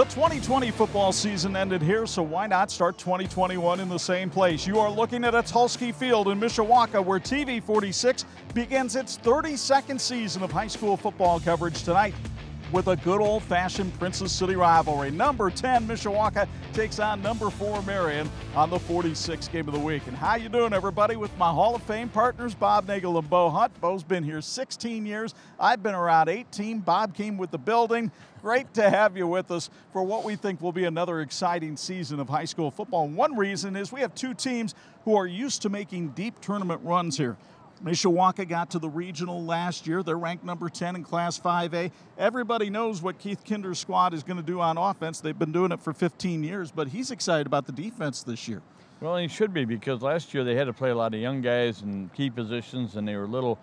The 2020 football season ended here, so why not start 2021 in the same place? You are looking at a Tulski Field in Mishawaka, where TV 46 begins its 32nd season of high school football coverage tonight with a good old-fashioned Princess City rivalry. Number 10 Mishawaka takes on number 4 Marian on the 46th game of the week. And how you doing, everybody? With my Hall of Fame partners, Bob Nagel and Bo Hunt. Bo's been here 16 years. I've been around 18. Bob came with the building. Great to have you with us for what we think will be another exciting season of high school football. And one reason is we have two teams who are used to making deep tournament runs here. Mishawaka got to the regional last year. They're ranked number 10 in Class 5A. Everybody knows what Keith Kinder's squad is going to do on offense. They've been doing it for 15 years, but he's excited about the defense this year. Well, he should be, because last year they had to play a lot of young guys in key positions, and they were a little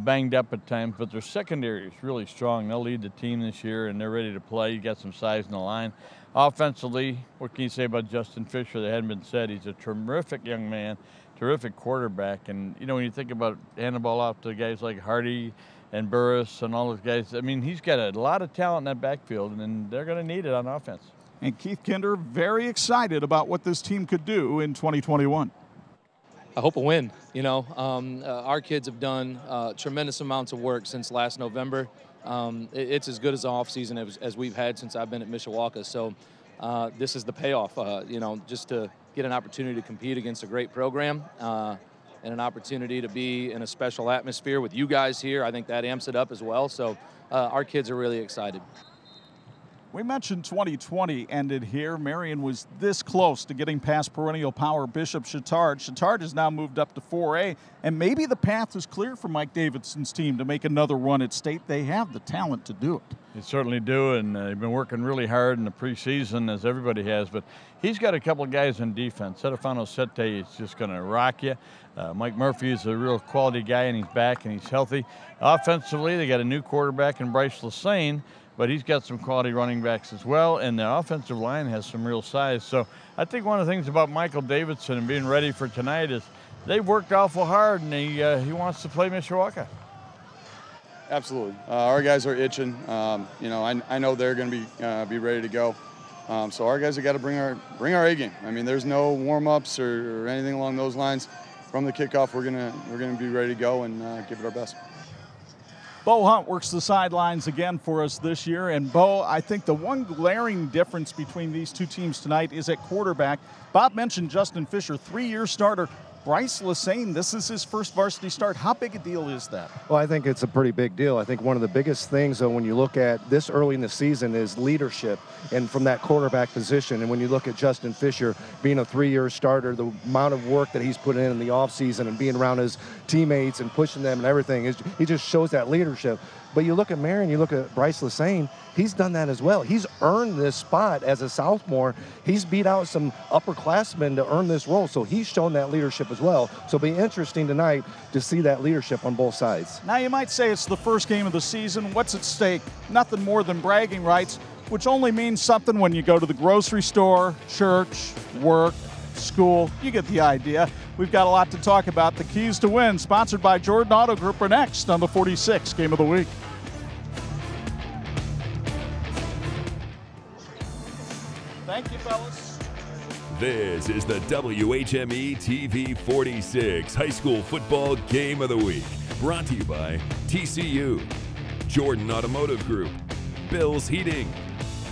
banged up at times, but their secondary is really strong. They'll lead the team this year, and they're ready to play. You got some size in the line. Offensively, what can you say about Justin Fisher that hadn't been said? He's a terrific young man, terrific quarterback. And, you know, when you think about handing the ball off to guys like Hardy and Burris and all those guys, I mean, he's got a lot of talent in that backfield, and they're going to need it on offense. And Keith Kinder very excited about what this team could do in 2021. I hope a win. You know, our kids have done tremendous amounts of work since last November. It's as good as the offseason as we've had since I've been at Mishawaka. So this is the payoff, you know, just to get an opportunity to compete against a great program and an opportunity to be in a special atmosphere with you guys here. I think that amps it up as well. So our kids are really excited. We mentioned 2020 ended here. Marian was this close to getting past perennial power Bishop Chittard. Chittard has now moved up to 4A, and maybe the path is clear for Mike Davidson's team to make another run at state. They have the talent to do it. They certainly do, and they've been working really hard in the preseason, as everybody has, but he's got a couple of guys in defense. Stefano Sette is just going to rock you. Mike Murphy is a real quality guy, and he's back, and he's healthy. Offensively, they got a new quarterback in Bryce Lassane, but he's got some quality running backs as well, and the offensive line has some real size. So I think one of the things about Michael Davidson and being ready for tonight is they've worked awful hard, and he wants to play Mishawaka. Absolutely. Our guys are itching. You know, I know they're going to be ready to go. So our guys have got to bring our A game. I mean, there's no warm-ups or anything along those lines. From the kickoff, we're gonna be ready to go and give it our best. Bo Hunt works the sidelines again for us this year. And Bo, I think the one glaring difference between these two teams tonight is at quarterback. Bob mentioned Justin Fisher, 3-year starter. Bryce Lassane, this is his first varsity start. How big a deal is that? Well, I think it's a pretty big deal. I think one of the biggest things, though, when you look at this early in the season is leadership and from that quarterback position. And when you look at Justin Fisher being a 3-year starter, the amount of work that he's put in the offseason and being around his teammates and pushing them and everything, he just shows that leadership. But you look at Marian, you look at Bryce Lassane, he's done that as well. He's earned this spot as a sophomore. He's beat out some upperclassmen to earn this role, so he's shown that leadership as well. So it'll be interesting tonight to see that leadership on both sides. Now you might say it's the first game of the season. What's at stake? Nothing more than bragging rights, which only means something when you go to the grocery store, church, work, school. You get the idea. We've got a lot to talk about. The Keys to Win, sponsored by Jordan Auto Group, are next on the 46th game of the week. Thank you, fellas. This is the WHME TV 46 High School Football Game of the Week. Brought to you by TCU, Jordan Automotive Group, Bill's Heating,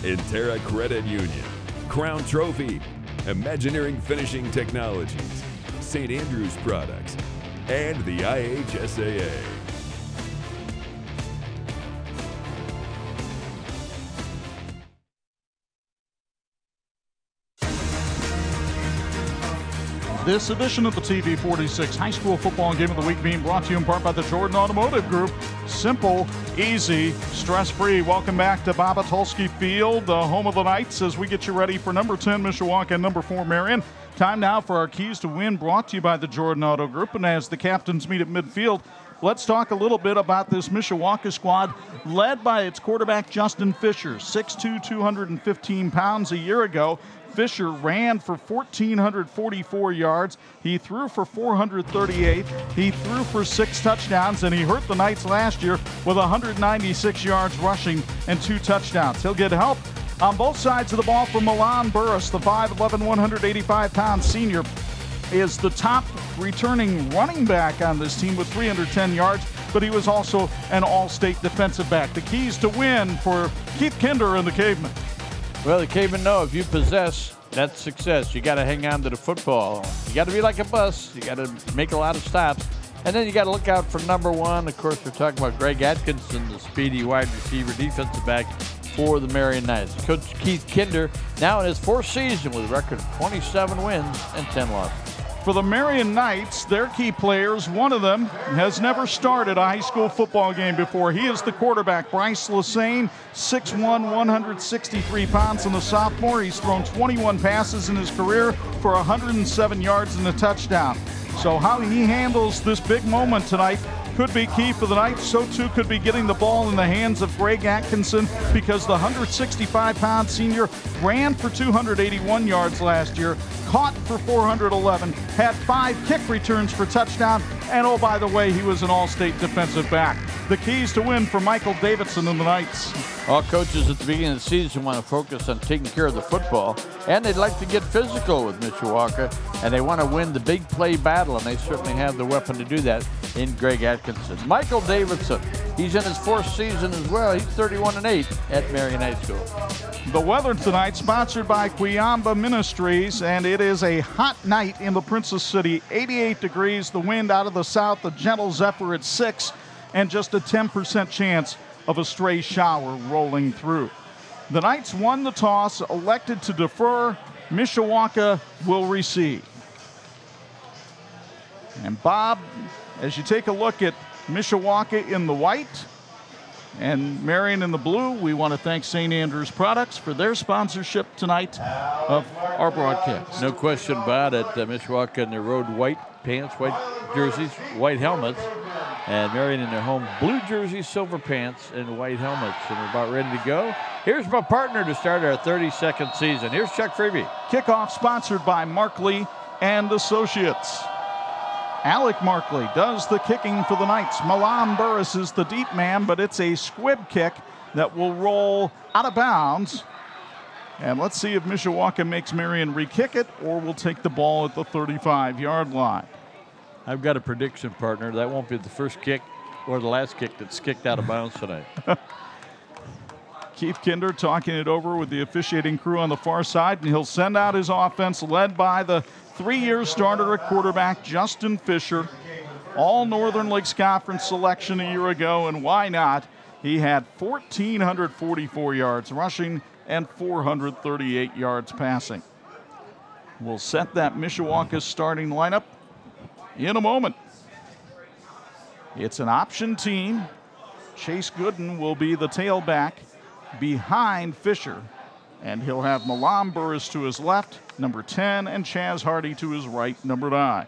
Intera Credit Union, Crown Trophy, Imagineering Finishing Technologies, St. Andrews Products, and the IHSAA. This edition of the TV 46 High School Football Game of the Week being brought to you in part by the Jordan Automotive Group. Simple, easy, stress-free. Welcome back to Baba Tulski Field, the home of the Knights, as we get you ready for number 10 Mishawaka and number 4 Marian. Time now for our Keys to Win, brought to you by the Jordan Auto Group. And as the captains meet at midfield, let's talk a little bit about this Mishawaka squad, led by its quarterback Justin Fisher, 6'2", 215 pounds a year ago. Fisher ran for 1,444 yards. He threw for 438. He threw for 6 touchdowns, and he hurt the Knights last year with 196 yards rushing and 2 touchdowns. He'll get help On both sides of the ball for Milan Burris, the 5'11", 185-pound senior, is the top returning running back on this team with 310 yards, but he was also an all-state defensive back. The keys to win for Keith Kinder and the Cavemen. Well, the Cavemen know if you possess, that's success. You got to hang on to the football. You got to be like a bus. You got to make a lot of stops. And then you got to look out for number one. Of course, we're talking about Greg Atkinson, the speedy wide receiver defensive back for the Marian Knights. Coach Keith Kinder now in his fourth season with a record of 27 wins and 10 losses. For the Marian Knights, their key players, one of them has never started a high school football game before. He is the quarterback, Bryce Lassane, 6'1", 163 pounds, and the sophomore. He's thrown 21 passes in his career for 107 yards and a touchdown. So how he handles this big moment tonight could be key for the Knights. So too could be getting the ball in the hands of Greg Atkinson, because the 165-pound senior ran for 281 yards last year, caught for 411, had 5 kick returns for touchdown, and oh, by the way, he was an all-state defensive back. The keys to win for Michael Davidson and the Knights. All coaches at the beginning of the season want to focus on taking care of the football, and they'd like to get physical with Mishawaka, and they want to win the big play battle, and they certainly have the weapon to do that in Greg Atkinson. Michael Davidson, he's in his fourth season as well. He's 31-8 at Marian High School. The weather tonight sponsored by Quiamba Ministries, and it is a hot night in the Princess City. 88 degrees, the wind out of the south, a gentle zephyr at 6, and just a 10% chance of a stray shower rolling through. The Knights won the toss, elected to defer. Mishawaka will receive. And Bob, as you take a look at Mishawaka in the white and Marian in the blue, we want to thank St. Andrew's Products for their sponsorship tonight of our broadcast. No question about it. Mishawaka in their road white pants, white jerseys, white helmets, and Marian in their home blue jerseys, silver pants, and white helmets. And we're about ready to go. Here's my partner to start our 32nd season. Here's Chuck Freebie. Kickoff sponsored by Markley and Associates. Alec Markley does the kicking for the Knights. Milan Burris is the deep man, but it's a squib kick that will roll out of bounds. And let's see if Mishawaka makes Marian re-kick it, or will take the ball at the 35-yard line. I've got a prediction, partner. That won't be the first kick or the last kick that's kicked out of bounds tonight. Keith Kinder talking it over with the officiating crew on the far side, and he'll send out his offense led by the 3-year starter at quarterback, Justin Fisher. All Northern Lakes Conference selection a year ago, and why not? He had 1,444 yards rushing and 438 yards passing. We'll set that Mishawaka starting lineup in a moment. It's an option team. Chase Gooden will be the tailback behind Fisher, and he'll have Milan Burris to his left, number 10, and Chaz Hardy to his right, number 9.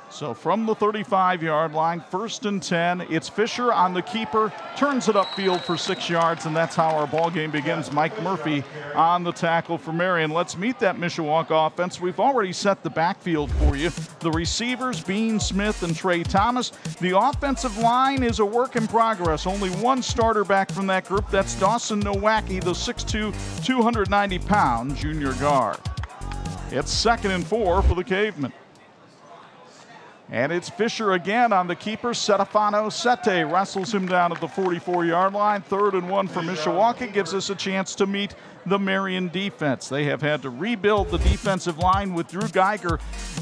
So from the 35-yard line, 1st and 10, it's Fisher on the keeper, turns it upfield for 6 yards, and that's how our ball game begins. Mike Murphy on the tackle for Marian. Let's meet that Mishawaka offense. We've already set the backfield for you. The receivers, Bean Smith and Trey Thomas. The offensive line is a work in progress. Only one starter back from that group. That's Dawson Nowacki, the 6'2", 290-pound junior guard. It's 2nd and 4 for the Cavemen. And it's Fisher again on the keeper. Setefano Sete wrestles him down at the 44-yard line. 3rd and 1 for Mishawaka gives us a chance to meet the Marian defense. They have had to rebuild the defensive line with Drew Geiger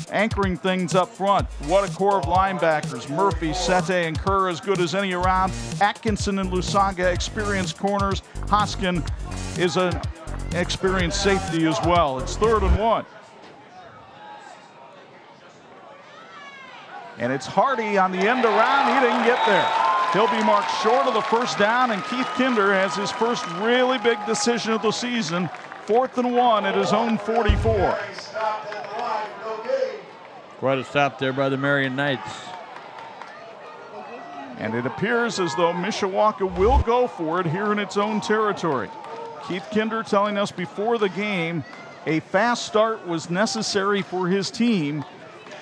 anchoring things up front. What a core of linebackers. Murphy, Sete, and Kerr as good as any around. Atkinson and Lusaga experienced corners. Hoskin is an experienced safety as well. It's 3rd and 1. And it's Hardy on the end around. He didn't get there. He'll be marked short of the 1st down, and Keith Kinder has his first really big decision of the season. 4th and 1 at his own 44. Quite a stop there by the Marian Knights. And it appears as though Mishawaka will go for it here in its own territory. Keith Kinder telling us before the game a fast start was necessary for his team.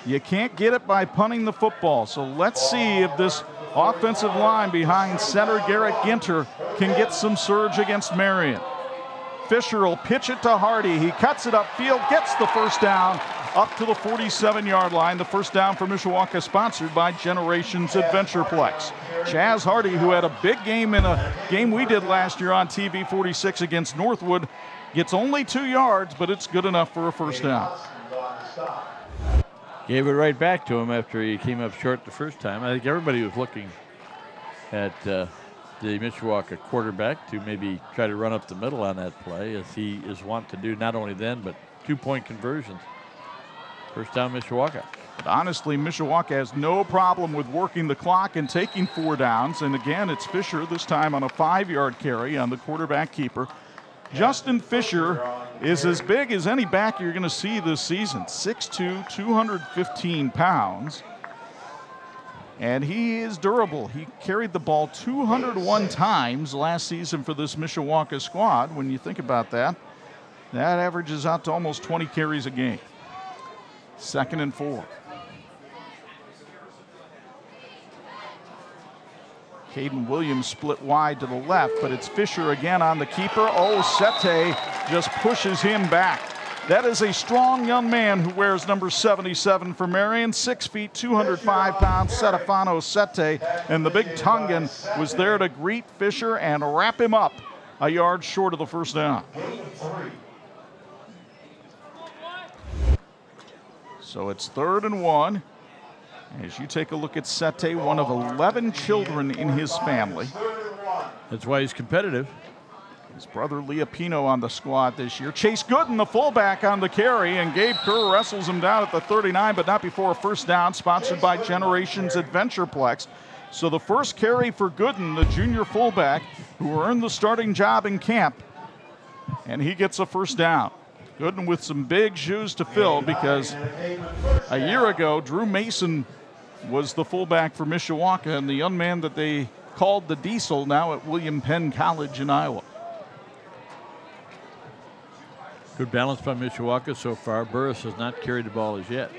You can't get it by punting the football. So let's see if this offensive line behind center Garrett Ginter can get some surge against Marian. Fisher will pitch it to Hardy. He cuts it upfield, gets the first down up to the 47-yard line. The first down for Mishawaka, sponsored by Generations Adventureplex. Chaz Hardy, who had a big game in a game we did last year on TV 46 against Northwood, gets only 2 yards, but it's good enough for a first down. Gave it right back to him after he came up short the first time. I think everybody was looking at the Mishawaka quarterback to maybe try to run up the middle on that play, as he is wont to do not only then, but 2-point conversions. First down, Mishawaka. But honestly, Mishawaka has no problem with working the clock and taking 4 downs. And again, it's Fisher, this time on a 5-yard carry on the quarterback keeper. Justin Fisher is as big as any back you're going to see this season. 6'2", 215 pounds. And he is durable. He carried the ball 201 times last season for this Mishawaka squad. When you think about that, that averages out to almost 20 carries a game. 2nd and 4. Caden Williams split wide to the left, but it's Fisher again on the keeper. Oh, Sete just pushes him back. That is a strong young man who wears number 77 for Marian. 6 feet, 205 pounds, Setefano Sete. And the big Tongan was there to greet Fisher and wrap him up a yard short of the first down. So it's 3rd and 1. As you take a look at Sete, one of 11 children in his family. That's why he's competitive. His brother Leopino on the squad this year. Chase Gooden, the fullback, on the carry, and Gabe Kerr wrestles him down at the 39, but not before a first down, sponsored by Generations Adventureplex. So the first carry for Gooden, the junior fullback, who earned the starting job in camp, and he gets a first down. Gooden with some big shoes to fill, because a year ago, Drew Mason was the fullback for Mishawaka, and the young man that they called the Diesel now at William Penn College in Iowa. Good balance by Mishawaka so far. Burris has not carried the ball as yet.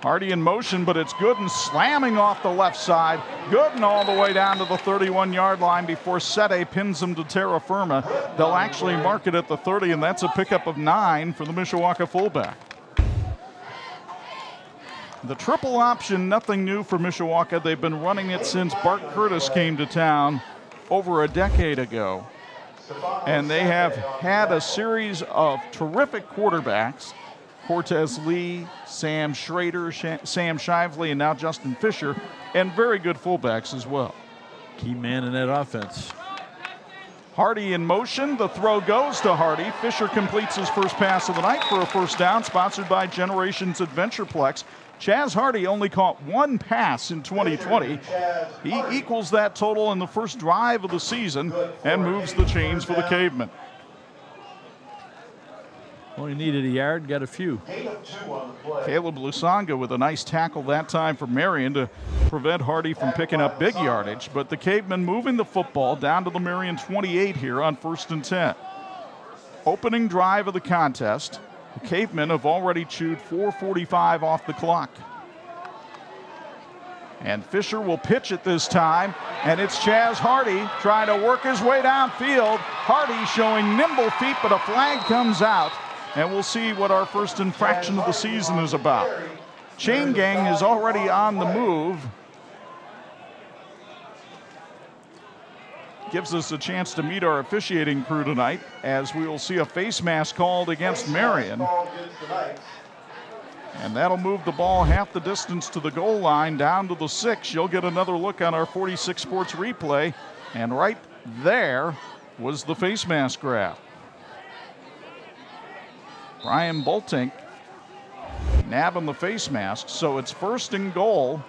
Hardy in motion, but it's Gooden slamming off the left side. Gooden all the way down to the 31-yard line before Sete pins him to terra firma. They'll actually mark it at the 30, and that's a pickup of 9 for the Mishawaka fullback. The triple option, nothing new for Mishawaka. They've been running it since Bart Curtis came to town over a decade ago. And they have had a series of terrific quarterbacks. Cortez Lee, Sam Schrader, Sam Shively, and now Justin Fisher, and very good fullbacks as well. Key man in that offense. Hardy in motion. The throw goes to Hardy. Fisher completes his first pass of the night for a first down, sponsored by Generations Adventureplex. Chaz Hardy only caught 1 pass in 2020. He equals that total in the first drive of the season and moves the chains for the Cavemen. Only needed a yard, got a few. Caleb Lusanga with a nice tackle that time for Marian to prevent Hardy from picking up big yardage. But the Cavemen moving the football down to the Marian 28 here on 1st and 10. Opening drive of the contest. The Cavemen have already chewed 4:45 off the clock. And Fisher will pitch it this time, and it's Chaz Hardy trying to work his way downfield. Hardy showing nimble feet, but a flag comes out, and we'll see what our first infraction of the season is about. Chain Gang is already on the move. Gives us a chance to meet our officiating crew tonight, as we will see a face mask called against Marian. And that'll move the ball half the distance to the goal line down to the 6. You'll get another look on our 46 Sports replay. And right there was the face mask grab. Brian Boltink nabbing the face mask. So it's 1st and goal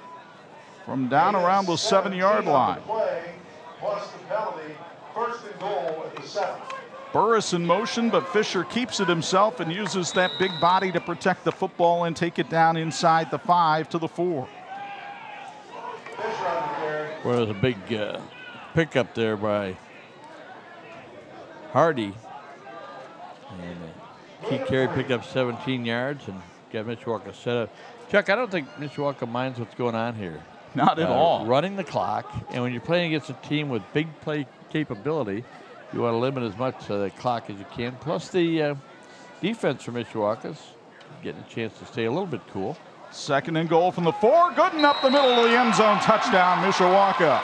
from down around the 7-yard line. Plus the penalty, 1st and goal at the 7. Burris in motion, but Fisher keeps it himself and uses that big body to protect the football and take it down inside the 5 to the 4. Well, there's a big pickup there by Hardy. And key carry picked up 17 yards and got Mishawaka set up. Chuck, I don't think Mishawaka minds what's going on here. Not at all. Running the clock, and when you're playing against a team with big play capability, you want to limit as much of the clock as you can. Plus the defense for Mishawaka's getting a chance to stay a little bit cool. 2nd and goal from the 4. Gooden up the middle of the end zone. Touchdown, Mishawaka.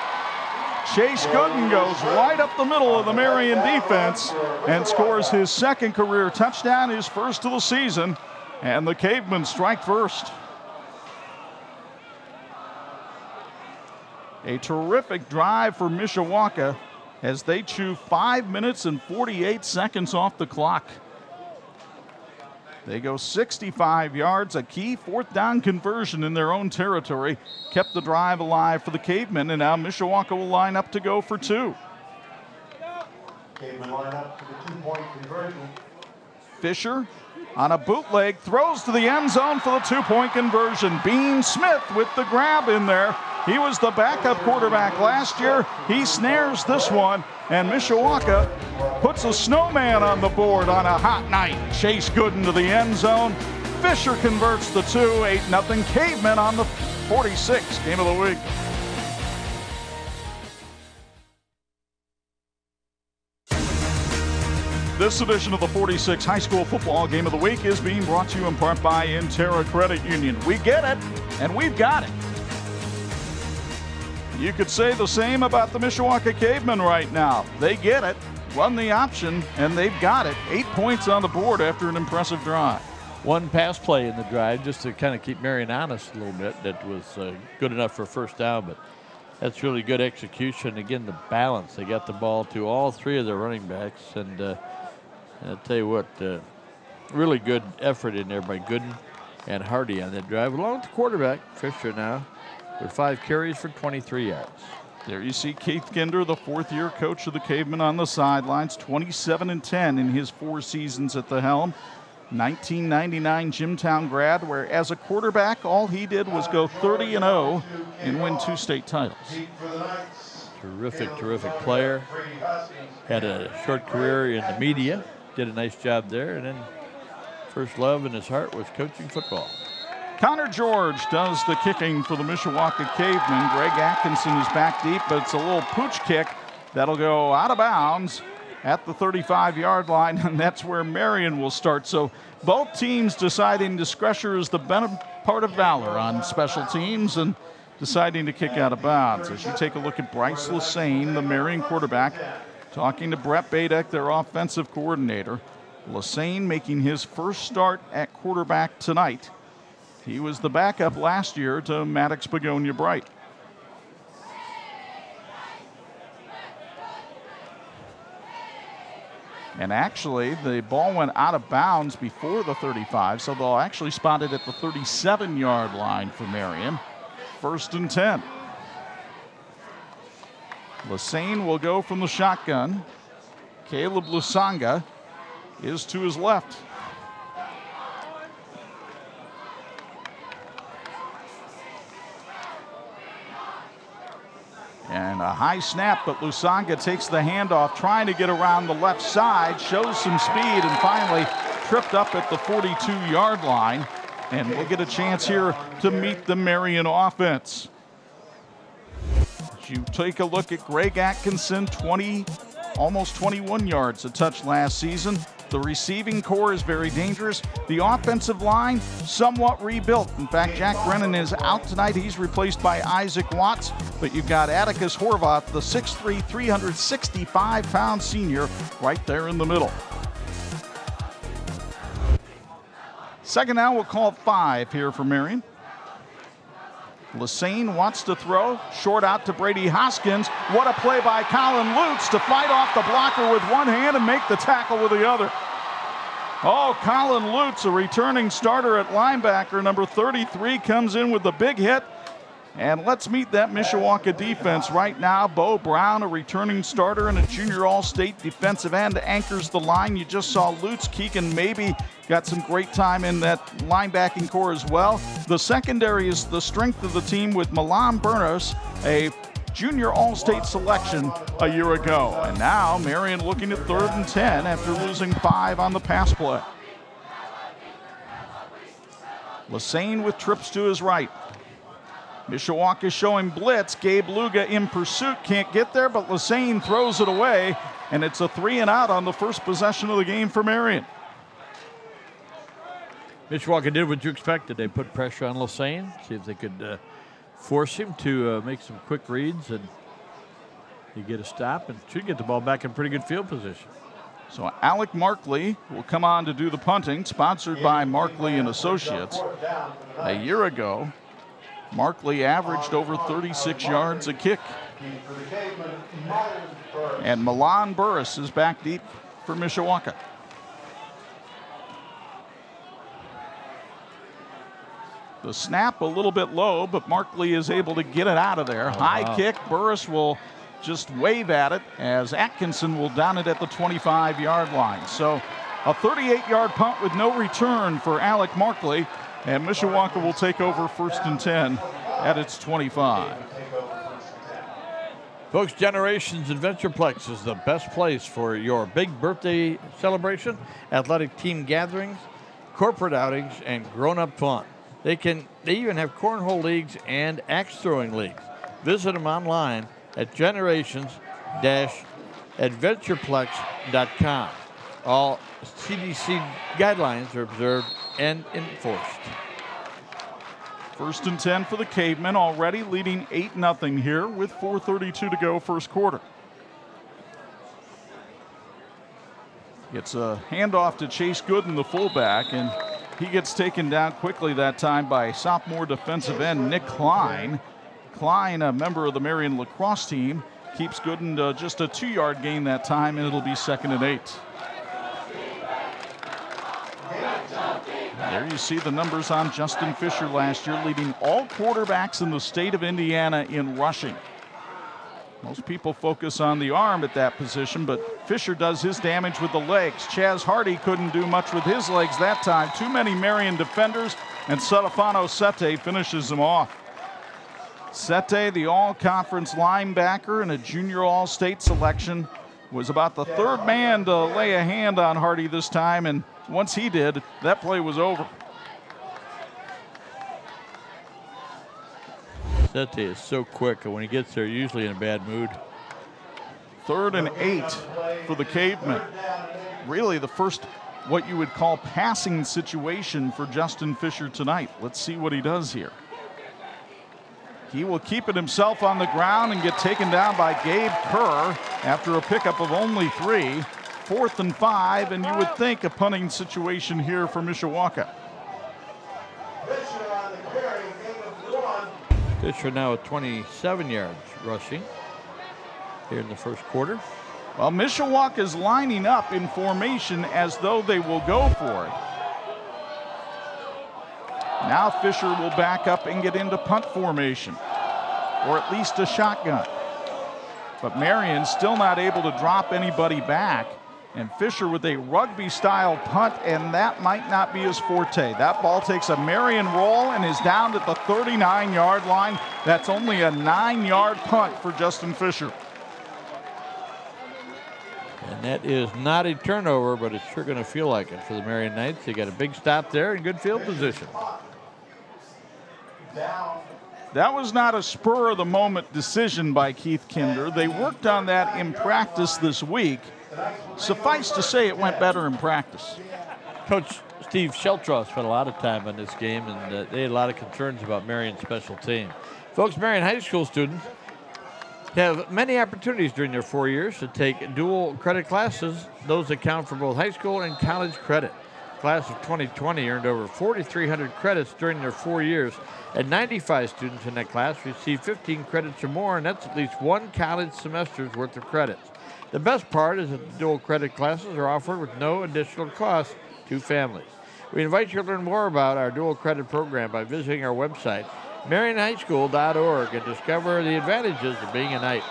Chase Gooden goes right up the middle of the Marian defense and scores his 2nd career touchdown, his 1st of the season. And the Cavemen strike first. A terrific drive for Mishawaka as they chew 5 minutes and 48 seconds off the clock. They go 65 yards, a key 4th down conversion in their own territory. Kept the drive alive for the Cavemen, and now Mishawaka will line up to go for 2. Cavemen line up for the 2-point conversion. Fisher on a bootleg throws to the end zone for the 2-point conversion. Bean Smith with the grab in there. He was the backup quarterback last year. He snares this one, and Mishawaka puts a snowman on the board on a hot night. Chase Gooden to the end zone. Fisher converts the 2, 8-0. Cavemen on the 46. Game of the week. This edition of the 46 High School Football Game of the Week is being brought to you in part by Interra Credit Union. We get it, and we've got it. You could say the same about the Mishawaka Cavemen right now. They get it, run the option, and they've got it. 8 points on the board after an impressive drive. One pass play in the drive just to kind of keep Marian honest a little bit. That was good enough for a 1st down, but that's really good execution. Again, the balance. They got the ball to all 3 of their running backs, and I'll tell you what, really good effort in there by Gooden and Hardy on that drive, along with the quarterback, Fisher now, with 5 carries for 23 yards. There you see Keith Ginder, the 4th-year coach of the Cavemen, on the sidelines, 27-10 in his 4 seasons at the helm. 1999 Jimtown grad, where as a quarterback, all he did was go 30-0 and win 2 state titles. Terrific player. Had a short career in the media, did a nice job there, and then first love in his heart was coaching football. Connor George does the kicking for the Mishawaka Cavemen. Greg Atkinson is back deep, but it's a little pooch kick that'll go out of bounds at the 35-yard line, and that's where Marian will start. So both teams deciding discretion is the part of valor on special teams and deciding to kick out of bounds. As you take a look at Bryce Lassane, the Marian quarterback, talking to Brett Badek, their offensive coordinator. Lassane making his first start at quarterback tonight. He was the backup last year to Maddox Begonia Bright. And actually, the ball went out of bounds before the 35, so they'll actually spot it at the 37-yard line for Marian. 1st and 10. Lassane will go from the shotgun. Caleb Lusanga is to his left. And a high snap, but Lusanga takes the handoff, trying to get around the left side, shows some speed, and finally tripped up at the 42-yard line. And we'll get a chance here to meet the Marian offense. As you take a look at Greg Atkinson, almost 21 yards a touch last season. The receiving core is very dangerous. The offensive line, somewhat rebuilt. In fact, Jack Brennan is out tonight. He's replaced by Isaac Watts. But you've got Atticus Horvath, the 6'3", 365-pound senior, right there in the middle. Second down, we'll call it 5 here for Marian. Lassane wants to throw, short out to Brady Hoskins. What a play by Colin Lutz to fight off the blocker with one hand and make the tackle with the other. Oh, Colin Lutz, a returning starter at linebacker, number 33, comes in with the big hit. And let's meet that Mishawaka defense right now. Bo Brown, a returning starter and a junior all-state defensive end, anchors the line. You just saw Lutz. Keegan maybe got some great time in that linebacking core as well. The secondary is the strength of the team with Milan Bernos, a junior all-state selection a year ago. And now Marian looking at 3rd and 10 after losing 5 on the pass play. Lassane with trips to his right. Mishawaka showing blitz. Gabe Luga in pursuit, can't get there, but Lassane throws it away, and it's a 3-and-out on the first possession of the game for Marian. Mishawaka did what you expected. They put pressure on Lassane, see if they could force him to make some quick reads, and he get a stop and should get the ball back in pretty good field position. So Alec Markley will come on to do the punting, sponsored by Markley and Associates. A year ago, Markley averaged over 36 yards a kick. And Milan Burris is back deep for Mishawaka. The snap a little bit low, but Markley is able to get it out of there. High kick, Burris will just wave at it as Atkinson will down it at the 25-yard line. So a 38-yard punt with no return for Alec Markley, and Mishawaka will take over 1st and 10 at its 25. Folks, Generations Adventureplex is the best place for your big birthday celebration, athletic team gatherings, corporate outings, and grown-up fun. They even have cornhole leagues and axe throwing leagues. Visit them online at generations-adventureplex.com. All CDC guidelines are observed and enforced. 1st and 10 for the Cavemen, already leading 8-0 here with 4:32 to go first quarter. Gets a handoff to Chase Gooden, the fullback, and he gets taken down quickly that time by sophomore defensive end Nick Klein. Klein, a member of the Marian lacrosse team, keeps Gooden to just a 2-yard gain that time, and it'll be 2nd and 8. There you see the numbers on Justin Fisher last year, leading all quarterbacks in the state of Indiana in rushing. Most people focus on the arm at that position, but Fisher does his damage with the legs. Chaz Hardy couldn't do much with his legs that time. Too many Marian defenders, and Stefano Sete finishes them off. Sete, the all-conference linebacker and a junior all-state selection, was about the 3rd man to lay a hand on Hardy this time, and once he did, that play was over. Sete is so quick, and when he gets there, usually in a bad mood. 3rd and 8 for the Cavemen. Really the first what you would call passing situation for Justin Fisher tonight. Let's see what he does here. He will keep it himself on the ground and get taken down by Gabe Kerr after a pickup of only 3. 4th and 5, and you would think a punting situation here for Mishawaka. Fisher now at 27 yards rushing here in the first quarter. Well, Mishawaka is lining up in formation as though they will go for it. Now Fisher will back up and get into punt formation, or at least a shotgun. But Marian still not able to drop anybody back, and Fisher with a rugby-style punt, and that might not be his forte. That ball takes a Marian roll and is down at the 39-yard line. That's only a 9-yard punt for Justin Fisher. And that is not a turnover, but it's sure going to feel like it for the Marian Knights. They got a big stop there in good field position. That was not a spur-of-the-moment decision by Keith Kinder. They worked on that in practice this week. Suffice to say, it went better in practice. Coach Steve Sheltraw spent a lot of time on this game, and they had a lot of concerns about Marian's special team. Folks, Marian high school students have many opportunities during their 4 years to take dual credit classes. Those account for both high school and college credit. The class of 2020 earned over 4,300 credits during their 4 years, and 95 students in that class received 15 credits or more, and that's at least one college semester's worth of credits. The best part is that the dual credit classes are offered with no additional cost to families. We invite you to learn more about our dual credit program by visiting our website, MarianHighSchool.org, and discover the advantages of being a Knight.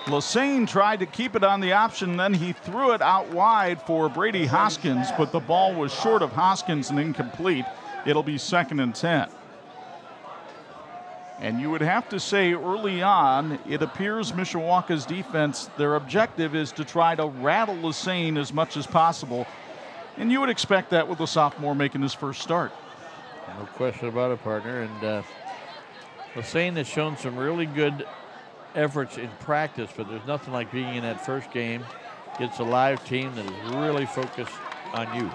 Lassane tried to keep it on the option, then he threw it out wide for Brady Hoskins, but the ball was short of Hoskins and incomplete. It'll be 2nd and 10. And you would have to say early on, it appears Mishawaka's defense, their objective is to try to rattle Lassane as much as possible. And you would expect that with a sophomore making his first start. No question about it, partner. And Lassane has shown some really good efforts in practice, but there's nothing like being in that first game. It's a live team that is really focused on you.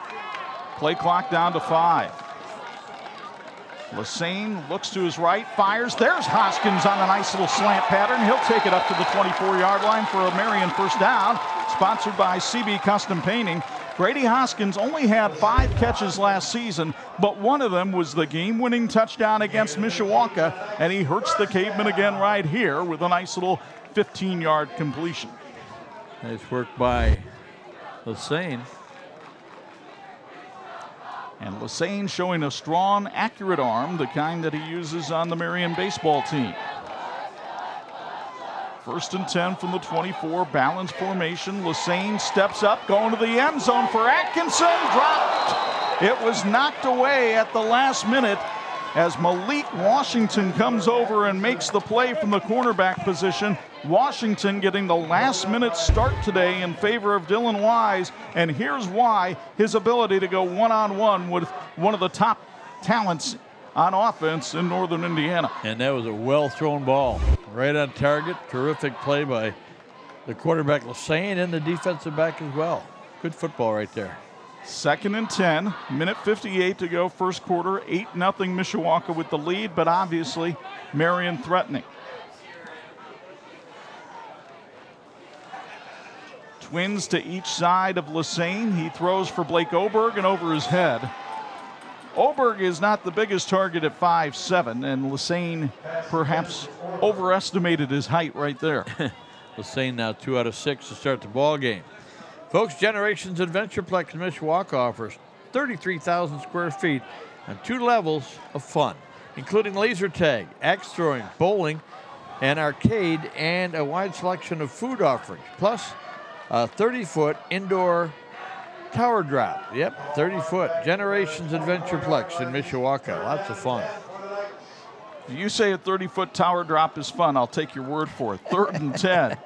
Play clock down to 5. Lassane looks to his right, fires. There's Hoskins on a nice little slant pattern. He'll take it up to the 24-yard line for a Marian first down. Sponsored by CB Custom Painting. Brady Hoskins only had 5 catches last season, but one of them was the game-winning touchdown against Mishawaka, and he hurts the Caveman again right here with a nice little 15-yard completion. Nice work by Lassane. And Lassane showing a strong, accurate arm, the kind that he uses on the Marian baseball team. 1st and 10 from the 24, balanced formation. Lassane steps up, going to the end zone for Atkinson, dropped. It was knocked away at the last minute as Malik Washington comes over and makes the play from the cornerback position. Washington getting the last minute start today in favor of Dylan Wise, and here's why: his ability to go one-on-one with one of the top talents on offense in Northern Indiana. And that was a well-thrown ball. Right on target. Terrific play by the quarterback Lassane and the defensive back as well. Good football right there. 2nd and 10, minute 58 to go, first quarter. 8-0 Mishawaka with the lead, but obviously Marian threatening. Twins to each side of Lassane. He throws for Blake Oberg and over his head. Oberg is not the biggest target at 5'7", and Lassane perhaps overestimated his height right there. Lassane now 2 out of 6 to start the ball game. Folks, Generations Adventureplex in Mishawaka offers 33,000 square feet and 2 levels of fun, including laser tag, axe throwing, bowling, an arcade, and a wide selection of food offerings, plus a 30-foot indoor tower drop. Yep, 30-foot. Generations Adventureplex in Mishawaka. Lots of fun. If you say a 30-foot tower drop is fun, I'll take your word for it. 3rd and 10.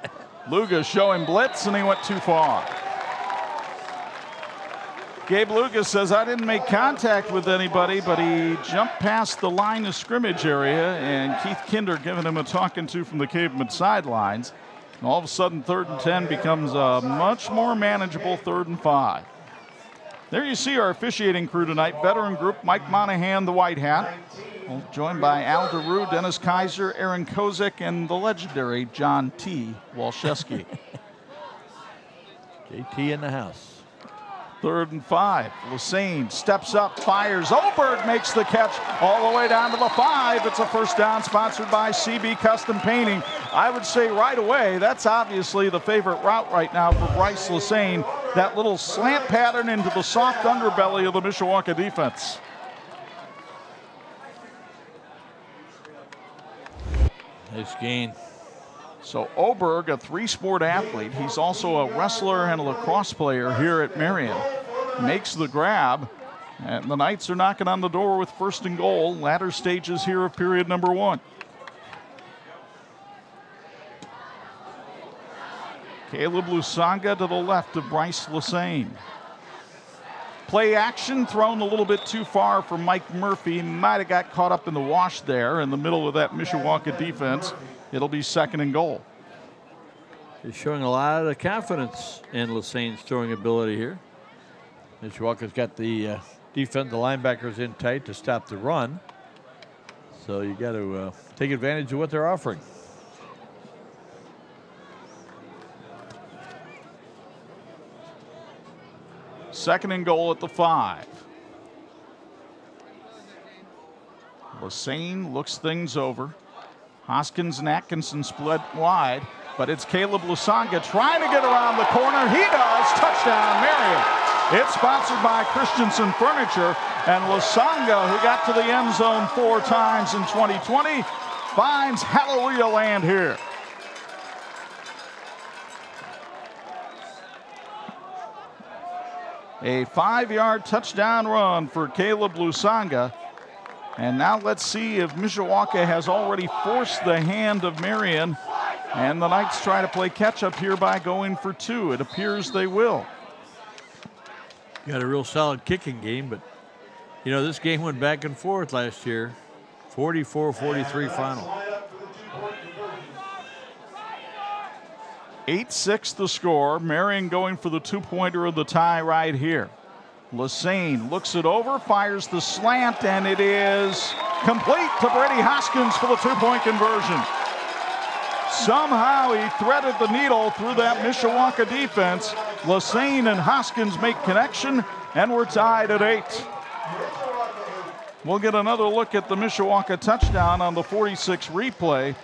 Luga showing blitz, and he went too far. Gabe Luga says, I didn't make contact with anybody, but he jumped past the line of scrimmage area, and Keith Kinder giving him a talking to from the Caveman sidelines. And all of a sudden, 3rd and 10 becomes a much more manageable 3rd and 5. There you see our officiating crew tonight. Veteran group, Mike Monahan, the white hat, joined by Al DeRue, Dennis Kaiser, Aaron Kozik, and the legendary John T. Walszewski. JT in the house. 3rd and 5. Lassane steps up, fires. Oberg makes the catch all the way down to the 5. It's a first down, sponsored by CB Custom Painting. I would say right away, that's obviously the favorite route right now for Bryce Lassane. That little slant pattern into the soft underbelly of the Mishawaka defense. Nice gain. So Oberg, a 3-sport athlete, he's also a wrestler and a lacrosse player here at Marian, makes the grab, and the Knights are knocking on the door with 1st and goal. Latter stages here of period number 1. Caleb Lusanga to the left of Bryce Lassane. Play action, thrown a little bit too far for Mike Murphy. Might have got caught up in the wash there in the middle of that Mishawaka defense. It'll be 2nd and goal. He's showing a lot of confidence in Lassane's throwing ability here. Mishawaka's got the defense, the linebackers in tight to stop the run. So you got to take advantage of what they're offering. Second and goal at the 5. Lassane looks things over. Hoskins and Atkinson split wide, but it's Caleb Lusanga trying to get around the corner. He does. Touchdown, Marian. It's sponsored by Christensen Furniture, and Lusanga, who got to the end zone 4 times in 2020, finds Hallelujah Land here. A 5-yard touchdown run for Caleb Lusanga. And now let's see if Mishawaka has already forced the hand of Marian, and the Knights try to play catch-up here by going for 2. It appears they will. Got a real solid kicking game, but, you know, this game went back and forth last year. 44-43 final. 8-6 the score. Marian going for the two-pointer of the tie right here. Lassane looks it over, fires the slant, and it is complete to Brady Hoskins for the two-point conversion. Somehow he threaded the needle through that Mishawaka defense. Lassane and Hoskins make connection, and we're tied at 8. We'll get another look at the Mishawaka touchdown on the 46 replay.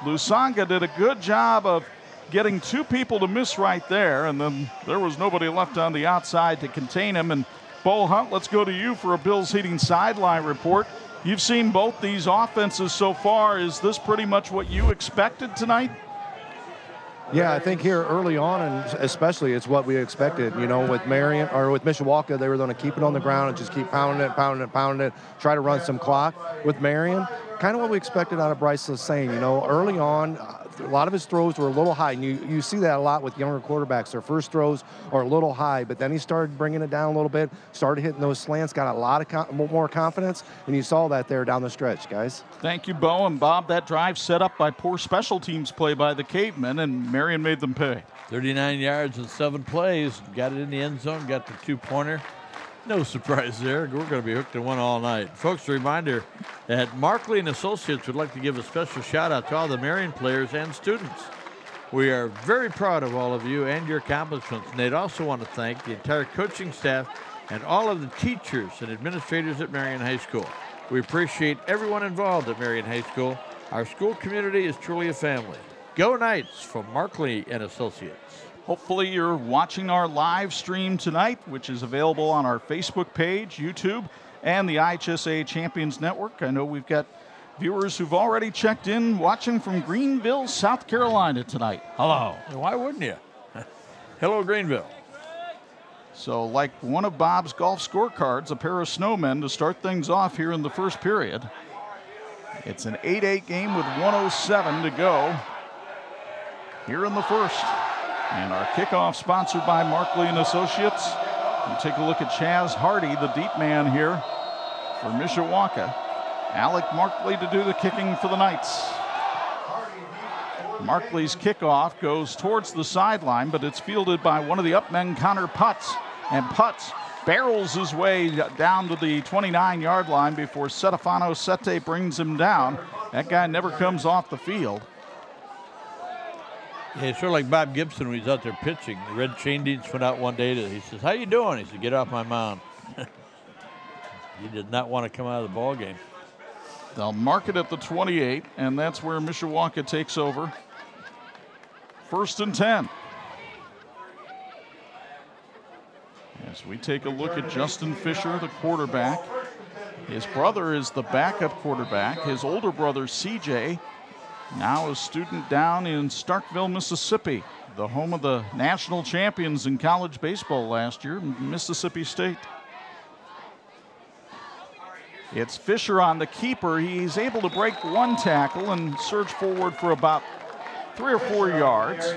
Lusanga did a good job of getting two people to miss right there, and then there was nobody left on the outside to contain him. And Bo Hunt, let's go to you for a Bills Heating sideline report. You've seen both these offenses so far. Is this pretty much what you expected tonight? Yeah, I think here early on, and especially it's what we expected. You know, with Marian or with Mishawaka, they were going to keep it on the ground and just keep pounding it, try to run some clock. With Marian, kind of what we expected out of Bryce Lassane. You know, early on, a lot of his throws were a little high, and you see that a lot with younger quarterbacks. Their first throws are a little high, but then he started bringing it down a little bit, started hitting those slants, got a lot of more confidence, and you saw that there down the stretch, guys. Thank you, Bo and Bob. That drive set up by poor special teams play by the Cavemen, and Marian made them pay. 39 yards and 7 plays. Got it in the end zone, got the two-pointer. No surprise there. We're going to be hooked to one all night. Folks, a reminder that Markley and Associates would like to give a special shout-out to all the Marian players and students. We are very proud of all of you and your accomplishments, and they'd also want to thank the entire coaching staff and all of the teachers and administrators at Marian High School. We appreciate everyone involved at Marian High School. Our school community is truly a family. Go Knights from Markley and Associates. Hopefully you're watching our live stream tonight, which is available on our Facebook page, YouTube, and the IHSA Champions Network. I know we've got viewers who've already checked in watching from Greenville, South Carolina tonight. Hello. Why wouldn't you? Hello, Greenville. So like one of Bob's golf scorecards, a pair of snowmen to start things off here in the first period. It's an 8-8 game with 1:07 to go here in the first. And our kickoff sponsored by Markley and Associates. You take a look at Chaz Hardy, the deep man here for Mishawaka. Alec Markley to do the kicking for the Knights. Markley's kickoff goes towards the sideline, but it's fielded by one of the up men, Connor Putz. And Putz barrels his way down to the 29-yard line before Setefano Sete brings him down. That guy never comes off the field. Yeah, it's sort of like Bob Gibson when he's out there pitching. The Red Chaindeans went out one day. He says, "How you doing?" He said, "Get off my mound." He did not want to come out of the ball game. They'll mark it at the 28, and that's where Mishawaka takes over. 1st and 10. As we take a look at Justin Fisher, the quarterback. His brother is the backup quarterback. His older brother, CJ, now a student down in Starkville, Mississippi, the home of the national champions in college baseball last year, Mississippi State. It's Fisher on the keeper. He's able to break one tackle and surge forward for about 3 or 4 yards.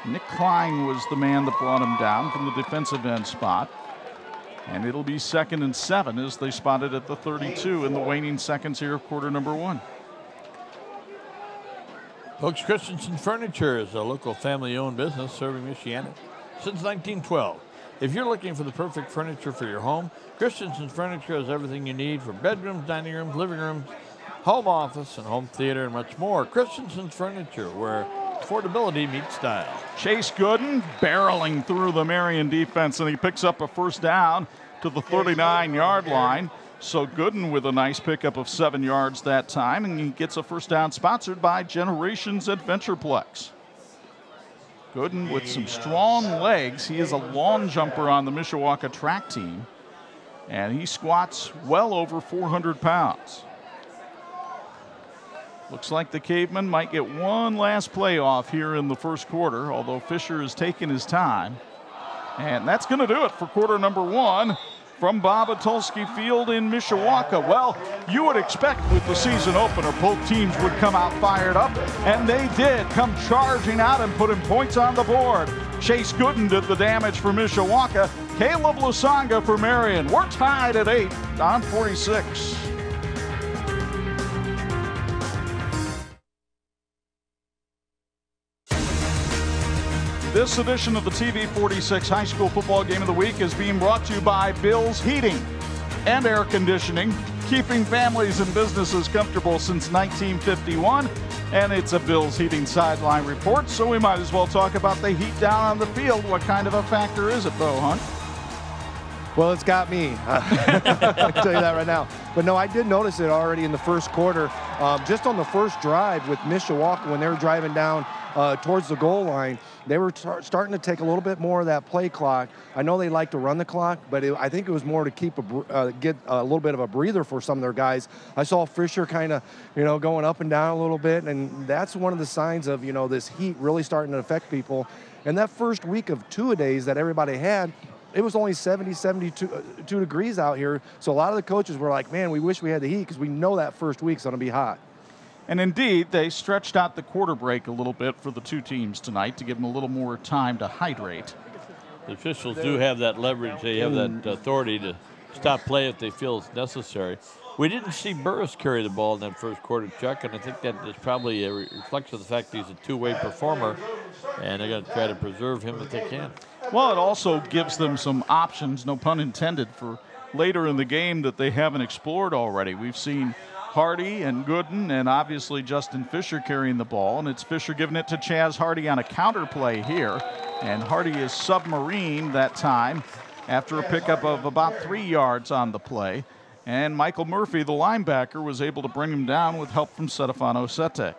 Nick Klein was the man that brought him down from the defensive end spot. And it'll be 2nd and 7 as they spot it at the 32 in the waning seconds here of quarter number 1. Folks, Christensen Furniture is a local family-owned business serving Michiana since 1912. If you're looking for the perfect furniture for your home, Christensen Furniture has everything you need for bedrooms, dining rooms, living rooms, home office, and home theater, and much more. Christensen Furniture, where affordability meets style. Chase Gooden barreling through the Marian defense, and he picks up a first down to the 39-yard line. So Gooden with a nice pickup of 7 yards that time, and he gets a first down sponsored by Generations Adventureplex. Gooden with some strong legs. He is a long jumper on the Mishawaka track team, and he squats well over 400 pounds. Looks like the Cavemen might get one last play off here in the first quarter, although Fisher has taken his time. And that's going to do it for quarter number 1 from Bob Atulski Field in Mishawaka. Well, you would expect with the season opener, both teams would come out fired up, and they did come charging out and putting points on the board. Chase Gooden did the damage for Mishawaka. Caleb Lusanga for Marian. We're tied at 8 on 46. This edition of the TV 46 High School Football Game of the Week is being brought to you by Bill's Heating and Air Conditioning, keeping families and businesses comfortable since 1951. And it's a Bill's Heating sideline report, so we might as well talk about the heat down on the field. What kind of a factor is it, Bo Hunt? Well, it's got me. I can tell you that right now. But no, I did notice it already in the first quarter. Just on the first drive with Mishawaka, when they were driving down towards the goal line, they were starting to take a little bit more of that play clock. I know they like to run the clock, but I think it was more to keep get a little bit of a breather for some of their guys. I saw Fisher kind of, going up and down a little bit, and that's one of the signs of, this heat really starting to affect people. And that first week of two-a-days that everybody had, it was only 72 degrees out here. So a lot of the coaches were like, man, we wish we had the heat because we know that first week's going to be hot. And indeed, they stretched out the quarter break a little bit for the two teams tonight to give them a little more time to hydrate. The officials do have that leverage. They have that authority to stop play if they feel it's necessary. We didn't see Burris carry the ball in that first quarter, Chuck, and I think that is probably a reflection of the fact that he's a two-way performer, and they're going to try to preserve him if they can. Well, it also gives them some options, no pun intended, for later in the game that they haven't explored already. We've seen Hardy and Gooden and obviously Justin Fisher carrying the ball, and it's Fisher giving it to Chaz Hardy on a counter play here. And Hardy is submarine that time after a pickup of about 3 yards on the play. And Michael Murphy, the linebacker, was able to bring him down with help from Stefano Sete.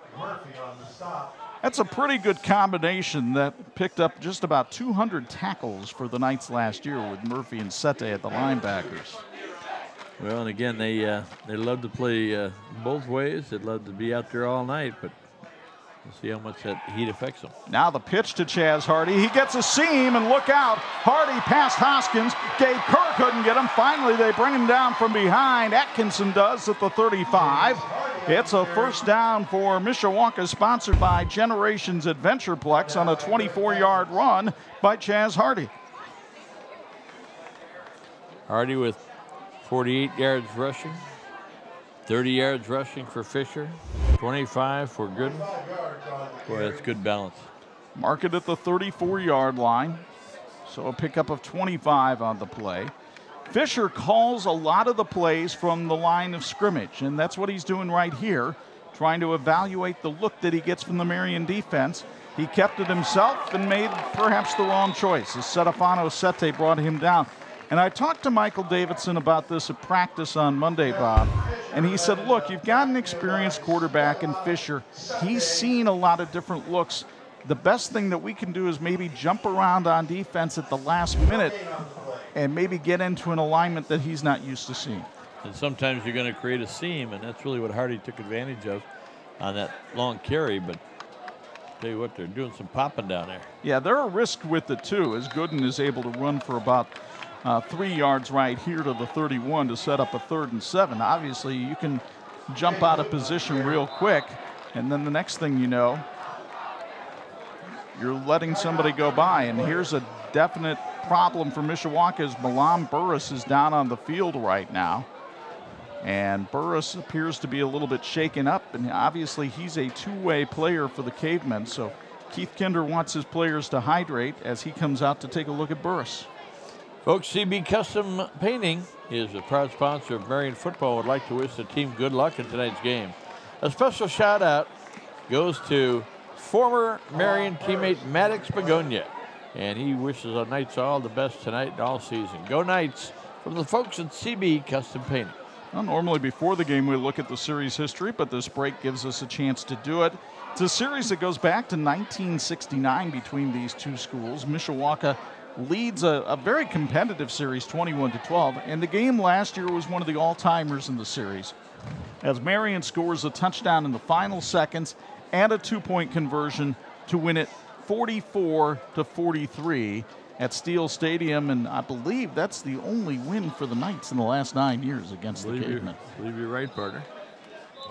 That's a pretty good combination that picked up just about 200 tackles for the Knights last year with Murphy and Sete at the linebackers. Well, and again, they love to play both ways. They love to be out there all night, but we'll see how much that heat affects them. Now the pitch to Chaz Hardy. He gets a seam, and look out. Hardy past Hoskins. Gabe Kerr couldn't get him. Finally, they bring him down from behind. Atkinson does at the 35. It's a first down for Mishawaka, sponsored by Generations Adventureplex on a 24-yard run by Chaz Hardy. Hardy with 48 yards rushing, 30 yards rushing for Fisher, 25 for Gooden. Boy, that's good balance. Mark it at the 34-yard line. So a pickup of 25 on the play. Fisher calls a lot of the plays from the line of scrimmage, and that's what he's doing right here, trying to evaluate the look that he gets from the Marian defense. He kept it himself and made perhaps the wrong choice as Stefano Sete brought him down. And I talked to Michael Davidson about this at practice on Monday, Bob, and he said, look, you've got an experienced quarterback in Fisher. He's seen a lot of different looks. The best thing that we can do is maybe jump around on defense at the last minute and maybe get into an alignment that he's not used to seeing. And sometimes you're going to create a seam, and that's really what Hardy took advantage of on that long carry. But I'll tell you what, they're doing some popping down there. Yeah, they're a risk with it, too, as Gooden is able to run for about 3 yards right here to the 31 to set up a 3rd and 7. Obviously, you can jump out of position real quick, and then the next thing you know, you're letting somebody go by. And here's a definite problem for Mishawaka as Milan Burris is down on the field right now. And Burris appears to be a little bit shaken up, and obviously he's a two-way player for the Cavemen, so Keith Kinder wants his players to hydrate as he comes out to take a look at Burris. Folks, CB Custom Painting is a proud sponsor of Marian football. Would like to wish the team good luck in tonight's game. A special shout out goes to former Marian teammate Maddox Begonia, and he wishes the Knights all the best tonight and all season. Go Knights from the folks at CB Custom Painting. Well, normally before the game we look at the series history, but this break gives us a chance to do it. It's a series that goes back to 1969 between these two schools. Mishawaka leads a very competitive series 21-12, and the game last year was one of the all-timers in the series as Marian scores a touchdown in the final seconds and a two-point conversion to win it 44-43 at Steel Stadium, and I believe that's the only win for the Knights in the last 9 years against the Cavemen. I believe you're right, partner.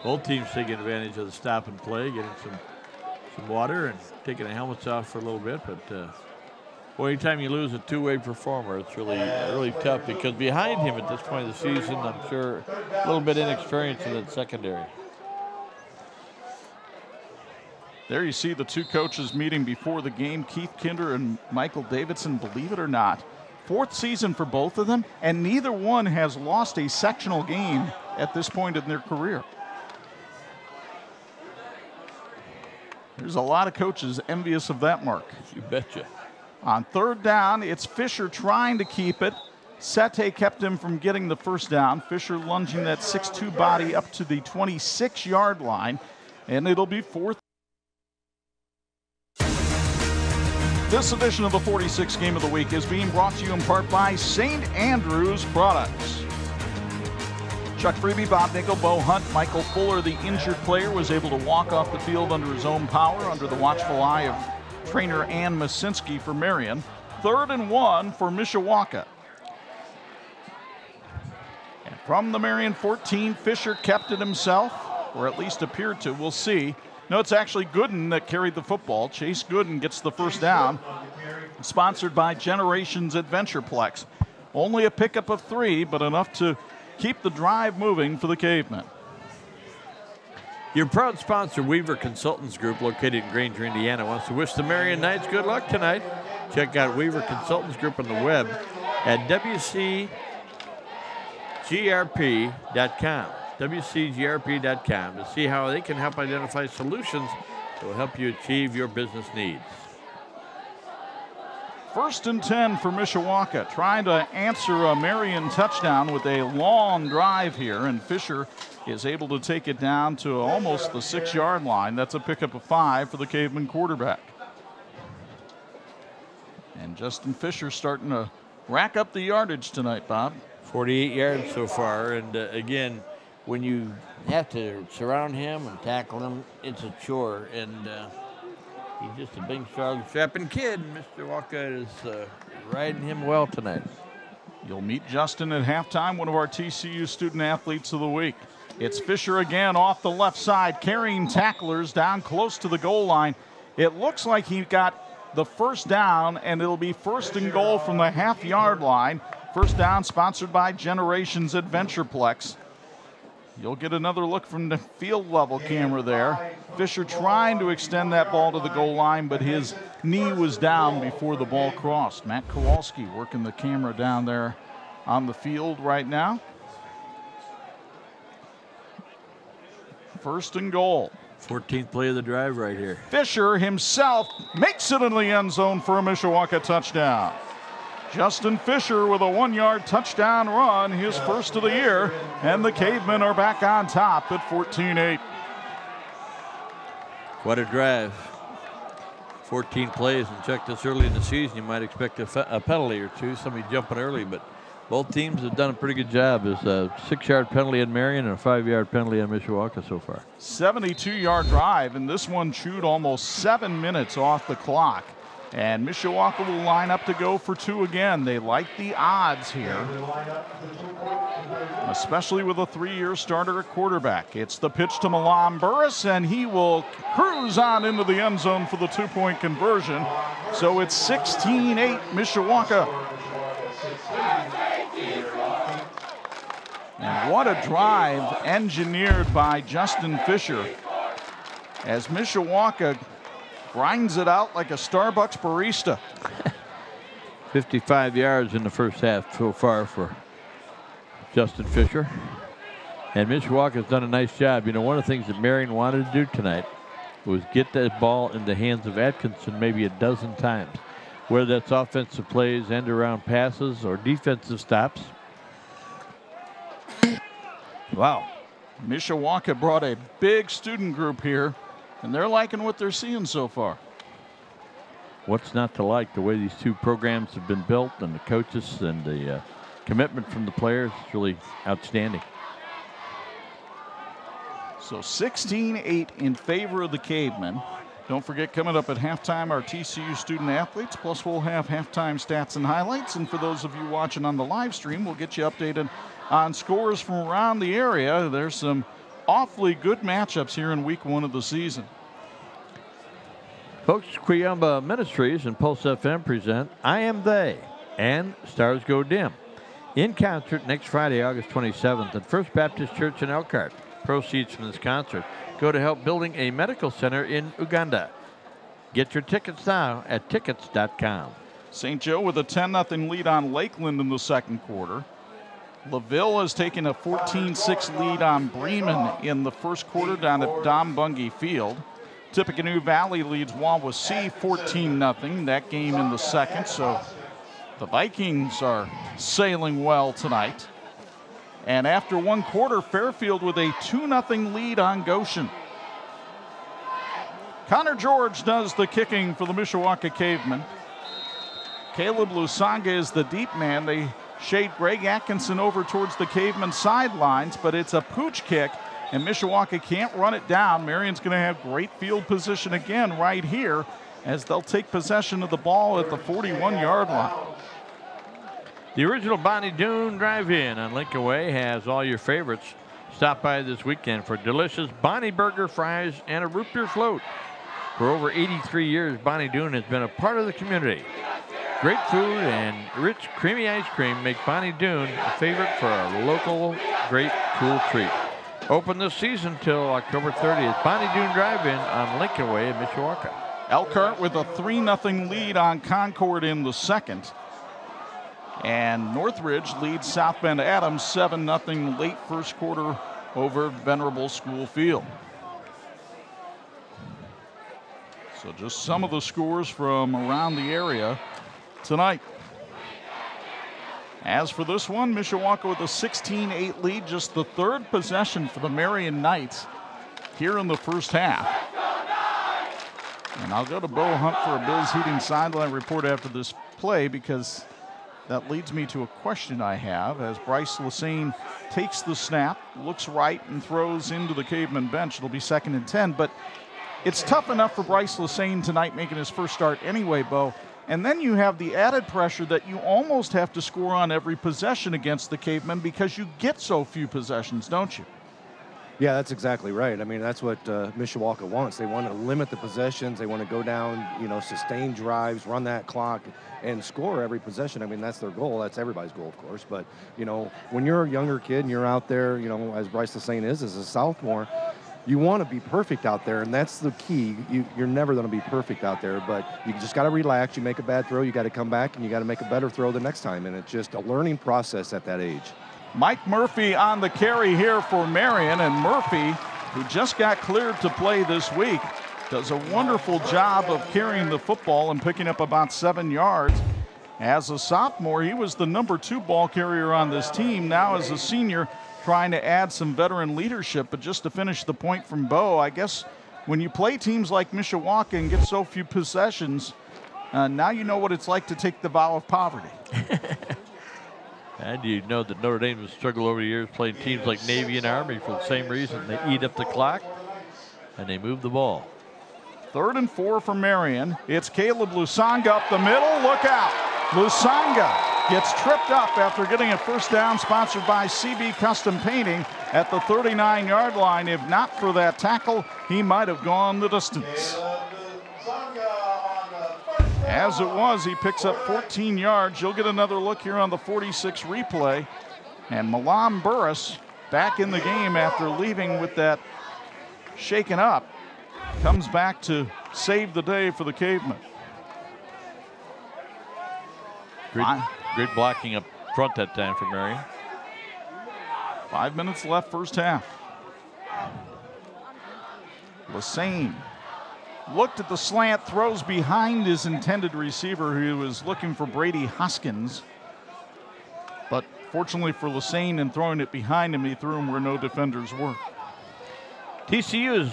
Both teams taking advantage of the stop and play, getting some water and taking the helmets off for a little bit, but well, anytime you lose a two-way performer, it's really tough because behind him at this point of the season, I'm sure a little bit inexperienced in that secondary. There you see the two coaches meeting before the game, Keith Kinder and Michael Davidson, believe it or not. 4th season for both of them, and neither one has lost a sectional game at this point in their career. There's a lot of coaches envious of that mark. You betcha. On 3rd down, it's Fisher trying to keep it. Sete kept him from getting the first down. Fisher lunging that 6'2" body up to the 26-yard line, and it'll be 4th. This edition of the 46 Game of the Week is being brought to you in part by St. Andrew's Products. Chuck Freeby, Bob Nickel, Bo Hunt, Michael Fuller, the injured player, was able to walk off the field under his own power, under the watchful eye of trainer Ann Masinski for Marian. 3rd and 1 for Mishawaka. And from the Marian 14, Fisher kept it himself, or at least appeared to. We'll see. No, it's actually Gooden that carried the football. Chase Gooden gets the first down. Sponsored by Generations Adventureplex. Only a pickup of 3, but enough to keep the drive moving for the Cavemen. Your proud sponsor, Weaver Consultants Group, located in Granger, Indiana, wants to wish the Marian Knights good luck tonight. Check out Weaver Consultants Group on the web at WCGRP.com. WCGRP.com to see how they can help identify solutions that will help you achieve your business needs. 1st and 10 for Mishawaka, trying to answer a Marian touchdown with a long drive here, and Fisher is able to take it down to almost the 6-yard line. That's a pickup of 5 for the Caveman quarterback. And Justin Fisher starting to rack up the yardage tonight, Bob. 48 yards so far, and again, when you have to surround him and tackle him, it's a chore, and he's just a big, strong, strapping kid. Mr. Walker is riding him well tonight. You'll meet Justin at halftime, one of our TCU Student Athletes of the Week. It's Fisher again off the left side, carrying tacklers down close to the goal line. It looks like he got the first down, and it'll be 1st and goal from the half-yard line. First down sponsored by Generations Adventureplex. You'll get another look from the field level camera there. Fisher trying to extend that ball to the goal line, but his knee was down before the ball crossed. Matt Kowalski working the camera down there on the field right now. 1st and goal. 14th play of the drive right here. Fisher himself makes it in the end zone for a Mishawaka touchdown. Justin Fisher with a 1-yard touchdown run, his first of the year, and the Cavemen are back on top at 14-8. What a drive. 14 plays, and check this early in the season, you might expect a penalty or two, somebody jumping early, but both teams have done a pretty good job. There's a 6-yard penalty in Marian and a 5-yard penalty in Mishawaka so far. 72-yard drive, and this one chewed almost 7 minutes off the clock. And Mishawaka will line up to go for 2 again. They like the odds here, especially with a 3-year starter at quarterback. It's the pitch to Milan Burris, and he will cruise on into the end zone for the 2-point conversion. So it's 16-8 Mishawaka. And what a drive engineered by Justin Fisher as Mishawaka grinds it out like a Starbucks barista. 55 yards in the first half so far for Justin Fisher. And Mishawaka's done a nice job. You know, one of the things that Marian wanted to do tonight was get that ball in the hands of Atkinson maybe a dozen times, whether that's offensive plays, end-around passes, or defensive stops. Wow. Mishawaka brought a big student group here, and they're liking what they're seeing so far. What's not to like? The way these two programs have been built, and the coaches and the commitment from the players is really outstanding. So 16-8 in favor of the Cavemen. Don't forget, coming up at halftime, our TCU student athletes, plus we'll have halftime stats and highlights. And for those of you watching on the live stream, we'll get you updated on scores from around the area. There's some awfully good matchups here in week 1 of the season. Folks, Cuyamba Ministries and Pulse FM present I Am They and Stars Go Dim in concert next Friday, August 27th at First Baptist Church in Elkhart. proceeds from this concert go to help building a medical center in Uganda. Get your tickets now at tickets.com. St. Joe with a 10-0 lead on Lakeland in the second quarter. LaVille has taken a 14-6 lead on Bremen in the first quarter down at Dom Bungie Field. Tippecanoe Valley leads Wawasee 14-0. That game in the second, so the Vikings are sailing well tonight. And after one quarter, Fairfield with a 2-0 lead on Goshen. Connor George does the kicking for the Mishawaka Cavemen. Caleb Lusanga is the deep man. They shade Greg Atkinson over towards the Caveman sidelines, but it's a pooch kick, and Mishawaka can't run it down. Marion's going to have great field position again right here as they'll take possession of the ball at the 41-yard line. The original Bonnie Doon Drive-In on Lincoln Way has all your favorites. Stop by this weekend for delicious Bonnie Burger, fries, and a root beer float. For over 83 years, Bonnie Doon has been a part of the community. Great food and rich, creamy ice cream make Bonnie Doon a favorite for a local, great, cool treat. Open this season till October 30th. Bonnie Doon Drive-In on Lincoln Way in Mishawaka. Elkhart with a 3-0 lead on Concord in the second. And Northridge leads South Bend Adams 7-0 late first quarter over Venerable School Field. So just some of the scores from around the area tonight. As for this one, Mishawaka with a 16-8 lead, just the third possession for the Marian Knights here in the first half. And I'll go to Bo Hunt for a Bills Heating sideline report after this play, because that leads me to a question I have as Bryce Lassane takes the snap, looks right, and throws into the Caveman bench. It'll be 2nd and 10, but it's tough enough for Bryce Lassane tonight making his first start anyway, Bo. And then you have the added pressure that you almost have to score on every possession against the Cavemen because you get so few possessions, don't you? Yeah, that's exactly right. I mean, that's what Mishawaka wants. They want to limit the possessions. They want to go down, sustain drives, run that clock, and score every possession. I mean, that's their goal. That's everybody's goal, of course. But, when you're a younger kid and you're out there, as Bryce Lassane is as a sophomore, you want to be perfect out there, and that's the key. You're never going to be perfect out there, but you just got to relax. You make a bad throw, you got to come back, and you got to make a better throw the next time, and it's just a learning process at that age. Mike Murphy on the carry here for Marian, and Murphy, who just got cleared to play this week, does a wonderful job of carrying the football and picking up about 7 yards. As a sophomore, he was the number 2 ball carrier on this team. Now as a senior, trying to add some veteran leadership. But just to finish the point from Bo, I guess when you play teams like Mishawaka and get so few possessions, now you know what it's like to take the vow of poverty. And you know that Notre Dame has struggled over the years playing teams like Navy and Army for the same reason. They eat up the clock and they move the ball. 3rd and 4 for Marian. It's Caleb Lusanga up the middle. Look out. Lusanga gets tripped up after getting a first down, sponsored by CB Custom Painting at the 39-yard line. If not for that tackle, he might have gone the distance. As it was, he picks up 14 yards. You'll get another look here on the 46 replay. And Milam Burris back in the game after leaving with that shaken up. Comes back to save the day for the Cavemen. Great blocking up front that time for Marian. 5 minutes left first half. Lassane looked at the slant, throws behind his intended receiver who was looking for Brady Hoskins. But fortunately for Lassane, in throwing it behind him, he threw him where no defenders were. TCU is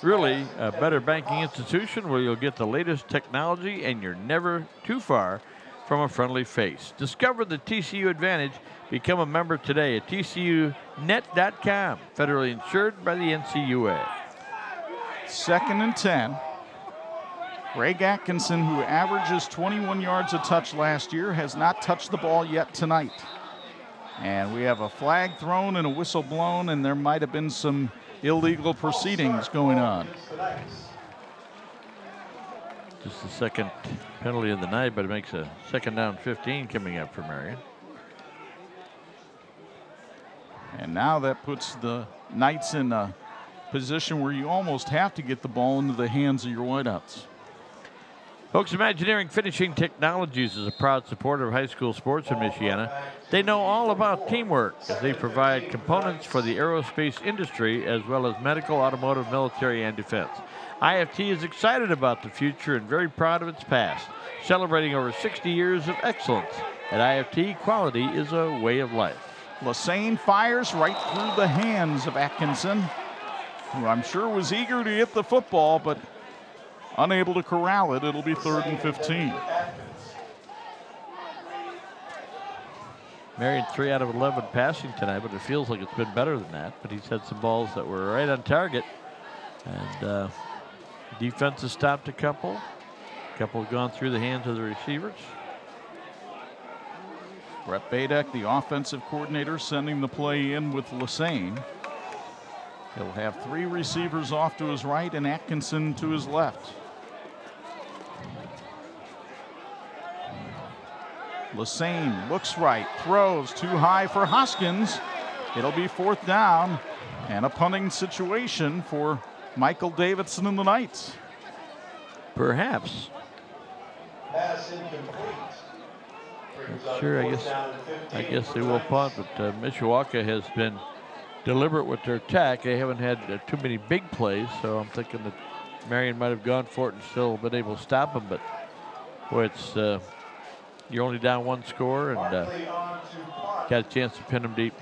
really a better banking institution where you'll get the latest technology and you're never too far from a friendly face. Discover the TCU advantage. Become a member today at TCUnet.com. Federally insured by the NCUA. 2nd and 10. Greg Atkinson, who averages 21 yards a touch last year, has not touched the ball yet tonight. And we have a flag thrown and a whistle blown, and there might have been some illegal proceedings going on. Just the second penalty of the night, but it makes a 2nd down 15 coming up for Marian. And now that puts the Knights in a position where you almost have to get the ball into the hands of your wideouts. Folks, Imagineering Finishing Technologies is a proud supporter of high school sports in Michiana. They know all about teamwork as they provide components for the aerospace industry as well as medical, automotive, military, and defense. IFT is excited about the future and very proud of its past, celebrating over 60 years of excellence. At IFT, quality is a way of life. Lassane fires right through the hands of Atkinson, who I'm sure was eager to hit the football, but unable to corral it. It'll be 3rd and 15. Marian 3 out of 11 passing tonight, but it feels like it's been better than that. But he's had some balls that were right on target. And defense has stopped a couple. A couple have gone through the hands of the receivers. Brett Badek, the offensive coordinator, sending the play in with Lassane. He'll have 3 receivers off to his right and Atkinson to his left. Lassane looks right, throws too high for Hoskins. It'll be 4th down and a punting situation for Michael Davidson and the Knights. Perhaps. Sure, I guess they will punt, but Mishawaka has been deliberate with their attack. They haven't had too many big plays, so I'm thinking that Marian might have gone for it and still been able to stop them. But boy, it's you're only down 1 score and got a chance to pin them deep.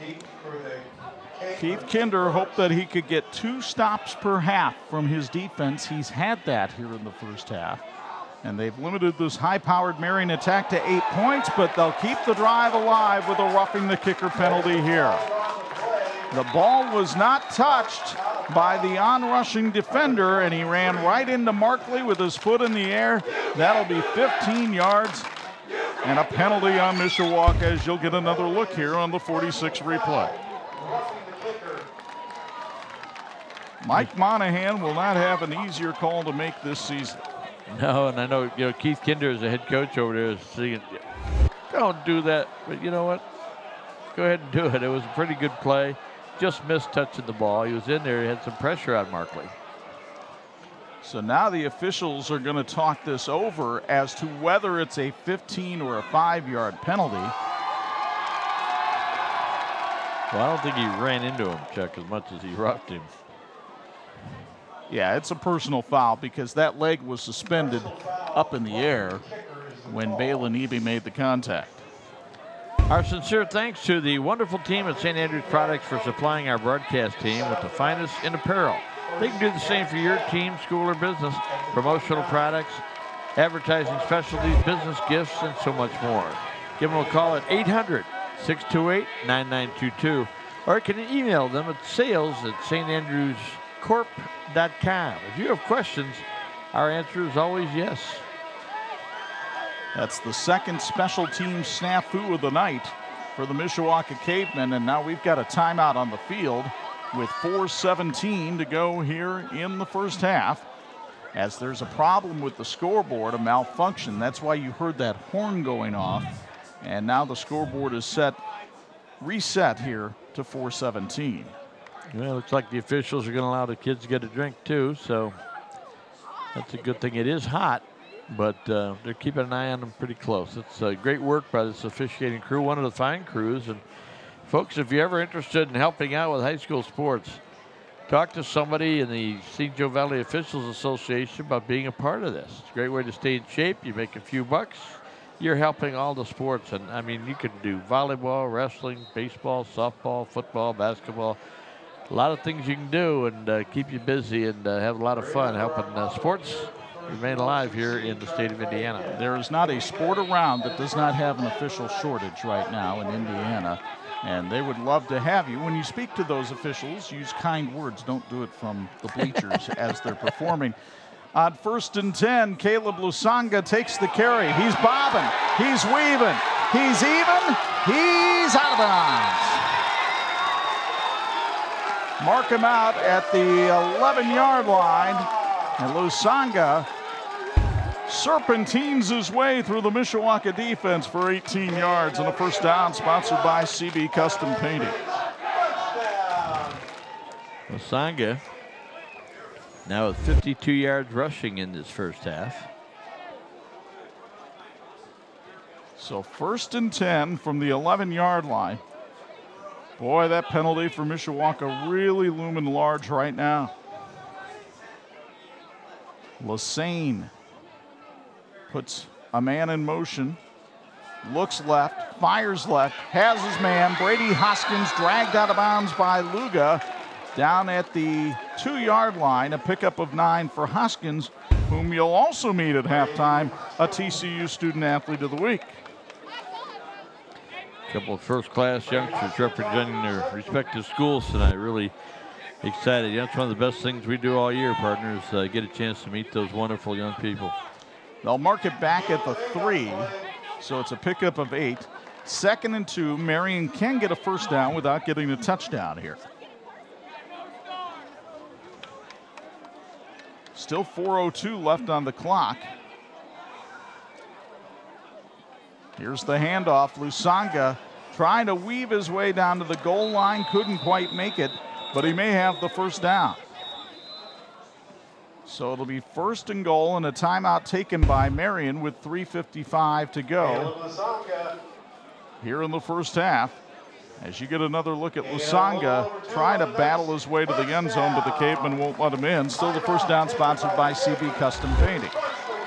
Keith Kinder hoped that he could get 2 stops per half from his defense. He's had that here in the first half. And they've limited this high-powered Marian attack to 8 points, but they'll keep the drive alive with a roughing the kicker penalty here. The ball was not touched by the on-rushing defender, and he ran right into Markley with his foot in the air. That'll be 15 yards and a penalty on Mishawaka, as you'll get another look here on the 46 replay. Mike Monahan will not have an easier call to make this season. No, and I know, Keith Kinder is the head coach over there is saying, don't do that. But you know what? Go ahead and do it. It was a pretty good play. Just missed touching the ball. He was in there. He had some pressure on Markley. So now the officials are going to talk this over as to whether it's a 15 or a 5-yard penalty. Well, I don't think he ran into him, Chuck, as much as he roughed him. Yeah, it's a personal foul because that leg was suspended up in the air when Balin Eby made the contact. Our sincere thanks to the wonderful team at St. Andrews Products for supplying our broadcast team with the finest in apparel. They can do the same for your team, school, or business. Promotional products, advertising specialties, business gifts, and so much more. Give them a call at 800-628-9922, or you can email them at sales@standrewscorp.com. If you have questions, our answer is always yes. That's the second special team snafu of the night for the Mishawaka Cavemen, and now we've got a timeout on the field with 4:17 to go here in the first half, as there's a problem with the scoreboard, a malfunction. That's why you heard that horn going off, and now the scoreboard is reset here to 4:17. Well, it looks like the officials are going to allow the kids to get a drink too, so that's a good thing. It is hot, but they're keeping an eye on them pretty close. It's great work by this officiating crew, one of the fine crews. And folks, if you're ever interested in helping out with high school sports, talk to somebody in the St. Joe Valley Officials Association about being a part of this. It's a great way to stay in shape. You make a few bucks. You're helping all the sports. And, I mean, you can do volleyball, wrestling, baseball, softball, football, basketball. A lot of things you can do and keep you busy and have a lot of fun helping sports remain alive here in the state of Indiana. There is not a sport around that does not have an official shortage right now in Indiana, and they would love to have you. When you speak to those officials, use kind words. Don't do it from the bleachers as they're performing. On 1st and 10, Caleb Lusanga takes the carry. He's bobbing. He's weaving. He's even. He's out of bounds. Mark him out at the 11-yard line, and Lusanga serpentines his way through the Mishawaka defense for 18 yards and a first down, sponsored by CB Custom Painting. Lasanga now with 52 yards rushing in this first half. So 1st and 10 from the 11-yard line. Boy, that penalty for Mishawaka really looming large right now. Lassane puts a man in motion, looks left, fires left, has his man. Brady Hoskins dragged out of bounds by Luga down at the 2-yard line. A pickup of 9 for Hoskins, whom you'll also meet at halftime, a TCU Student Athlete of the Week. A couple of first-class youngsters representing their respective schools tonight. Really excited. That's one of the best things we do all year, partners, get a chance to meet those wonderful young people. They'll mark it back at the 3, so it's a pickup of 8. 2nd and 2. Marian can get a first down without getting a touchdown here. Still 4:02 left on the clock. Here's the handoff. Lusanga trying to weave his way down to the goal line. Couldn't quite make it, but he may have the first down. So it'll be 1st and goal and a timeout taken by Marian with 3:55 to go here in the first half. As you get another look at Lusanga trying to battle his way to the end zone, but the caveman won't let him in. Still the first down sponsored by CB Custom Painting.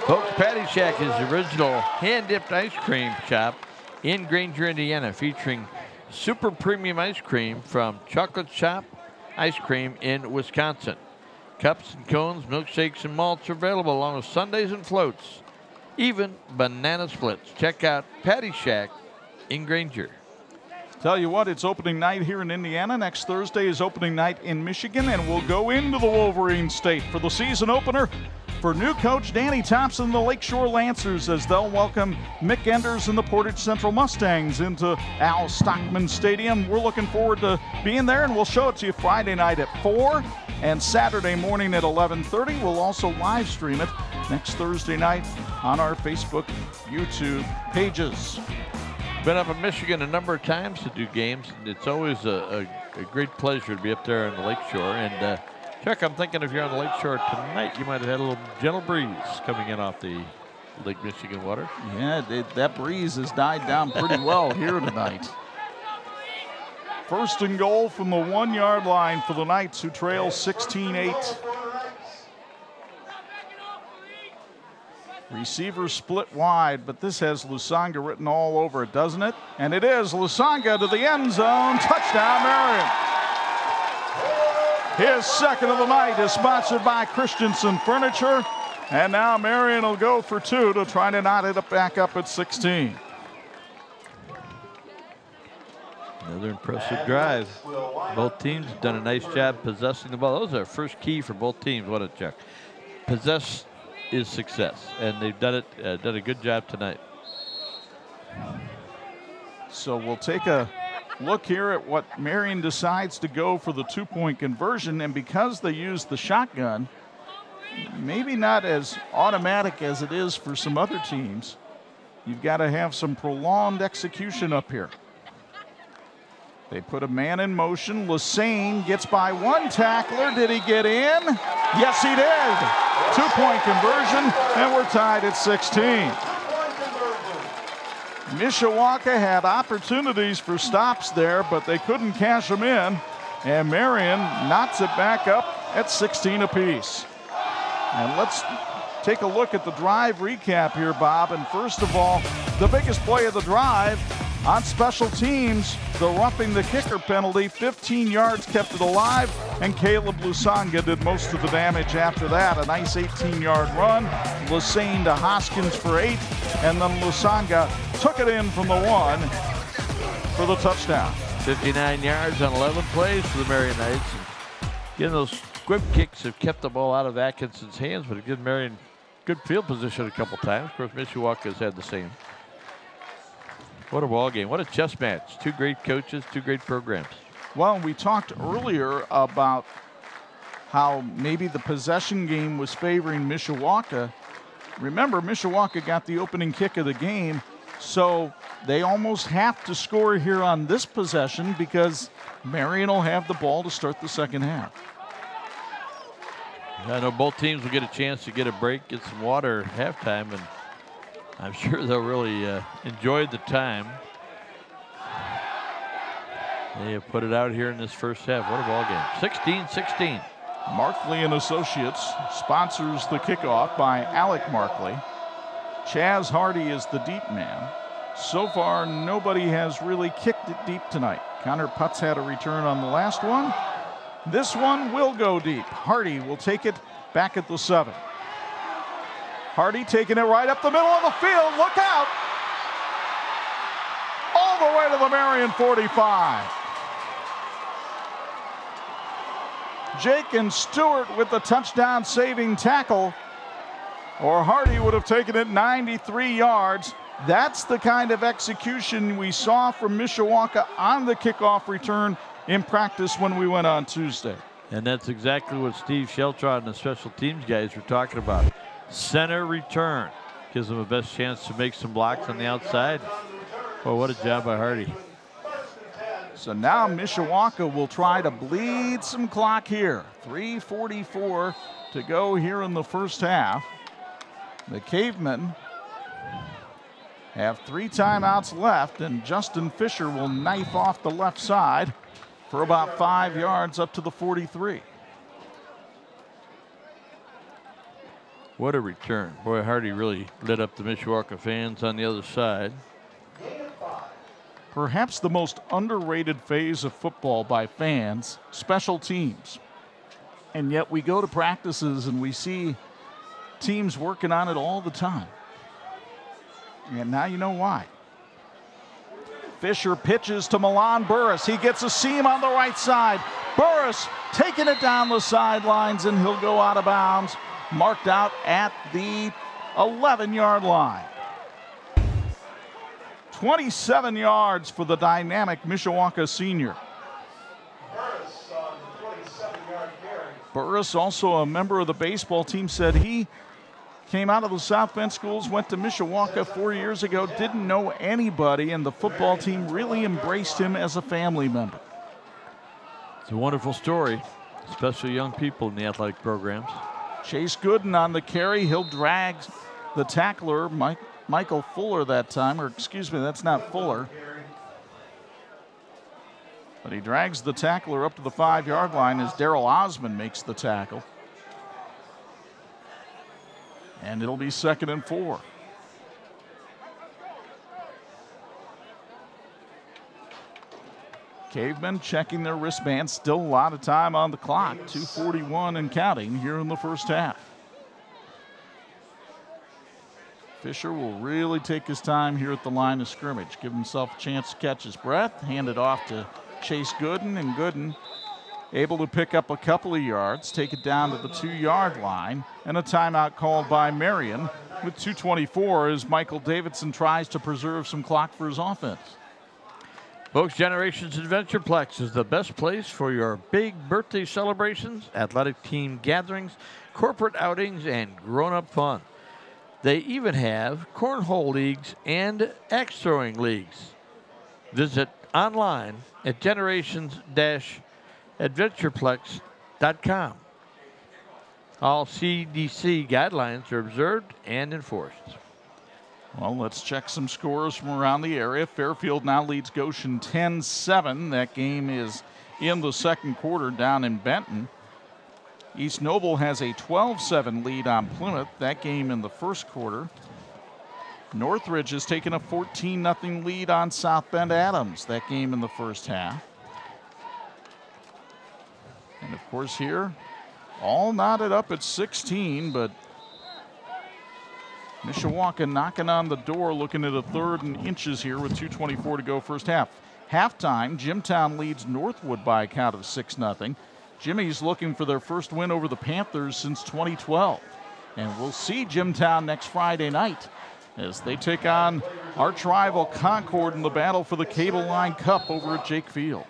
Folks, Patty Shack is the original hand-dipped ice cream shop in Granger, Indiana, featuring super premium ice cream from Chocolate Shop Ice Cream in Wisconsin. Cups and cones, milkshakes, and malts are available along with sundaes and floats, even banana splits. Check out Patty Shack in Granger. Tell you what, it's opening night here in Indiana. Next Thursday is opening night in Michigan, and we'll go into the Wolverine State for the season opener for new coach Danny Thompson and the Lakeshore Lancers, as they'll welcome Mick Enders and the Portage Central Mustangs into Al Stockman Stadium. We're looking forward to being there, and we'll show it to you Friday night at 4 and Saturday morning at 11:30. We'll also live stream it next Thursday night on our Facebook, YouTube pages. Been up in Michigan a number of times to do games, and it's always a great pleasure to be up there on the Lakeshore. And Chuck, I'm thinking if you're on the Lakeshore tonight, you might have had a little gentle breeze coming in off the Lake Michigan water. Yeah, that breeze has died down pretty well here tonight. 1st and goal from the 1-yard line for the Knights, who trail 16-8. Receiver split wide, but this has Lusanga written all over it, doesn't it? And it is. Lusanga to the end zone. Touchdown, Marian. His 2nd of the night is sponsored by Christensen Furniture. And now Marian will go for 2 to try to knot it back up at 16. Another impressive drive. Both teams have done a nice job possessing the ball. Those are first key for both teams, wasn't it, Chuck? Possess is success, and they've done it. Done a good job tonight. So we'll take a look here at what Marian decides to go for the 2-point conversion, and because they use the shotgun, maybe not as automatic as it is for some other teams. You've got to have some prolonged execution up here. They put a man in motion. Lassane gets by one tackler. Did he get in? Yes, he did. 2-point conversion, and we're tied at 16. Mishawaka had opportunities for stops there, but they couldn't cash them in, and Marian knots it back up at 16 apiece. And let's take a look at the drive recap here, Bob. And first of all, the biggest play of the drive on special teams, the roughing the kicker penalty. 15 yards kept it alive, and Caleb Lusanga did most of the damage after that. A nice 18-yard run. Lassane to Hoskins for 8, and then Lusanga took it in from the 1 for the touchdown. 59 yards on 11 plays for the Marian Knights. Again, those squib kicks have kept the ball out of Atkinson's hands, but it gives Marian good field position a couple times. Of course, Mishawaka has had the same. What a ball game. What a chess match. 2 great coaches, 2 great programs. Well, we talked earlier about how maybe the possession game was favoring Mishawaka. Remember, Mishawaka got the opening kick of the game, so they almost have to score here on this possession because Marian will have the ball to start the second half. I know both teams will get a chance to get a break, get some water at halftime, and I'm sure they'll really enjoy the time. They have put it out here in this first half. What a ball game. 16-16. Markley and Associates sponsors the kickoff by Alec Markley. Chaz Hardy is the deep man. So far, nobody has really kicked it deep tonight. Connor Putz had a return on the last one. This one will go deep. Hardy will take it back at the 7. Hardy taking it right up the middle of the field. Look out! All the way to the Marian 45. Jake and Stewart with the touchdown saving tackle, or Hardy would have taken it 93 yards. That's the kind of execution we saw from Mishawaka on the kickoff return in practice when we went on Tuesday. And that's exactly what Steve Sheltrod and the special teams guys were talking about. Center return gives them the best chance to make some blocks on the outside. Oh, what a job by Hardy. So now Mishawaka will try to bleed some clock here. 3:44 to go here in the first half. The Cavemen have 3 timeouts left, and Justin Fisher will knife off the left side for about 5 yards up to the 43. What a return. Boy, Hardy really lit up the Mishawaka fans on the other side. Perhaps the most underrated phase of football by fans, special teams. And yet we go to practices and we see teams working on it all the time. And now you know why. Fisher pitches to Milan Burris. He gets a seam on the right side. Burris taking it down the sidelines, and he'll go out of bounds, marked out at the 11-yard line. 27 yards for the dynamic Mishawaka senior. Burris, also a member of the baseball team, said he came out of the South Bend schools, went to Mishawaka 4 years ago, didn't know anybody, and the football team really embraced him as a family member. It's a wonderful story, especially young people in the athletic programs. Chase Gooden on the carry. He'll drag the tackler, Michael Fuller that time, or excuse me, that's not Fuller. But he drags the tackler up to the 5-yard line as Daryl Osmond makes the tackle. And it'll be 2nd and 4. Cavemen checking their wristbands. Still a lot of time on the clock. 2:41 and counting here in the first half. Fisher will really take his time here at the line of scrimmage. Give himself a chance to catch his breath. Hand it off to Chase Gooden, and Gooden able to pick up a couple of yards, take it down to the 2-yard line, and a timeout called by Marian with 2:24 as Michael Davidson tries to preserve some clock for his offense. Folks, Generations Adventureplex is the best place for your big birthday celebrations, athletic team gatherings, corporate outings, and grown-up fun. They even have cornhole leagues and axe throwing leagues. Visit online at generations-adventureplex.com. All CDC guidelines are observed and enforced. Well, let's check some scores from around the area. Fairfield now leads Goshen 10-7. That game is in the second quarter down in Benton. East Noble has a 12-7 lead on Plymouth. That game in the first quarter. Northridge has taken a 14-0 lead on South Bend Adams. That game in the first half. And of course here, all knotted up at 16, but Mishawaka knocking on the door, looking at a 3rd and inches here with 2:24 to go first half. Halftime, Jimtown leads Northwood by a count of 6-0. Jimmy's looking for their first win over the Panthers since 2012. And we'll see Jimtown next Friday night as they take on arch rival Concord in the battle for the Cable Line Cup over at Jake Field.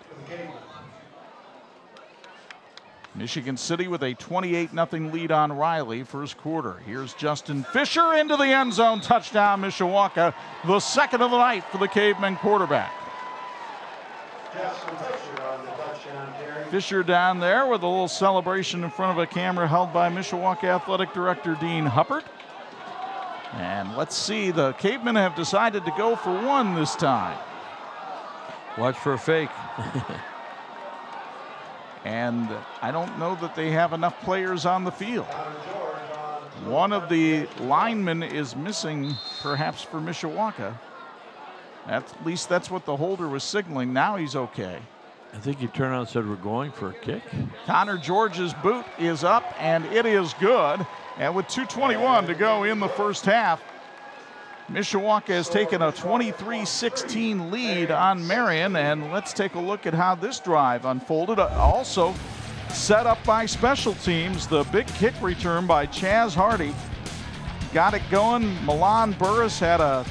Michigan City with a 28-0 lead on Riley first quarter. Here's Justin Fisher into the end zone. Touchdown, Mishawaka. The second of the night for the Cavemen quarterback. Justin Fisher on the touchdown. Fisher down there with a little celebration in front of a camera held by Mishawaka Athletic Director Dean Huppert. And let's see, the Cavemen have decided to go for one this time. Watch for a fake. And I don't know that they have enough players on the field. One of the linemen is missing, perhaps for Mishawaka. At least that's what the holder was signaling. Now he's okay. I think he turned around and said, we're going for a kick. Connor George's boot is up, and it is good. And with 2:21 to go in the first half, Mishawaka has taken a 23-16 lead on Marian. And let's take a look at how this drive unfolded. Also set up by special teams. The big kick return by Chaz Hardy got it going. Milan Burris had a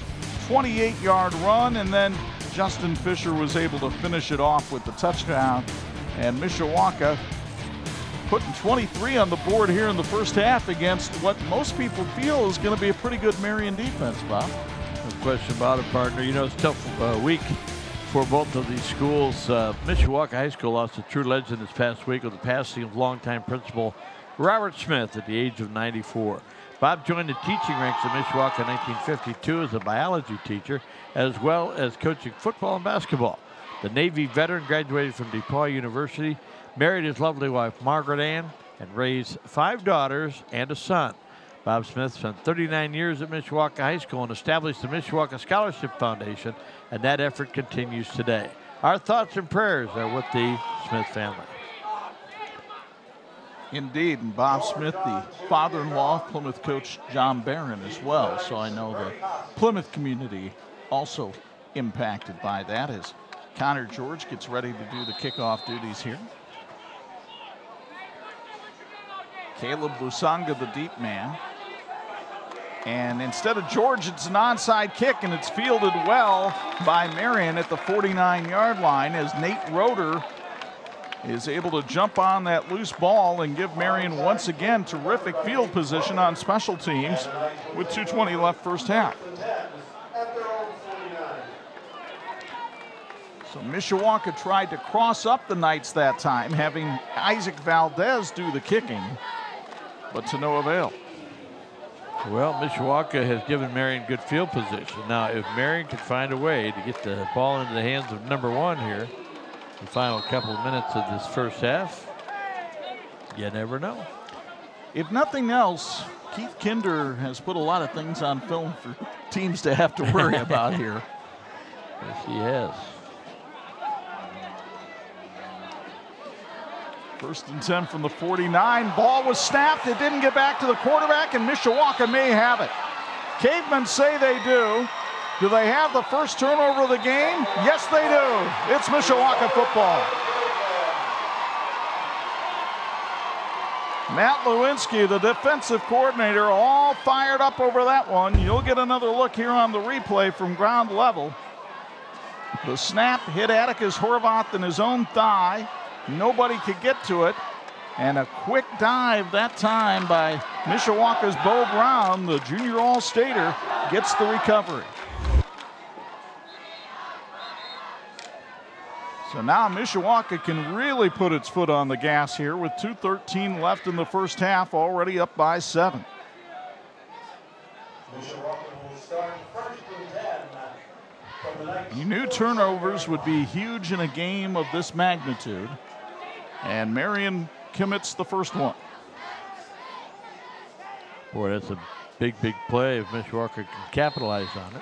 28-yard run, and then Justin Fisher was able to finish it off with the touchdown. And Mishawaka putting 23 on the board here in the first half against what most people feel is going to be a pretty good Marian defense, Bob. No question about it, partner. You know, it's a tough week for both of these schools. Mishawaka High School lost a true legend this past week with the passing of longtime principal Robert Smith at the age of 94. Bob joined the teaching ranks at Mishawaka in 1952 as a biology teacher, as well as coaching football and basketball. The Navy veteran graduated from DePauw University, married his lovely wife Margaret Ann, and raised 5 daughters and a son. Bob Smith spent 39 years at Mishawaka High School and established the Mishawaka Scholarship Foundation, and that effort continues today. Our thoughts and prayers are with the Smith family. Indeed, and Bob Smith, the father-in-law of Plymouth coach John Barron as well. So I know the Plymouth community also impacted by that as Connor George gets ready to do the kickoff duties here. Caleb Lusanga, the deep man. And instead of George, it's an onside kick, and it's fielded well by Marian at the 49-yard line as Nate Roeder is able to jump on that loose ball and give Marian once again terrific field position on special teams with 2:20 left first half. So Mishawaka tried to cross up the Knights that time, having Isaac Valdez do the kicking, but to no avail. Well, Mishawaka has given Marian good field position. Now, if Marian can find a way to get the ball into the hands of number 1 here, the final couple of minutes of this first half, you never know. If nothing else, Keith Kinder has put a lot of things on film for teams to have to worry about here. Yes, he has. First and 10 from the 49. Ball was snapped. It didn't get back to the quarterback, and Mishawaka may have it. Cavemen say they do. Do they have the first turnover of the game? Yes, they do. It's Mishawaka football. Matt Lewinsky, the defensive coordinator, all fired up over that one. You'll get another look here on the replay from ground level. The snap hit Atticus Horvath in his own thigh. Nobody could get to it. And a quick dive that time by Mishawaka's Bo Brown, the junior All-Stater, gets the recovery. So now Mishawaka can really put its foot on the gas here with 2:13 left in the first half, already up by 7. You knew turnovers would be huge in a game of this magnitude, and Marian commits the first one. Boy, that's a big, big play if Mishawaka can capitalize on it.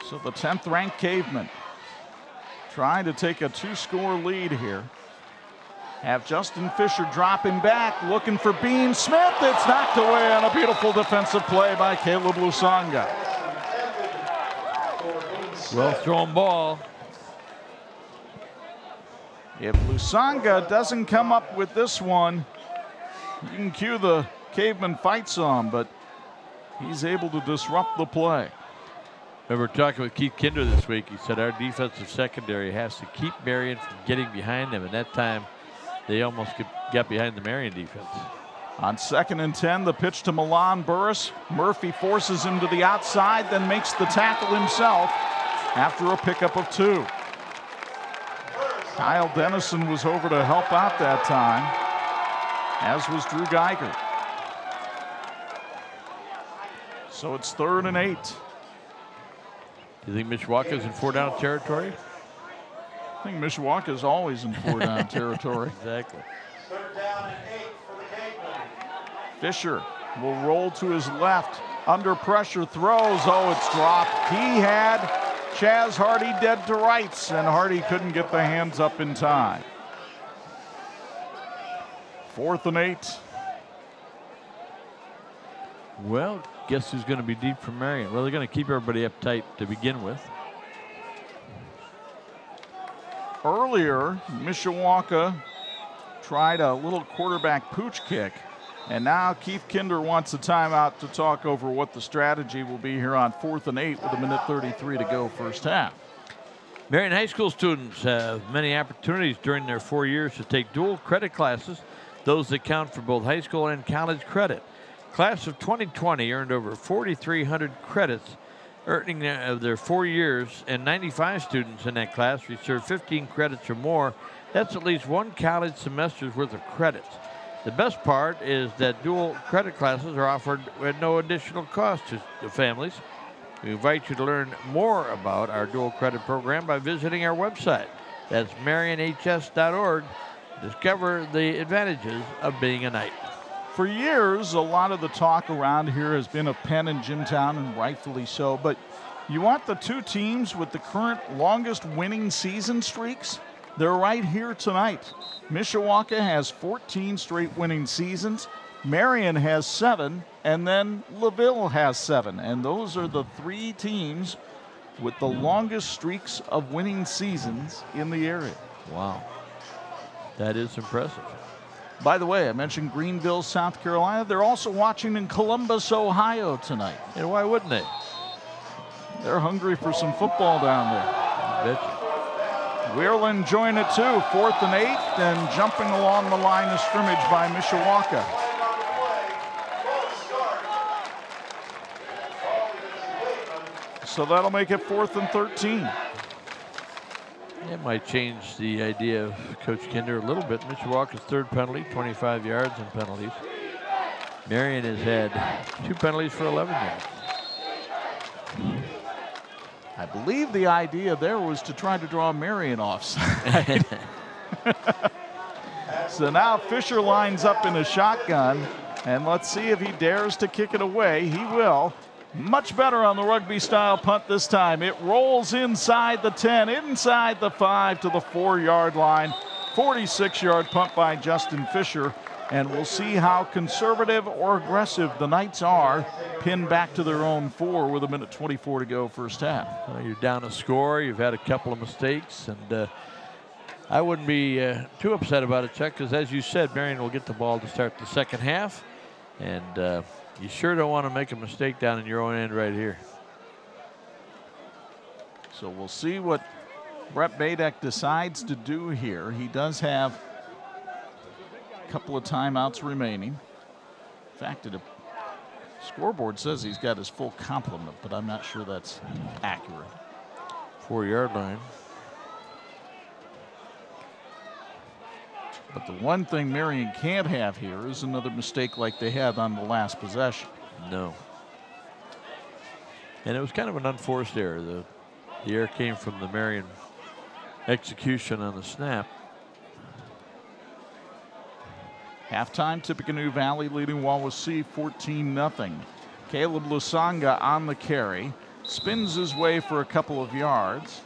So the 10th ranked Cavemen trying to take a 2-score lead here. Have Justin Fisher dropping back, looking for Bean Smith. It's knocked away on a beautiful defensive play by Caleb Lusanga. Well thrown ball. If Lusanga doesn't come up with this one, you can cue the Caveman fight song, but he's able to disrupt the play. Remember talking with Keith Kinder this week, he said our defensive secondary has to keep Marian from getting behind them, and that time they almost got behind the Marian defense. On 2nd and 10, the pitch to Milan Burris. Murphy forces him to the outside, then makes the tackle himself after a pickup of 2. Kyle Dennison was over to help out that time, as was Drew Geiger. So it's 3rd and 8. Do you think Mishawaka's in 4-down territory? I think Mishawaka is always in 4-down territory. Exactly. 3rd down and 8 for the Cavemen. Fisher will roll to his left. Under pressure, throws. Oh, it's dropped. He had Chaz Hardy dead to rights, and Hardy couldn't get the hands up in time. 4th and 8. Well, guess who's going to be deep for Marian? Well, they're going to keep everybody up tight to begin with. Earlier, Mishawaka tried a little quarterback pooch kick, and now Keith Kinder wants a timeout to talk over what the strategy will be here on 4th and 8 with 1:33 to go first half. Marian High School students have many opportunities during their 4 years to take dual credit classes, those that count for both high school and college credit. Class of 2020 earned over 4,300 credits, earning their 4 years, and 95 students in that class received 15 credits or more. That's at least 1 college semester's worth of credits. The best part is that dual credit classes are offered at no additional cost to families. We invite you to learn more about our dual credit program by visiting our website. That's marianhs.org. Discover the advantages of being a Knight. For years, a lot of the talk around here has been of Penn and Jimtown, and rightfully so, but you want the 2 teams with the current longest winning season streaks? They're right here tonight. Mishawaka has 14 straight winning seasons. Marian has 7, and then LaVille has 7. And those are the 3 teams with the longest streaks of winning seasons in the area. Wow. That is impressive. By the way, I mentioned Greenville, South Carolina. They're also watching in Columbus, Ohio tonight. And why wouldn't they? They're hungry for some football down there. I bet you. Wheerland join it too, 4th and 8, and jumping along the line of scrimmage by Mishawaka. So that'll make it 4th and 13. It might change the idea of Coach Kinder a little bit. Mishawaka's 3rd penalty, 25 yards in penalties. Marian has had 2 penalties for 11 yards. I believe the idea there was to try to draw Marian offside. So now Fisher lines up in a shotgun, and let's see if he dares to kick it away. He will. Much better on the rugby style punt this time. It rolls inside the 10, inside the 5 to the 4-yard line. 46-yard punt by Justin Fisher. And we'll see how conservative or aggressive the Knights are, pinned back to their own 4 with 1:24 to go first half. Well, you're down a score. You've had a couple of mistakes, and I wouldn't be too upset about it, Chuck, because as you said, Marian will get the ball to start the second half, and you sure don't want to make a mistake down in your own end right here. So we'll see what Brett Badek decides to do here. He does have a couple of timeouts remaining. In fact, the scoreboard says he's got his full complement, but I'm not sure that's accurate. 4-yard line. But the one thing Marian can't have here is another mistake like they had on the last possession. No. And it was kind of an unforced error. The error came from the Marian execution on the snap. Halftime, Tippecanoe Valley leading Wawasee 14-0. Caleb Lusanga on the carry. Spins his way for a couple of yards.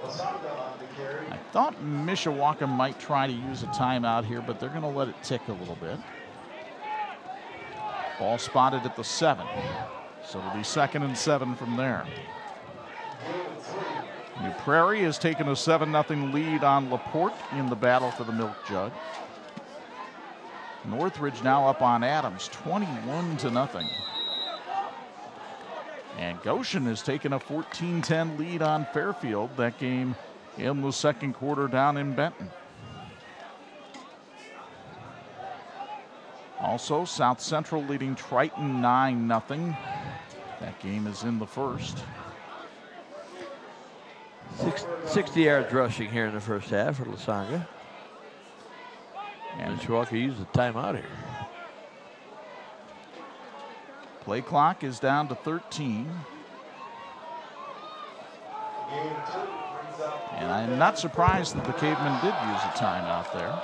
I thought Mishawaka might try to use a timeout here, but they're going to let it tick a little bit. Ball spotted at the 7. So it'll be 2nd and 7 from there. New Prairie has taken a 7-0 lead on LaPorte in the battle for the Milk Jug. Northridge now up on Adams, 21-0. And Goshen has taken a 14-10 lead on Fairfield. That game in the second quarter down in Benton. Also, South Central leading Triton 9-0. That game is in the first. 60 yards rushing here in the first half for Lasanga. And Mishawaka used the timeout here. Play clock is down to 13. And I'm not surprised that the Cavemen did use a timeout there.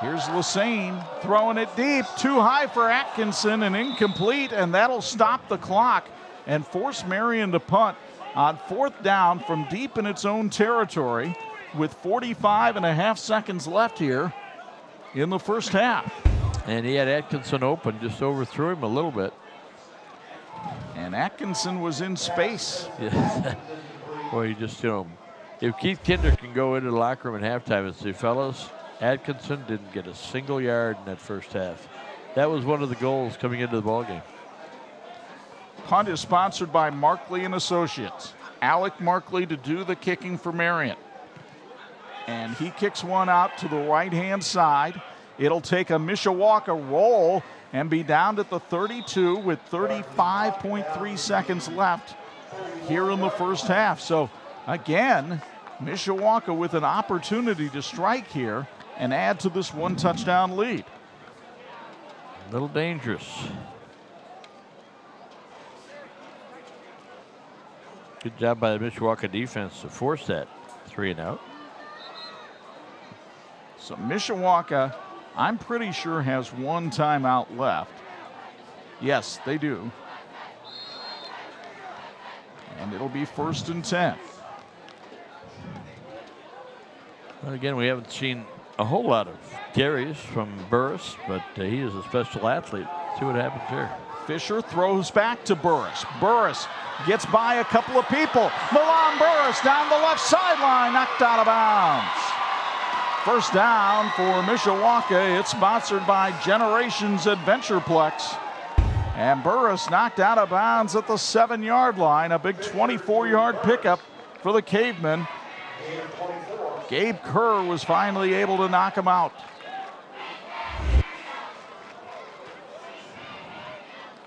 Here's Lassane throwing it deep, too high for Atkinson and incomplete, and that'll stop the clock and force Marian to punt on 4th down from deep in its own territory with 45.5 seconds left here in the first half. And he had Atkinson open, just overthrew him a little bit. And Atkinson was in space. Yeah. Boy, you just, if Keith Kinder can go into the locker room at halftime and say, fellas, Atkinson didn't get a single yard in that first half. That was one of the goals coming into the ballgame. Punt is sponsored by Markley and Associates. Alec Markley to do the kicking for Marian. And he kicks one out to the right-hand side. It'll take a Mishawaka roll and be down at the 32 with 35.3 seconds left here in the first half. So again, Mishawaka with an opportunity to strike here and add to this 1-touchdown lead. A little dangerous. Good job by the Mishawaka defense to force that 3-and-out. So Mishawaka, I'm pretty sure, has one timeout left. Yes, they do. And it'll be 1st and 10. Well, again, we haven't seen a whole lot of carries from Burris, but he is a special athlete. See what happens here. Fisher throws back to Burris. Burris gets by a couple of people. Milan Burris down the left sideline, knocked out of bounds. First down for Mishawaka. It's sponsored by Generations Adventureplex. And Burris knocked out of bounds at the 7-yard line. A big 24-yard pickup for the Cavemen. Gabe Kerr was finally able to knock him out.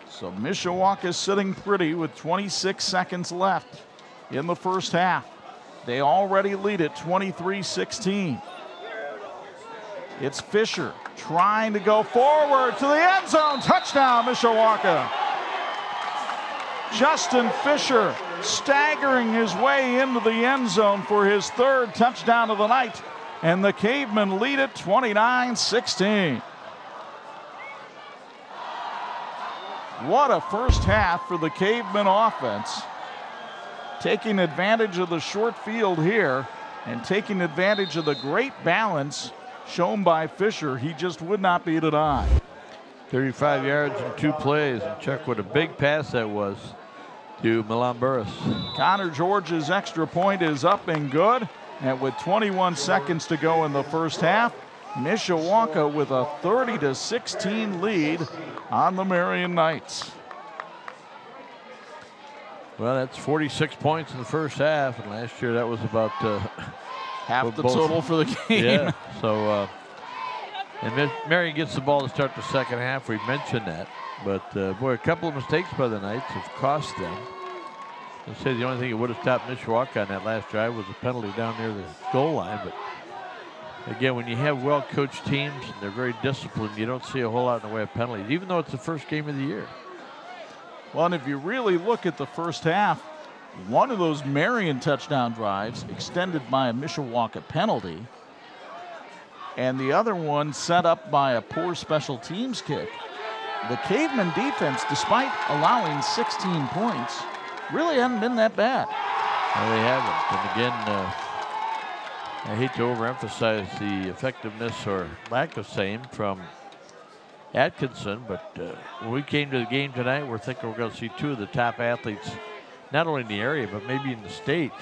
So Mishawaka is sitting pretty with 26 seconds left in the first half. They already lead it 23-16. It's Fisher trying to go forward to the end zone. Touchdown, Mishawaka. Justin Fisher staggering his way into the end zone for his 3rd touchdown of the night. And the Cavemen lead it 29-16. What a first half for the Cavemen offense. Taking advantage of the short field here and taking advantage of the great balance shown by Fisher. He just would not be denied. 35 yards in 2 plays. And check what a big pass that was to Milan Burris. Connor George's extra point is up and good. And with 21 seconds to go in the first half, Mishawaka with a 30-16 lead on the Marian Knights. Well, that's 46 points in the first half, and last year that was about half the total for the game. Yeah, so and Marian gets the ball to start the second half. We mentioned that, but boy, a couple of mistakes by the Knights have cost them. I'd say the only thing that would have stopped Mishawaka on that last drive was a penalty down near the goal line, but again, when you have well-coached teams and they're very disciplined, you don't see a whole lot in the way of penalties, even though it's the first game of the year. Well, and if you really look at the first half, one of those Marian touchdown drives extended by a Mishawaka penalty, and the other one set up by a poor special teams kick. The Cavemen defense, despite allowing 16 points, really hadn't been that bad. No, they haven't. And again, I hate to overemphasize the effectiveness or lack of same from Atkinson, but when we came to the game tonight, we're thinking we're going to see 2 of the top athletes, not only in the area, but maybe in the state,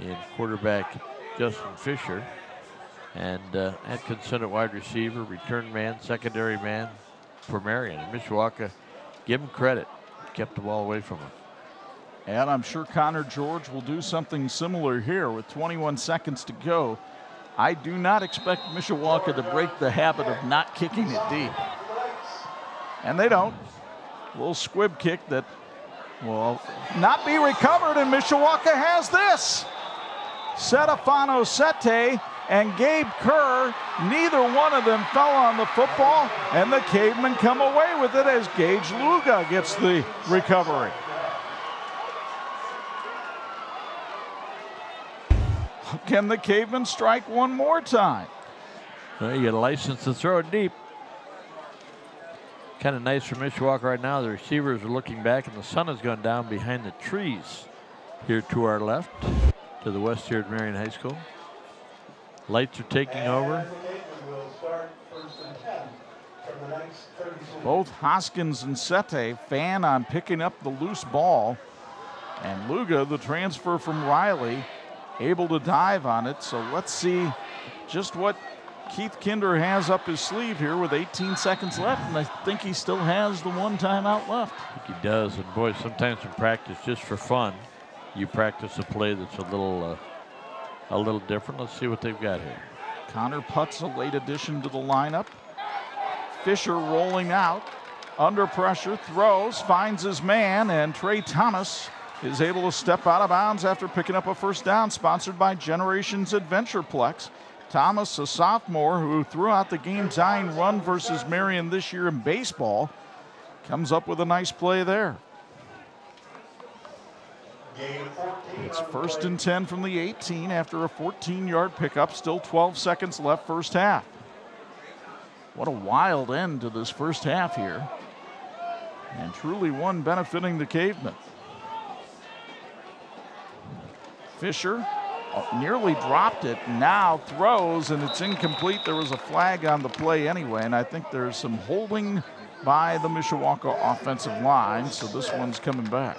in quarterback Justin Fisher and Atkinson at wide receiver, return man, secondary man for Marian. And Mishawaka, give him credit, kept the ball away from him. And I'm sure Connor George will do something similar here with 21 seconds to go. I do not expect Mishawaka to break the habit of not kicking it deep. And they don't. A little squib kick that will not be recovered, and Mishawaka has this. Setafano Sete and Gabe Kerr, neither one of them fell on the football, and the Cavemen come away with it as Gage Luga gets the recovery. Can the Cavemen strike one more time? Well, you get a license to throw it deep. Kind of nice for Mishawaka right now. The receivers are looking back, and the sun has gone down behind the trees here to our left, to the west here at Marian High School. Lights are taking over. Both Hoskins and Sete fan on picking up the loose ball, and Luga, the transfer from Riley, able to dive on it. So let's see just what Keith Kinder has up his sleeve here with 18 seconds left, and I think he still has the one timeout left. I think he does, and boy, sometimes in practice, just for fun, you practice a play that's a little different. Let's see what they've got here. Connor Putz, a late addition to the lineup. Fisher rolling out, under pressure, throws, finds his man, and Trey Thomas is able to step out of bounds after picking up a first down, sponsored by Generations Adventureplex. Thomas, a sophomore who threw out the game-tying run versus Marian this year in baseball, comes up with a nice play there. It's 1st and 10 from the 18 after a 14-yard pickup. Still 12 seconds left first half. What a wild end to this first half here. And truly one benefiting the Cavemen. Fisher nearly dropped it, now throws, and it's incomplete. There was a flag on the play anyway, and I think there's some holding by the Mishawaka offensive line, so this one's coming back.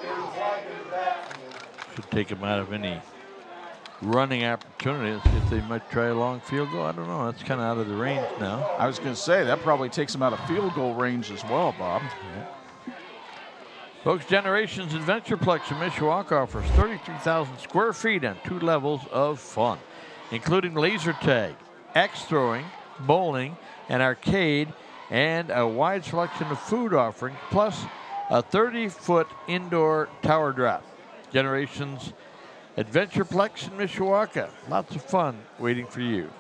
Should take him out of any running opportunities. If they might try a long field goal, I don't know. That's kind of out of the range now. I was going to say, that probably takes him out of field goal range as well, Bob. Yeah. Folks, Generations Adventureplex in Mishawaka offers 33,000 square feet on 2 levels of fun, including laser tag, axe throwing, bowling, an arcade, and a wide selection of food offerings, plus a 30-foot indoor tower drop. Generations Adventureplex in Mishawaka. Lots of fun waiting for you.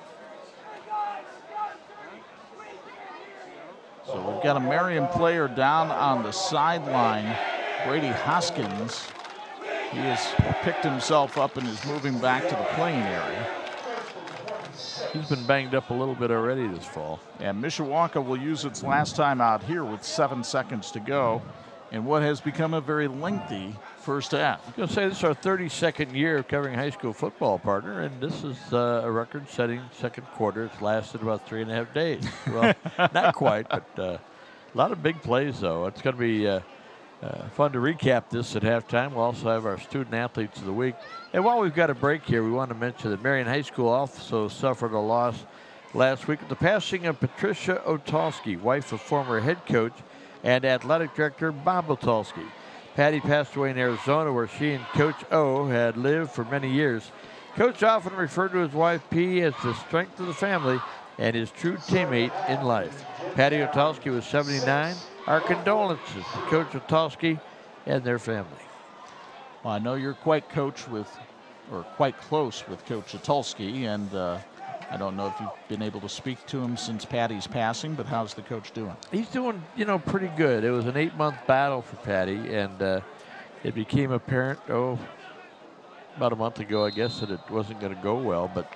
So we've got a Marian player down on the sideline, Brady Hoskins. He has picked himself up and is moving back to the playing area. He's been banged up a little bit already this fall. And Mishawaka will use its last time out here with 7 seconds to go in what has become a very lengthy first half. I was going to say, this is our 32nd year of covering high school football, partner, and this is a record-setting second quarter. It's lasted about 3.5 days. Well, not quite, but a lot of big plays, though. It's going to be fun to recap this at halftime. We'll also have our student athletes of the week. And while we've got a break here, we want to mention that Marian High School also suffered a loss last week with the passing of Patricia Otolsky, wife of former head coach and athletic director Bob Otolsky. Patty passed away in Arizona, where she and Coach O had lived for many years. Coach often referred to his wife P as the strength of the family and his true teammate in life. Patty Otolsky was 79. Our condolences to Coach Otolsky and their family. Well, I know you're quite close with Coach Otolsky, and I don't know if you've been able to speak to him since Patty's passing, but how's the coach doing? He's doing, pretty good. It was an 8-month battle for Patty, and it became apparent, about a month ago, I guess, that it wasn't going to go well, but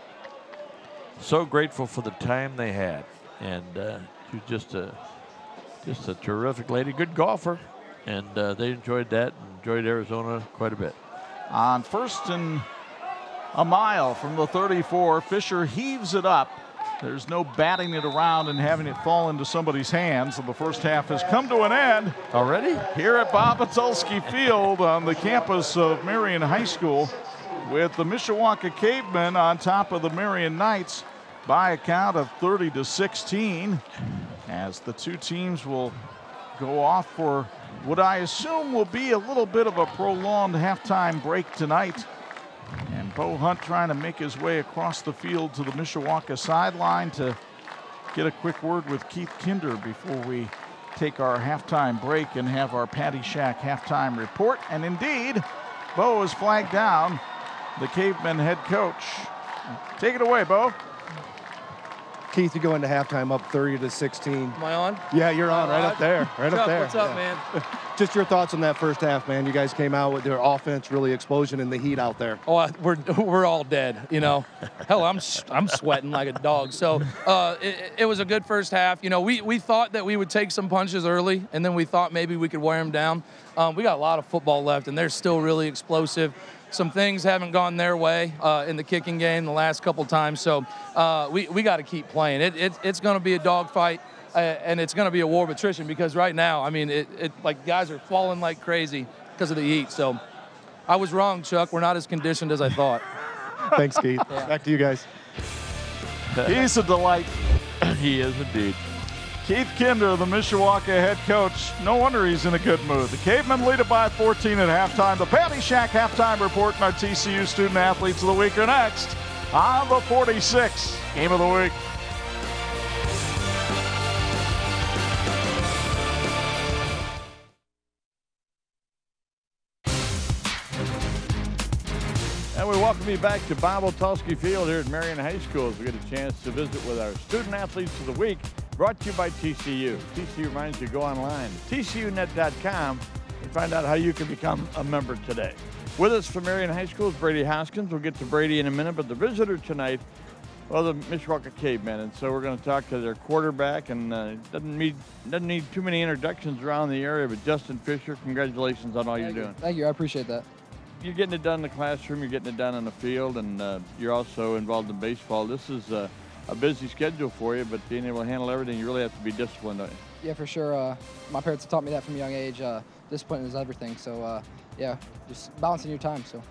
so grateful for the time they had. And she was just a terrific lady, good golfer, and they enjoyed that and enjoyed Arizona quite a bit. On 1st and a mile from the 34, Fisher heaves it up. There's no batting it around and having it fall into somebody's hands. And the first half has come to an end. Already? Here at Bob Otolsky Field on the campus of Marian High School, with the Mishawaka Cavemen on top of the Marian Knights by a count of 30-16, as the two teams will go off for what I assume will be a little bit of a prolonged halftime break tonight. And Bo Hunt trying to make his way across the field to the Mishawaka sideline to get a quick word with Keith Kinder before we take our halftime break and have our Patty Shack halftime report. And indeed, Bo is flagged down, the Cavemen head coach. Take it away, Bo. Keith, you go into halftime up 30-16. Am I on? Yeah, you're on right up there. Right up there. What's up, man? Just your thoughts on that first half, man. You guys came out with their offense, really explosion in the heat out there. Oh, we're all dead, you know. Hell, I'm sweating like a dog. So it was a good first half. You know, we thought that we would take some punches early, and then we thought maybe we could wear them down. We got a lot of football left, and they're still really explosive. Some things haven't gone their way in the kicking game the last couple times, so we got to keep playing. It's going to be a dogfight, and it's going to be a war of attrition because right now, I mean, like guys are falling like crazy because of the heat. So I was wrong, Chuck. We're not as conditioned as I thought. Thanks, Keith. Yeah. Back to you guys. He's a delight. He is indeed. Keith Kinder, the Mishawaka head coach. No wonder he's in a good mood. The Cavemen lead it by 14 at halftime. The Patty Shack halftime report and our TCU Student Athletes of the Week are next on the 46 Game of the Week. And we welcome you back to Bob Otulski Field here at Marian High School as we get a chance to visit with our Student Athletes of the Week, brought to you by TCU. TCU reminds you to go online, tcunet.com, and find out how you can become a member today. With us from Marian High School is Brady Hoskins. We'll get to Brady in a minute, but the visitor tonight, well, the Mishawaka Cavemen. And so we're going to talk to their quarterback, and doesn't need too many introductions around the area, but Justin Fisher, congratulations on all you're doing. Thank you, I appreciate that. You're getting it done in the classroom, you're getting it done on the field, and you're also involved in baseball. This is a busy schedule for you, but being able to handle everything, you really have to be disciplined, don't you? Yeah, for sure. My parents have taught me that from a young age. Discipline is everything. So, yeah, just balancing your time. So.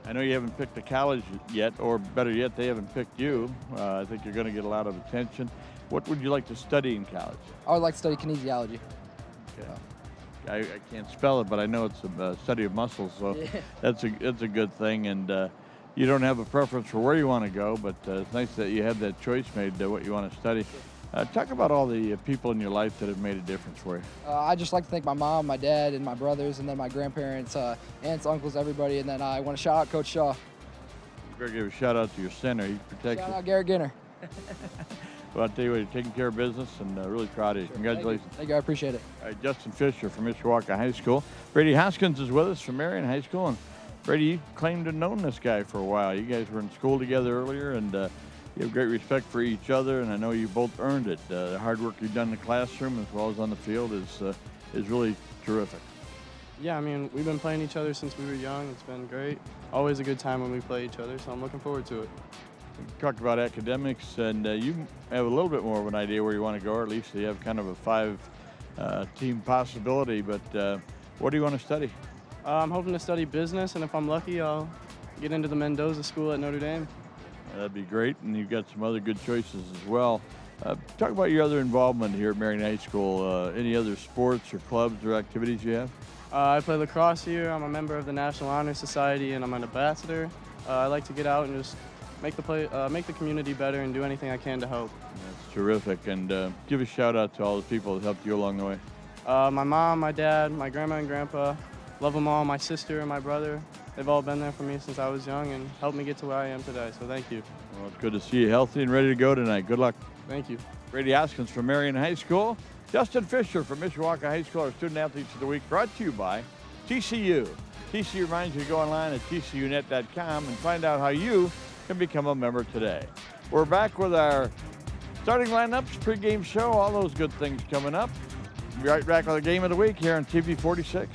I know you haven't picked a college yet, or better yet, they haven't picked you. I think you're going to get a lot of attention. What would you like to study in college? I would like to study kinesiology. Okay. I can't spell it, but I know it's a study of muscles, so yeah. that's a good thing. And you don't have a preference for where you want to go, but it's nice that you have that choice made, what you want to study. Talk about all the people in your life that have made a difference for you. I just like to thank my mom, my dad, and my brothers, and then my grandparents, aunts, uncles, everybody. And then I want to shout out Coach Shaw. You better give a shout out to your center. He protects you. Shout out Garrett Ginner. Well, I'll tell you what, you're taking care of business, and really proud of you. Sure. Congratulations. Thank you, I appreciate it. All right, Justin Fisher from Mishawaka High School. Brady Hoskins is with us from Marian High School. And Brady, you claimed to have known this guy for a while. You guys were in school together earlier, and you have great respect for each other, and I know you both earned it. The hard work you've done in the classroom as well as on the field is really terrific. Yeah, I mean, we've been playing each other since we were young. It's been great. Always a good time when we play each other, so I'm looking forward to it. We talked about academics, and you have a little bit more of an idea where you want to go, or at least you have kind of a five-team possibility, but what do you want to study? I'm hoping to study business, and if I'm lucky, I'll get into the Mendoza School at Notre Dame. That'd be great, and you've got some other good choices as well. Talk about your other involvement here at Marian High School. Any other sports or clubs or activities you have? I play lacrosse here. I'm a member of the National Honor Society, and I'm an ambassador. I like to get out and just make the community better and do anything I can to help. That's terrific, and give a shout out to all the people that helped you along the way. My mom, my dad, my grandma and grandpa, love them all, my sister and my brother. They've all been there for me since I was young and helped me get to where I am today, so thank you. Well, it's good to see you healthy and ready to go tonight. Good luck. Thank you. Brady Hoskins from Marian High School. Justin Fisher from Mishawaka High School, our Student Athletes of the Week, brought to you by TCU. TCU reminds you to go online at tcunet.com and find out how you can become a member today. We're back with our starting lineups, pregame show, all those good things coming up. We'll be right back with the Game of the Week here on TV 46.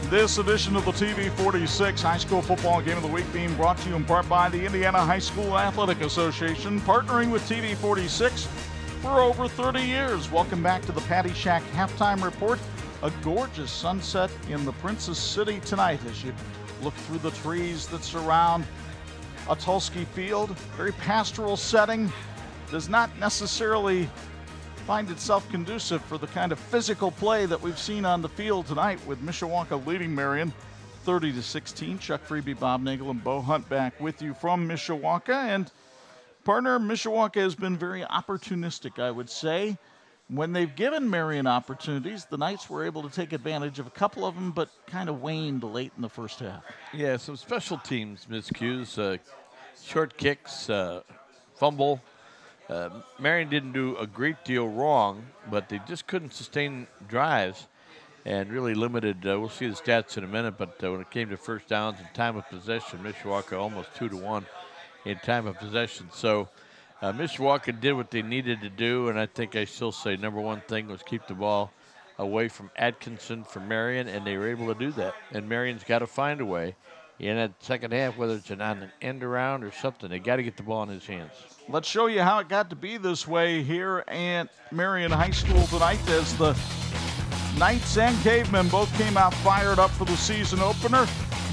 This edition of the TV 46 High School Football Game of the Week being brought to you in part by the Indiana High School Athletic Association, partnering with TV 46 for over 30 years. Welcome back to the Patty Shack halftime report. A gorgeous sunset in the Princess City tonight as you look through the trees that surround Otulski Field. Very pastoral setting. Does not necessarily find itself conducive for the kind of physical play that we've seen on the field tonight, with Mishawaka leading Marian 30-16. Chuck Freeby, Bob Nagel, and Bo Hunt back with you from Mishawaka. And partner, Mishawaka has been very opportunistic, I would say. When they've given Marian opportunities, the Knights were able to take advantage of a couple of them, but kind of waned late in the first half. Yeah, some special teams miscues, short kicks, fumble. Marian didn't do a great deal wrong, but they just couldn't sustain drives and really limited. We'll see the stats in a minute, but when it came to first downs and time of possession, Mishawaka almost 2-1 in time of possession. So Mishawaka did what they needed to do, and I think I still say number one thing was keep the ball away from Atkinson for Marian, and they were able to do that. And Marian's got to find a way in that second half, whether it's on an end around or something. They got to get the ball in his hands. Let's show you how it got to be this way here at Marian High School tonight, as the Knights and Cavemen both came out fired up for the season opener.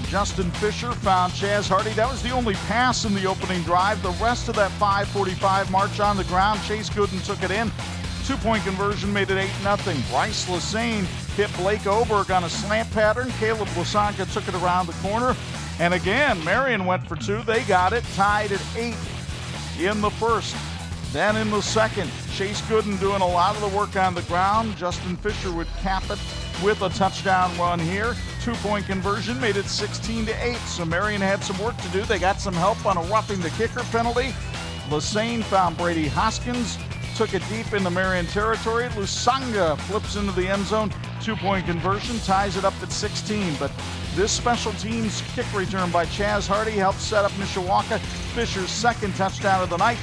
Justin Fisher found Chaz Hardy. That was the only pass in the opening drive. The rest of that 5:45 march on the ground, Chase Gooden took it in. 2-point conversion made it 8-0. Bryce Lassane hit Blake Oberg on a slant pattern. Caleb Lasanka took it around the corner. And again, Marian went for two. They got it, tied at 8 in the first. Then in the second, Chase Gooden doing a lot of the work on the ground. Justin Fisher would cap it with a touchdown run here. 2-point conversion made it 16-8. So Marian had some work to do. They got some help on a roughing the kicker penalty. Lassane found Brady Hoskins, took it deep into Marian territory. Lusanga flips into the end zone. 2-point conversion ties it up at 16. But this special teams kick return by Chaz Hardy helped set up Mishawaka. Fisher's second touchdown of the night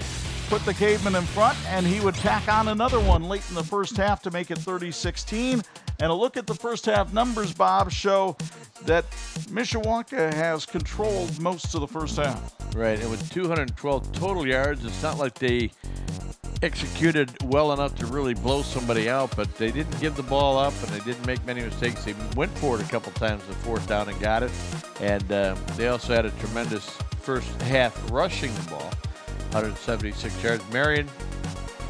put the Cavemen in front, and he would tack on another one late in the first half to make it 30-16. And a look at the first half numbers, Bob, show that Mishawaka has controlled most of the first half. Right, and with 212 total yards, it's not like they executed well enough to really blow somebody out, but they didn't give the ball up and they didn't make many mistakes. They went for it a couple times the fourth down and got it. And they also had a tremendous first half rushing the ball, 176 yards. Marian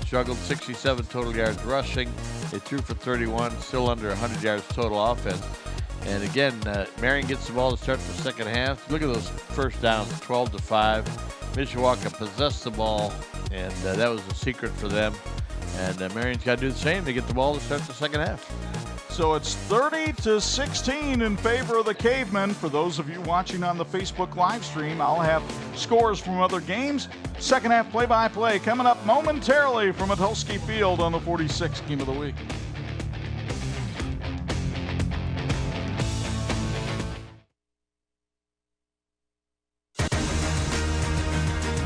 struggled, 67 total yards rushing. They threw for 31, still under 100 yards total offense. And again, Marian gets the ball to start the second half. Look at those first downs, 12-5. Mishawaka possessed the ball, and that was the secret for them. And Marian's got to do the same to get the ball to start the second half. So it's 30-16 in favor of the Cavemen. For those of you watching on the Facebook live stream, I'll have scores from other games. Second half play-by-play coming up momentarily from Atulski Field on the 46th Game of the Week.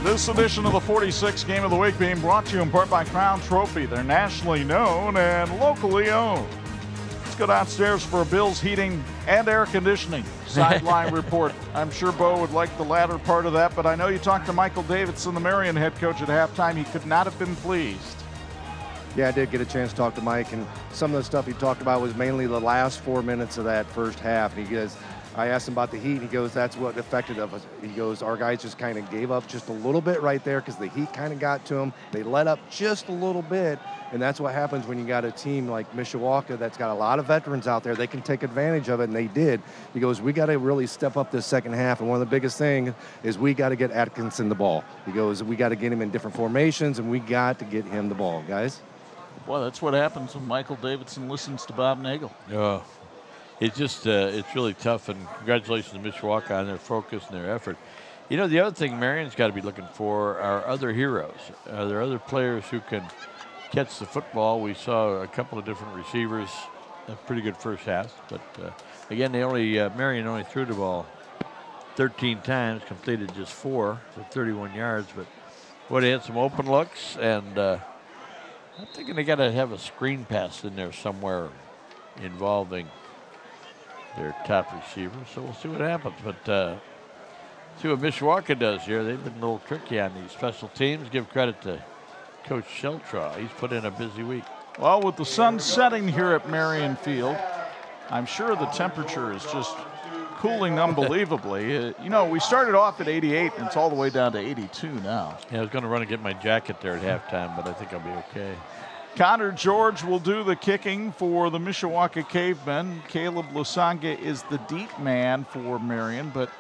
This edition of the 46th Game of the Week being brought to you in part by Crown Trophy. They're nationally known and locally owned. Let's go downstairs for a Bills heating and air conditioning sideline report. I'm sure Bo would like the latter part of that, but I know you talked to Michael Davidson, the Marian head coach, at halftime. He could not have been pleased. Yeah, I did get a chance to talk to Mike, and some of the stuff he talked about was mainly the last 4 minutes of that first half. And he goes, I asked him about the heat, and he goes, that's what affected us. He goes, our guys just kind of gave up just a little bit right there because the heat kind of got to them. They let up just a little bit, and that's what happens when you got a team like Mishawaka that's got a lot of veterans out there. They can take advantage of it, and they did. He goes, we got to really step up this second half, and one of the biggest things is we got to get Atkinson the ball. He goes, we got to get him in different formations, and we got to get him the ball, guys. Well, that's what happens when Michael Davidson listens to Bob Nagel. It's just, it's really tough, and congratulations to Mishawaka on their focus and their effort. You know, the other thing Marian's got to be looking for are other heroes. Are there other players who can catch the football? We saw a couple of different receivers, a pretty good first half, but again, Marian only threw the ball 13 times, completed just 4 for 31 yards, but boy, they had some open looks, and I'm thinking they got to have a screen pass in there somewhere involving their top receiver, so we'll see what happens. But see what Mishawaka does here. They've been a little tricky on these special teams. Give credit to Coach Sheltraw. He's put in a busy week. Well, with the sun setting here at Marian Field, I'm sure the temperature is just cooling unbelievably. You know, we started off at 88, and it's all the way down to 82 now. Yeah, I was going to run and get my jacket there at halftime, but I think I'll be okay. Connor George will do the kicking for the Mishawaka Cavemen. Caleb Lusanga is the deep man for Marian, but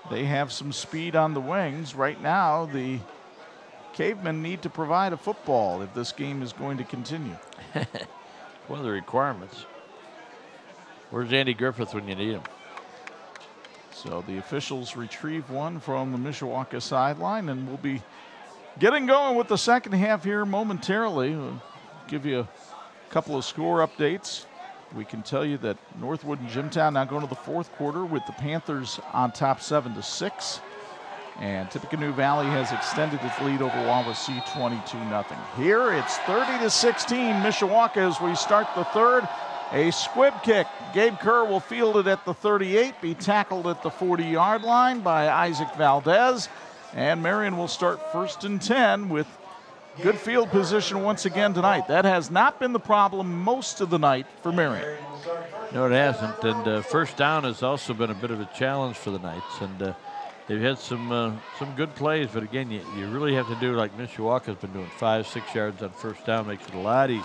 they have some speed on the wings. Right now, the Cavemen need to provide a football if this game is going to continue. One of the requirements. Where's Andy Griffith when you need him? So the officials retrieve one from the Mishawaka sideline, and we'll be getting going with the second half here momentarily. We'll give you a couple of score updates. We can tell you that Northwood and Jimtown now going to the fourth quarter with the Panthers on top 7-6. And Tippecanoe Valley has extended its lead over Wawasee 22-0. Here it's 30-16 Mishawaka as we start the third. A squib kick. Gabe Kerr will field it at the 38, be tackled at the 40-yard line by Isaac Valdez. And Marian will start 1st and 10 with good field position once again tonight. That has not been the problem most of the night for Marian. No, it hasn't. And first down has also been a bit of a challenge for the Knights. And they've had some good plays, but again, you really have to do like Mishawaka's been doing, 5-6 yards on first down, makes it a lot easier.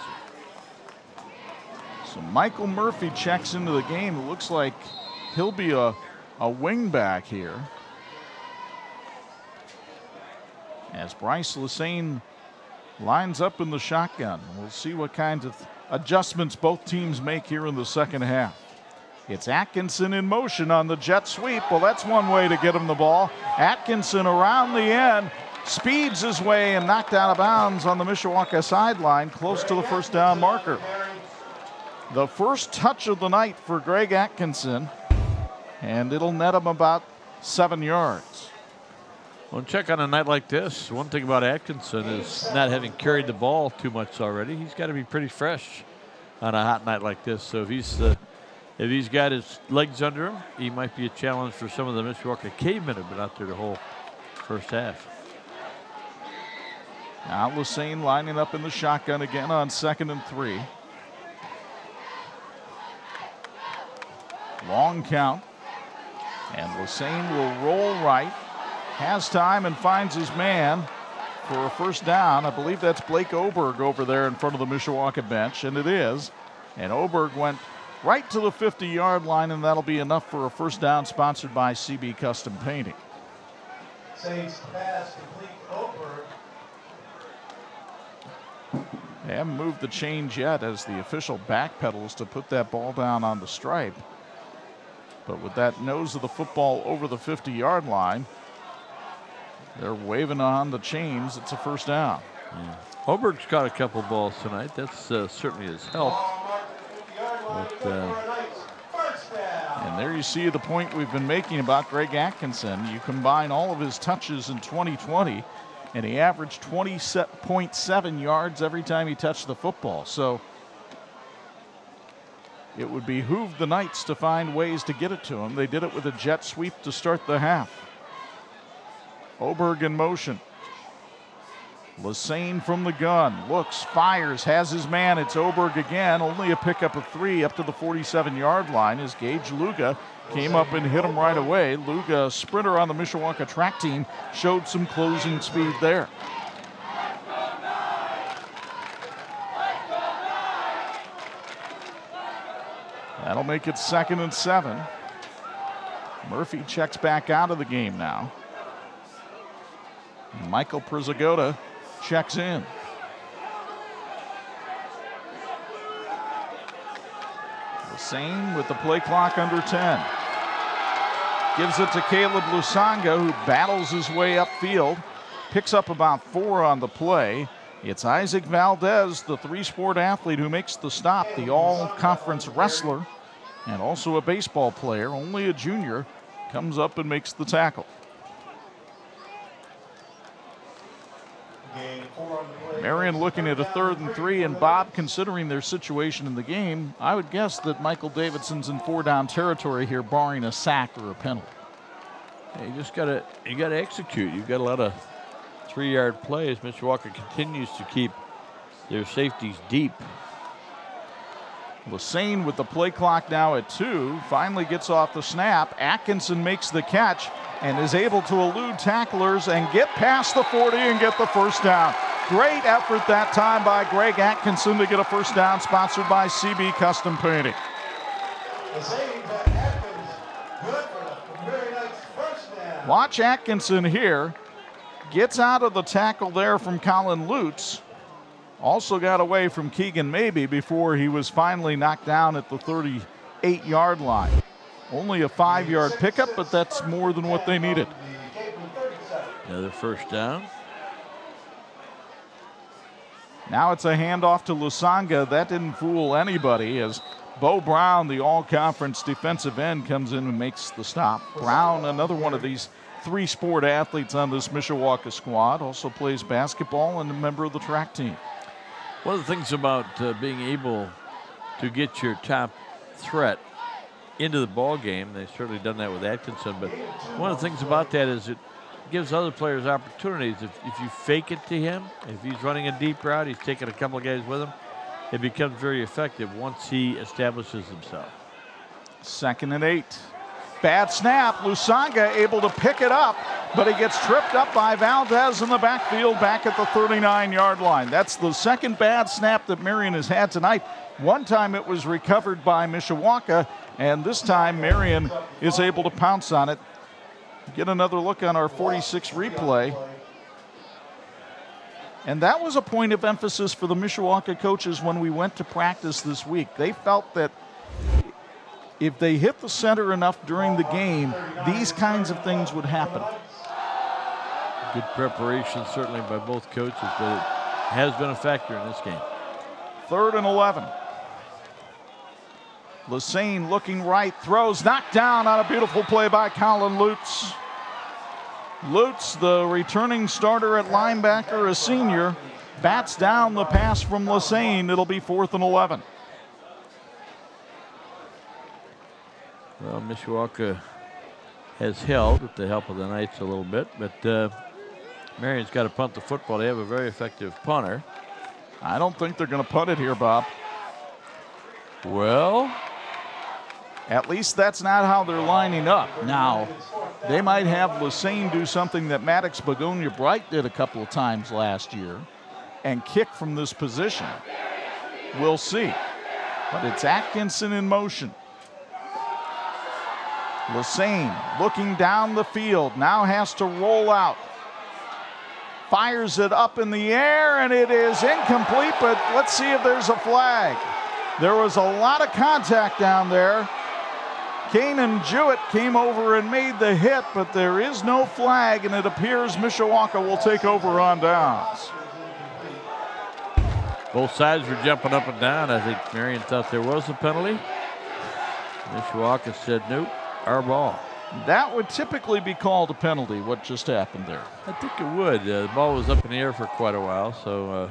So Michael Murphy checks into the game. It looks like he'll be a wing back here. As Bryce Lassane lines up in the shotgun. We'll see what kinds of adjustments both teams make here in the second half. It's Atkinson in motion on the jet sweep. Well, that's one way to get him the ball. Atkinson around the end, speeds his way and knocked out of bounds on the Mishawaka sideline, close to the first down marker. The first touch of the night for Greg Atkinson, and it'll net him about 7 yards. Well, check on a night like this. One thing about Atkinson is not having carried the ball too much already. He's got to be pretty fresh on a hot night like this. So if he's got his legs under him, he might be a challenge for some of the Mishawaka Cavemen who've been out there the whole first half. Now Lassane lining up in the shotgun again on 2nd and 3. Long count. And Lassane will roll right. Has time and finds his man for a first down. I believe that's Blake Oberg over there in front of the Mishawaka bench, and it is. And Oberg went right to the 50-yard line, and that'll be enough for a first down sponsored by CB Custom Painting. Saints pass complete Oberg. They haven't moved the change yet as the official backpedals to put that ball down on the stripe. But with that nose of the football over the 50-yard line, they're waving on the chains. It's a first down. Yeah. Oberg's caught a couple balls tonight. That's certainly has helped. But, and there you see the point we've been making about Greg Atkinson. You combine all of his touches in 2020, and he averaged 20.7 yards every time he touched the football. So it would behoove the Knights to find ways to get it to him. They did it with a jet sweep to start the half. Oberg in motion. Lassane from the gun. Looks, fires, has his man. It's Oberg again. Only a pickup of 3 up to the 47-yard line as Gage Luga came up and hit him right away. Luga, sprinter on the Mishawaka track team, showed some closing speed there. That'll make it 2nd and 7. Murphy checks back out of the game now. Michael Prizagoda checks in. Lassane with the play clock under 10. Gives it to Caleb Lusanga, who battles his way upfield. Picks up about 4 on the play. It's Isaac Valdez, the 3-sport athlete who makes the stop, the all-conference wrestler, and also a baseball player, only a junior, comes up and makes the tackle. Marian looking at a 3rd and 3, and Bob, considering their situation in the game, I would guess that Michael Davidson's in 4-down territory here, barring a sack or a penalty. You just gotta execute. You've got a lot of 3-yard plays. Mishawaka continues to keep their safeties deep. Lassane with the play clock now at 2, finally gets off the snap. Atkinson makes the catch and is able to elude tacklers and get past the 40 and get the first down. Great effort that time by Greg Atkinson to get a first down, sponsored by CB Custom Painting. Watch Atkinson here. Gets out of the tackle there from Colin Lutz. Also got away from Keegan Maybe before he was finally knocked down at the 38-yard line. Only a 5-yard pickup, but that's more than what they needed. Another first down. Now it's a handoff to Lusanga. That didn't fool anybody as Bo Brown, the all-conference defensive end, comes in and makes the stop. Brown, another one of these 3 sport athletes on this Mishawaka squad, also plays basketball and a member of the track team. One of the things about being able to get your top threat into the ball game, they've certainly done that with Atkinson, but one of the things about that is it gives other players opportunities. If you fake it to him, if he's running a deep route, he's taking a couple of guys with him, it becomes very effective once he establishes himself. 2nd and 8. Bad snap. Lusanga able to pick it up, but he gets tripped up by Valdez in the backfield back at the 39-yard line. That's the second bad snap that Marian has had tonight. One time it was recovered by Mishawaka, and this time Marian is able to pounce on it. Get another look on our 46 replay. And that was a point of emphasis for the Mishawaka coaches when we went to practice this week. They felt that if they hit the center enough during the game, these kinds of things would happen. Good preparation certainly by both coaches, but it has been a factor in this game. 3rd and 11. Lassane looking right, throws, knocked down on a beautiful play by Colin Lutz. Lutz, the returning starter at linebacker, a senior, bats down the pass from Lassane. It'll be 4th and 11. Well, Mishawaka has held with the help of the Knights a little bit, but Marian's got to punt the football. They have a very effective punter. I don't think they're going to punt it here, Bob. Well, at least that's not how they're lining up. Now, they might have Lassane do something that Maddox Begonia Bright did a couple of times last year and kick from this position. We'll see. But it's Atkinson in motion. Lassane looking down the field, now has to roll out. Fires it up in the air, and it is incomplete, but let's see if there's a flag. There was a lot of contact down there. Kanan Jewett came over and made the hit, but there is no flag, and it appears Mishawaka will take over on downs. Both sides were jumping up and down. I think Marian thought there was a penalty. Mishawaka said, nope, our ball. That would typically be called a penalty, what just happened there. I think it would. The ball was up in the air for quite a while, so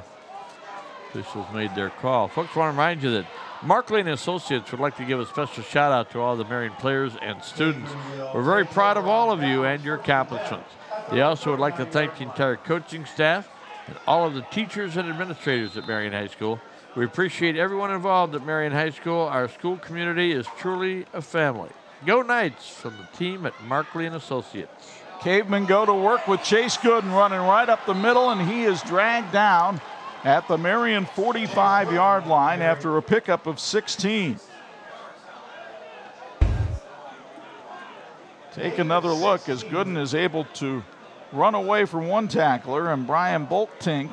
officials made their call. Folks, want to remind you that Markley and Associates would like to give a special shout out to all the Marian players and students. We're very proud of all of you and your accomplishments. They also would like to thank the entire coaching staff and all of the teachers and administrators at Marian High School. We appreciate everyone involved at Marian High School. Our school community is truly a family. Go Knights from the team at Markley and Associates. Cavemen go to work with Chase Gooden running right up the middle, and he is dragged down at the Marian 45-yard line after a pickup of 16. Take another look as Gooden is able to run away from one tackler, and Brian Boltink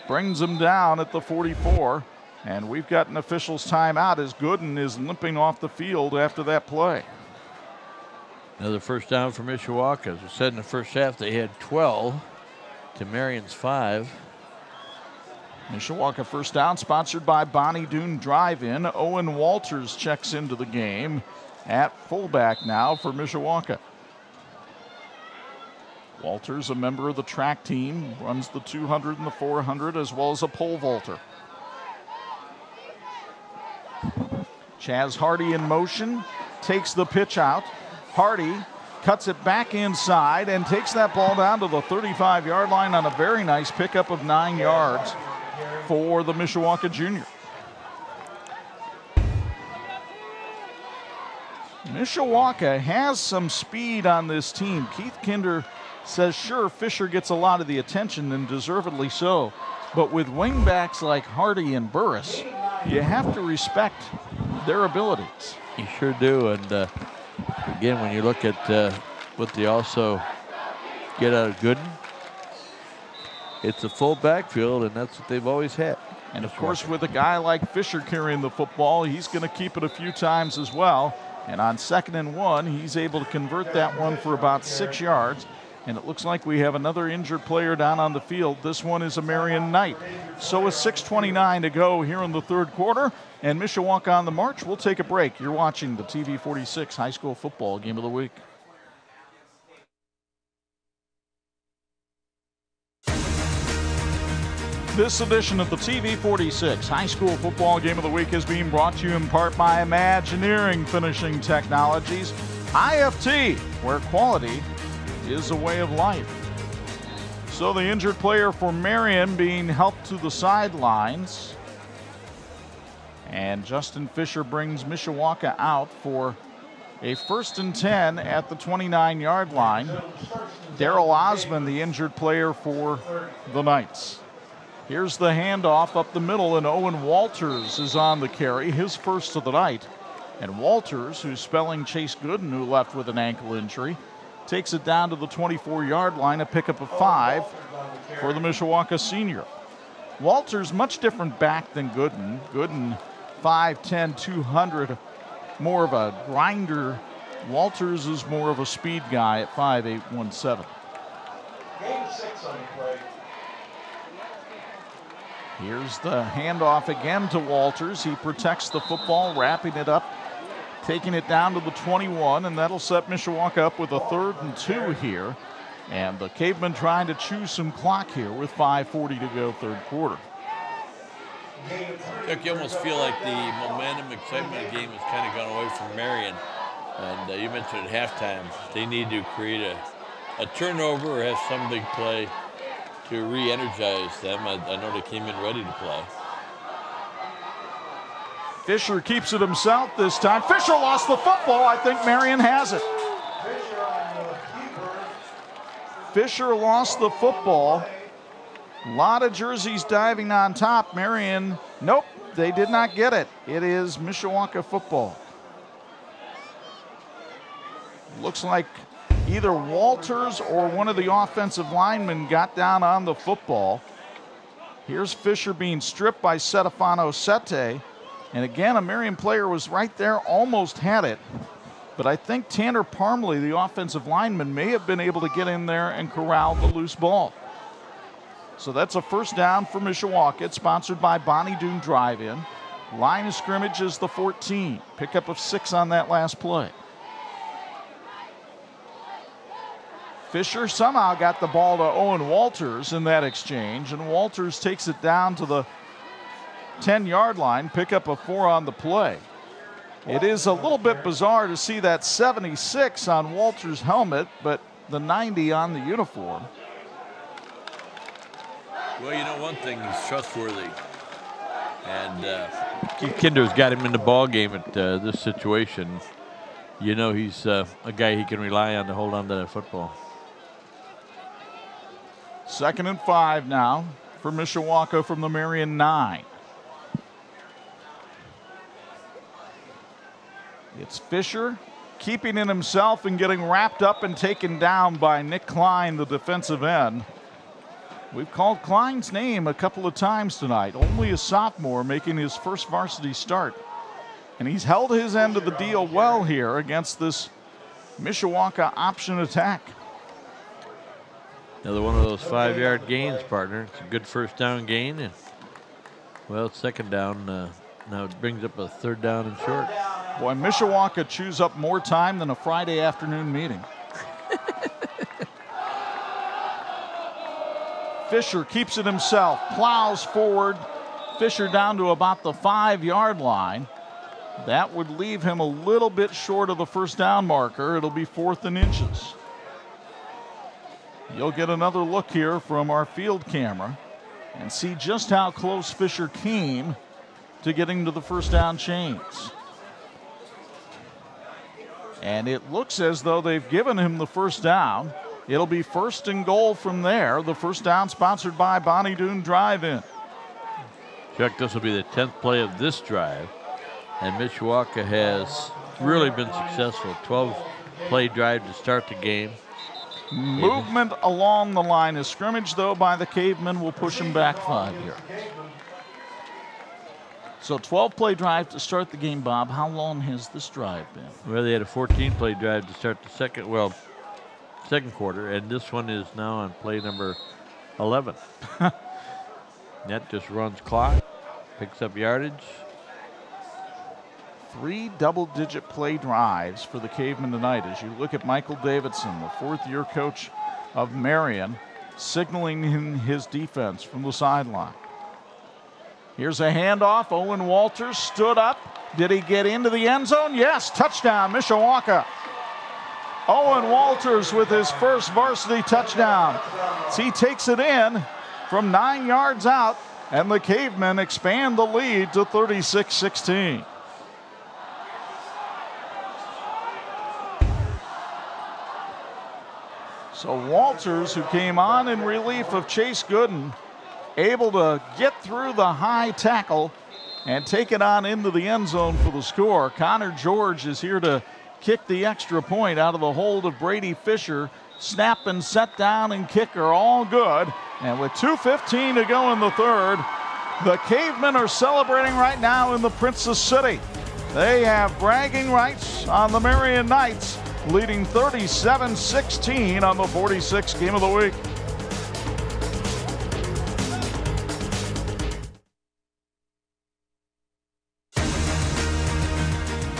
brings him down at the 44. And we've got an official's timeout as Gooden is limping off the field after that play. Another first down for Mishawaka. As we said in the first half, they had 12 to Marian's 5. Mishawaka first down, sponsored by Bonnie Doon Drive-In. Owen Walters checks into the game at fullback now for Mishawaka. Walters, a member of the track team, runs the 200 and the 400 as well as a pole vaulter. Chaz Hardy in motion, takes the pitch out. Hardy cuts it back inside and takes that ball down to the 35-yard line on a very nice pickup of 9 yards for the Mishawaka junior. Mishawaka has some speed on this team. Keith Kinder says, sure, Fisher gets a lot of the attention, and deservedly so. But with wingbacks like Hardy and Burris, you have to respect their abilities. You sure do. And again, when you look at what they also get out of Gooden, it's a full backfield, and that's what they've always had. And of course, with a guy like Fisher carrying the football, he's going to keep it a few times as well. And on 2nd and 1, he's able to convert that one for about 6 yards. And it looks like we have another injured player down on the field. This one is a Marian Knight. So is 6:29 to go here in the 3rd quarter. And Mishawaka on the march. We'll take a break. You're watching the TV 46 High School Football Game of the Week. This edition of the TV 46 High School Football Game of the Week is being brought to you in part by Imagineering Finishing Technologies, IFT, where quality is a way of life. So the injured player for Marian being helped to the sidelines. And Justin Fisher brings Mishawaka out for a 1st and 10 at the 29-yard line. Daryl Osmond, the injured player for the Knights. Here's the handoff up the middle, and Owen Walters is on the carry, his first of the night. And Walters, who's spelling Chase Gooden, who left with an ankle injury, takes it down to the 24-yard line, a pickup of 5 for the Mishawaka senior. Walters, much different back than Gooden. Gooden, 5'10", 200, more of a grinder. Walters is more of a speed guy at 5'8", 170. Game 6 on the play. Here's the handoff again to Walters. He protects the football, wrapping it up, taking it down to the 21, and that'll set Mishawaka up with a 3rd and 2 here. And the Cavemen trying to choose some clock here with 5:40 to go, 3rd quarter. Chuck, you almost feel like the momentum, excitement of the game has kind of gone away from Marian. And you mentioned at halftime, they need to create a turnover or have some big play to re-energize them. I know they came in ready to play. Fisher keeps it himself this time. Fisher lost the football. I think Marian has it. Fisher lost the football. A lot of jerseys diving on top. Marian, nope, they did not get it. It is Mishawaka football. Looks like either Walters or one of the offensive linemen got down on the football. Here's Fisher being stripped by Setefano Sete. And again, a Marian player was right there, almost had it. But I think Tanner Parmley, the offensive lineman, may have been able to get in there and corral the loose ball. So that's a 1st down for Mishawaka. It's sponsored by Bonnie Doon Drive-In. Line of scrimmage is the 14. Pickup of 6 on that last play. Fisher somehow got the ball to Owen Walters in that exchange, and Walters takes it down to the 10-yard line, pickup of 4 on the play. It is a little bit bizarre to see that 76 on Walters' helmet, but the 90 on the uniform. Well, you know, one thing, he's trustworthy. And Keith Kinder's got him in the ball game at this situation. You know he's a guy he can rely on to hold on to that football. 2nd and 5 now for Mishawaka from the Marian 9. It's Fisher keeping it himself and getting wrapped up and taken down by Nick Klein, the defensive end. We've called Klein's name a couple of times tonight, only a sophomore making his first varsity start. And he's held his end of the deal well here against this Mishawaka option attack. Another one of those 5-yard gains, partner. It's a good 1st down gain. And, well, 2nd down. Now it brings up a 3rd down and short. Boy, Mishawaka chews up more time than a Friday afternoon meeting. Fisher keeps it himself, plows forward. Fisher down to about the 5-yard line. That would leave him a little bit short of the 1st down marker. It'll be 4th and inches. You'll get another look here from our field camera and see just how close Fisher came to getting to the 1st down chains. And it looks as though they've given him the 1st down. It'll be 1st and goal from there. The first down sponsored by Bonnie Doon Drive-In. Chuck, this will be the 10th play of this drive, and Mishawaka has really been successful. 12-play drive to start the game. Movement along the line of scrimmage, though, by the Cavemen will push them back 5 here. So 12-play drive to start the game, Bob. How long has this drive been? Well, they had a 14-play drive to start the second quarter, and this one is now on play number 11. That just runs clock, picks up yardage. 3 double-digit play drives for the Cavemen tonight. As you look at Michael Davidson, the 4th-year coach of Marian, signaling in his defense from the sideline. Here's a handoff. Owen Walters stood up. Did he get into the end zone? Yes, touchdown, Mishawaka. Owen Walters with his first varsity touchdown. So he takes it in from 9 yards out, and the Cavemen expand the lead to 36-16. So Walters, who came on in relief of Chase Gooden, able to get through the high tackle and take it on into the end zone for the score. Connor George is here to kick the extra point out of the hold of Brady Fisher. Snap and set down and kick are all good. And with 2:15 to go in the third, the Cavemen are celebrating right now in the Princess City. They have bragging rights on the Marian Knights, leading 37-16 on the 46th game of the week.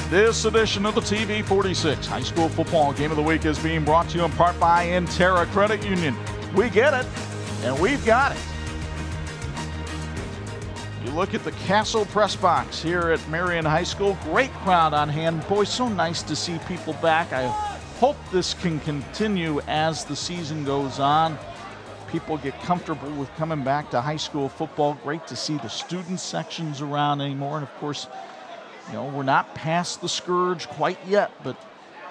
This edition of the TV 46 High School Football Game of the Week is being brought to you in part by Intera Credit Union. We get it, and we've got it. You look at the Castle press box here at Marian High School. Great crowd on hand. Boy, so nice to see people back. I hope this can continue as the season goes on. People get comfortable with coming back to high school football. Great to see the student sections around anymore. And of course, you know, we're not past the scourge quite yet, but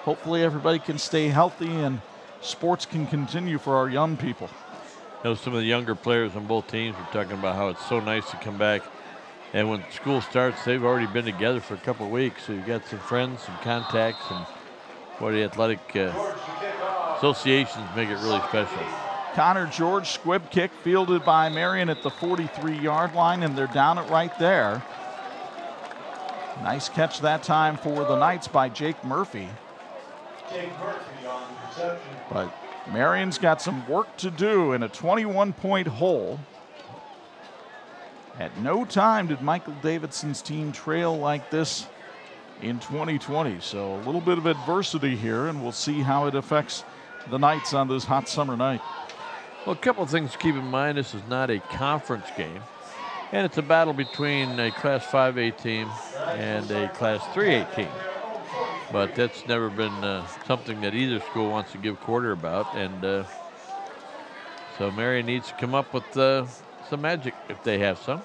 hopefully everybody can stay healthy and sports can continue for our young people. You know, some of the younger players on both teams were talking about how it's so nice to come back. And when school starts, they've already been together for a couple of weeks. So you've got some friends, some contacts, and what the athletic associations make it really special. Connor George, squib kick fielded by Marian at the 43-yard line, and they're down it right there. Nice catch that time for the Knights by Jake Murphy. But Marian's got some work to do in a 21-point hole. At no time did Michael Davidson's team trail like this in 2020. So a little bit of adversity here, and we'll see how it affects the Knights on this hot summer night. Well, a couple of things to keep in mind. This is not a conference game. And it's a battle between a Class 5A team and a Class 3A team. But that's never been something that either school wants to give quarter about. And so Marian needs to come up with some magic if they have some.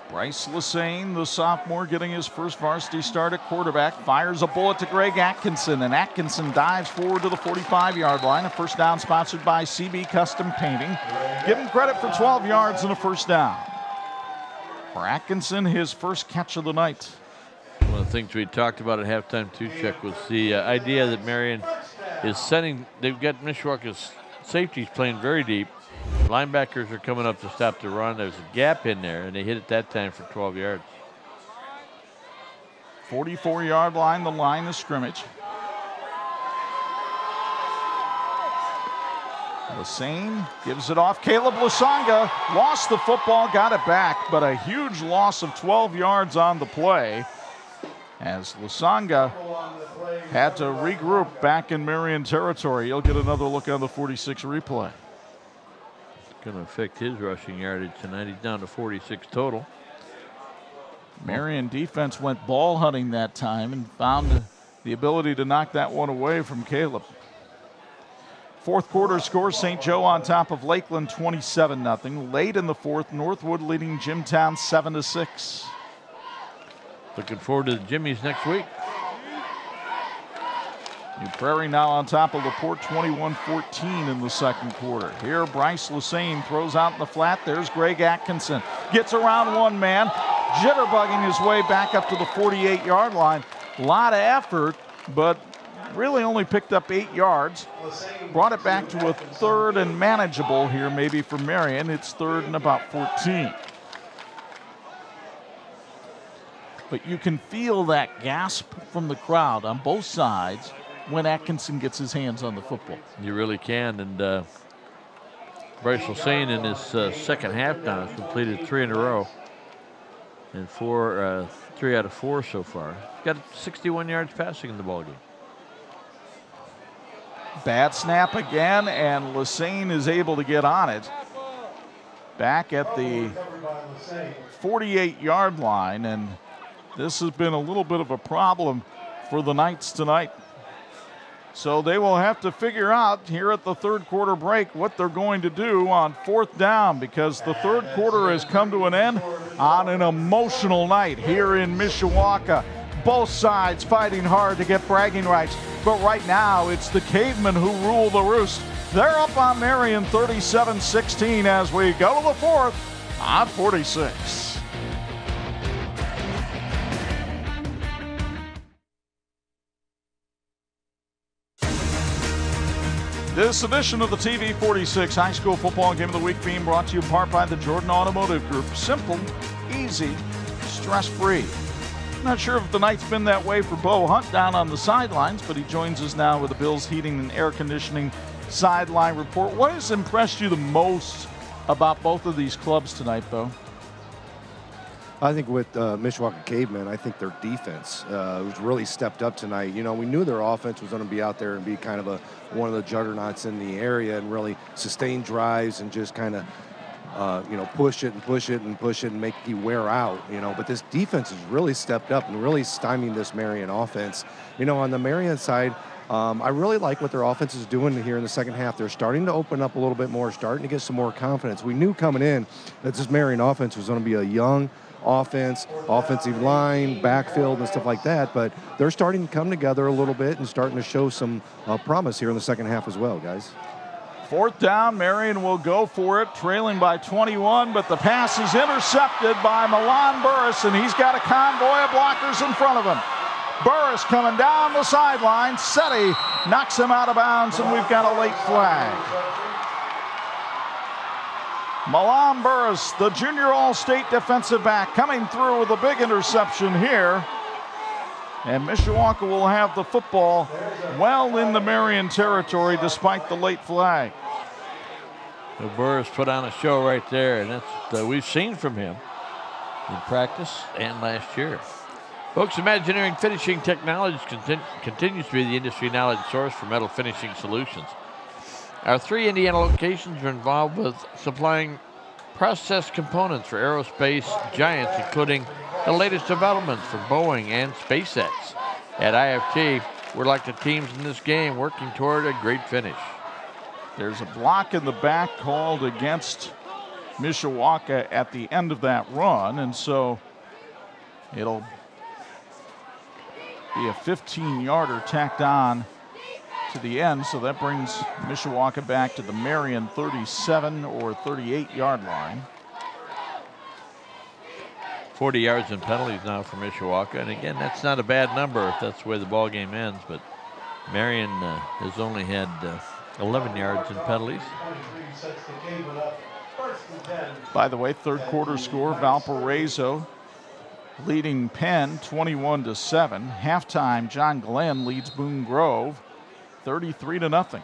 Bryce Lesane, the sophomore, getting his first varsity start at quarterback, fires a bullet to Greg Atkinson, and Atkinson dives forward to the 45-yard line. A first down sponsored by CB Custom Painting. Give him credit for 12 yards and a first down. For Atkinson, his first catch of the night. One of the things we talked about at halftime too, Chuck, was the idea that Marian is sending, they've got Mishawaka's safeties playing very deep. Linebackers are coming up to stop the run. There's a gap in there, and they hit it that time for 12 yards. 44-yard line, the line of scrimmage. Lesane gives it off. Caleb Lasanga lost the football, got it back, but a huge loss of 12 yards on the play as Lasanga had to regroup back in Marian territory. He'll get another look on the 46 replay. It's going to affect his rushing yardage tonight. He's down to 46 total. Marian defense went ball hunting that time and found the ability to knock that one away from Caleb. Fourth quarter score, St. Joe on top of Lakeland 27-0. Late in the fourth, Northwood leading Jimtown 7-6. Looking forward to the Jimmies next week. New Prairie now on top of LaPorte 21-14 in the second quarter. Here Bryce Lassane throws out in the flat. There's Greg Atkinson. Gets around one man, jitterbugging his way back up to the 48-yard line. A lot of effort, but really only picked up 8 yards. Brought it back to a third and manageable here maybe for Marian. It's third and about 14. But you can feel that gasp from the crowd on both sides when Atkinson gets his hands on the football. You really can. And Bryce Lassane in his second half now has completed 3 in a row. And 3 out of 4 so far. He's got 61 yards passing in the ballgame. Bad snap again, and Lassane is able to get on it. Back at the 48-yard line, and this has been a little bit of a problem for the Knights tonight. So they will have to figure out here at the third quarter break what they're going to do on fourth down, because the third quarter has come to an end on an emotional night here in Mishawaka. Both sides fighting hard to get bragging rights, but right now it's the Cavemen who rule the roost. They're up on Marian 37-16 as we go to the fourth on 46. This edition of the TV 46 High School Football Game of the Week being brought to you in part by the Jordan Automotive Group. Simple, easy, stress-free. Not sure if the night's been that way for Bo Hunt down on the sidelines, but he joins us now with the Bills Heating and Air Conditioning sideline report. What has impressed you the most about both of these clubs tonight, Bo? I think with Mishawaka Cavemen, I think their defense was really stepped up tonight. You know, we knew their offense was going to be out there and be kind of one of the juggernauts in the area and really sustain drives and just kind of, push it and push it and push it and make you wear out, But this defense has really stepped up and really stymied this Marian offense. On the Marian side, I really like what their offense is doing here in the second half. They're starting to open up a little bit more, starting to get some more confidence. We knew coming in that this Marian offense was going to be a young offense, offensive line, backfield, and stuff like that, but they're starting to come together a little bit and starting to show some promise here in the second half as well, guys. Fourth down, Marian will go for it, trailing by 21, but the pass is intercepted by Milan Burris, and he's got a convoy of blockers in front of him. Burris coming down the sideline. Seti knocks him out of bounds, and we've got a late flag. Milan Burris, the junior All-State defensive back, coming through with a big interception here. And Mishawaka will have the football well in the Marian territory despite the late flag. So Burris put on a show right there, and that's what we've seen from him in practice and last year. Folks, Imagineering Finishing Technology continues to be the industry knowledge source for metal finishing solutions. Our 3 Indiana locations are involved with supplying process components for aerospace giants, including the latest developments from Boeing and SpaceX. At IFT, we're like the teams in this game working toward a great finish. There's a block in the back called against Mishawaka at the end of that run, and so it'll be a 15-yarder tacked on to the end, so that brings Mishawaka back to the Marian 37 or 38-yard line. 40 yards in penalties now for Mishawaka, and again, that's not a bad number if that's the way the ball game ends, but Marian has only had 11 yards in penalties. By the way, third quarter score, Valparaiso leading Penn 21-7. Halftime, John Glenn leads Boone Grove 33-0.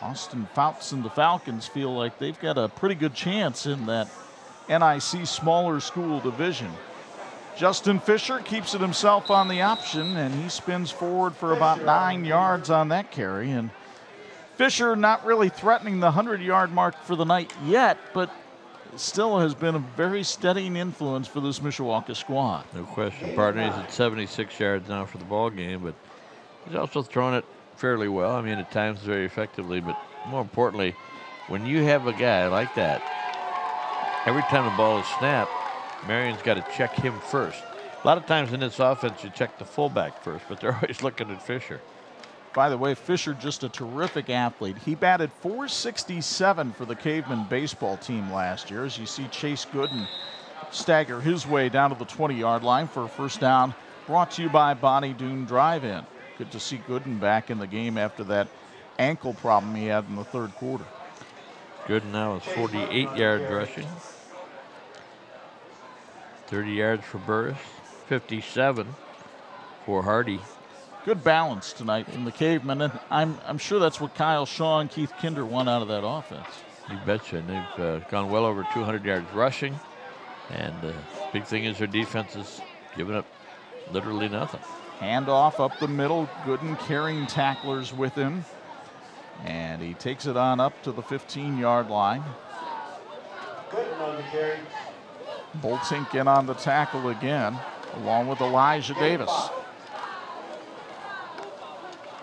Austin Fouts and the Falcons feel like they've got a pretty good chance in that NIC smaller school division. Justin Fisher keeps it himself on the option, and he spins forward for about 9 yards on that carry. And Fisher not really threatening the 100-yard mark for the night yet, but still has been a very steadying influence for this Mishawaka squad. No question, partner. He's at 76 yards now for the ball game, but he's also thrown it fairly well. I mean, at times very effectively, but more importantly, when you have a guy like that, every time the ball is snapped, Marian's got to check him first. A lot of times in this offense, you check the fullback first, but they're always looking at Fisher. By the way, Fisher just a terrific athlete. He batted .467 for the Caveman baseball team last year. As you see Chase Gooden stagger his way down to the 20-yard line for a first down, brought to you by Bonnie Doon Drive-In. Good to see Gooden back in the game after that ankle problem he had in the third quarter. Gooden now is 48 yards rushing. 30 yards for Burris, 57 for Hardy. Good balance tonight from the Cavemen, and I'm sure that's what Kyle Shaw and Keith Kinder want out of that offense. You betcha. And they've gone well over 200 yards rushing. And the big thing is their defense is giving up literally nothing. Handoff up the middle. Gooden carrying tacklers with him. And he takes it on up to the 15-yard line. Gooden on the carry. Boltink in on the tackle again, along with Elijah Davis.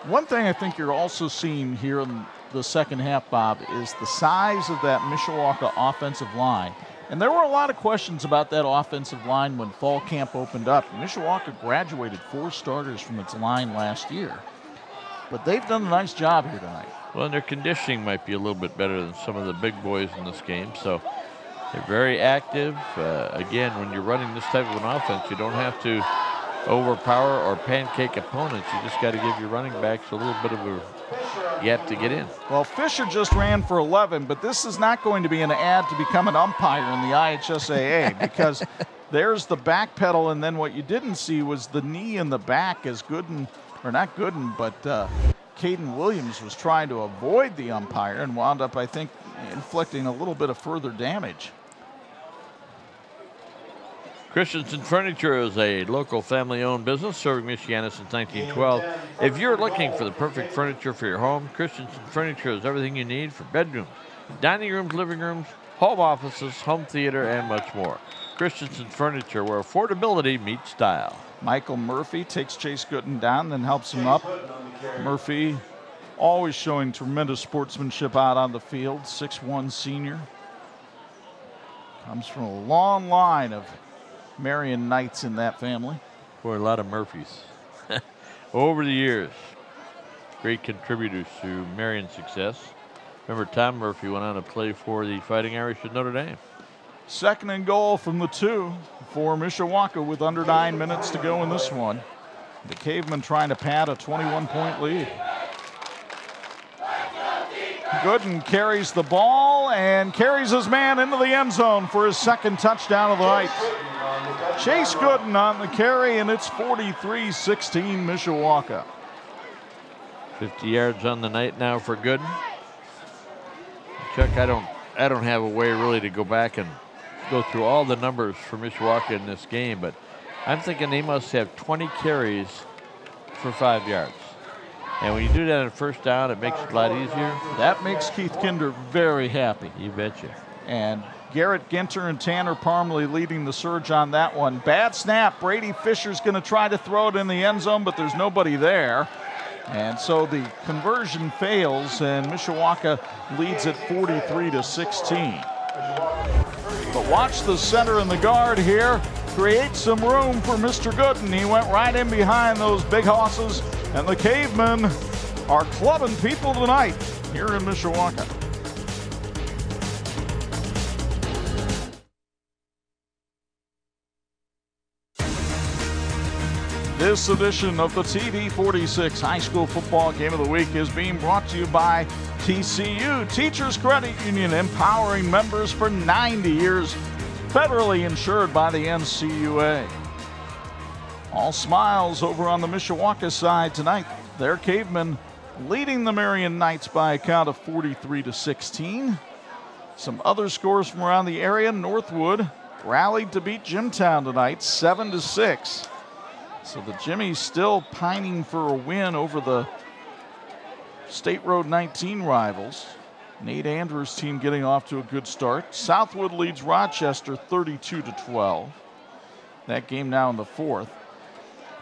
One thing I think you're also seeing here in the second half, Bob, is the size of that Mishawaka offensive line. And there were a lot of questions about that offensive line when fall camp opened up. Mishawaka graduated 4 starters from its line last year. But they've done a nice job here tonight. Well, and their conditioning might be a little bit better than some of the big boys in this game. So they're very active. Again, when you're running this type of an offense, you don't have to overpower or pancake opponents. You just got to give your running backs a little bit of a gap to get in. Well, Fisher just ran for 11, but this is not going to be an ad to become an umpire in the IHSAA because there's the back pedal, and then what you didn't see was the knee in the back as Gooden, or not Gooden, but Caden Williams was trying to avoid the umpire and wound up, I think, inflicting a little bit of further damage. Christensen Furniture is a local family-owned business serving Michiana since 1912. If you're looking for the perfect furniture for your home, Christensen Furniture has everything you need for bedrooms, dining rooms, living rooms, home offices, home theater, and much more. Christensen Furniture, where affordability meets style. Michael Murphy takes Chase Gooden down, then helps him up. Murphy always showing tremendous sportsmanship out on the field, 6'1" senior. Comes from a long line of Marian Knights in that family. Boy, a lot of Murphys. Over the years, great contributors to Marian's success. Remember, Tom Murphy went on to play for the Fighting Irish at Notre Dame. 2nd and goal from the 2 for Mishawaka with under 9 minutes to go in this one. The Cavemen trying to pad a 21-point lead. Gooden carries the ball and carries his man into the end zone for his 2nd touchdown of the night. Chase Gooden on the carry, and it's 43-16 Mishawaka. 50 yards on the night now for Gooden. Chuck, I don't have a way really to go back and go through all the numbers for Mishawaka in this game, but I'm thinking they must have 20 carries for 5 yards. And when you do that on first down, it makes it a lot easier. That makes Keith Kinder very happy. You betcha. And Garrett Ginter and Tanner Parmley leading the surge on that one. Bad snap. Brady Fisher's going to try to throw it in the end zone, but there's nobody there. And so the conversion fails, and Mishawaka leads at 43-16. But watch the center and the guard here create some room for Mr. Gooden. He went right in behind those big hosses, and the Cavemen are clubbing people tonight here in Mishawaka. This edition of the TV 46 High School Football Game of the Week is being brought to you by TCU, Teachers Credit Union, empowering members for 90 years, federally insured by the NCUA. All smiles over on the Mishawaka side tonight. Their Cavemen leading the Marian Knights by a count of 43-16. Some other scores from around the area. Northwood rallied to beat Jimtown tonight, 7-6. So the Jimmies still pining for a win over the State Road 19 rivals. Nate Andrews' team getting off to a good start. Southwood leads Rochester 32-12. That game now in the 4th.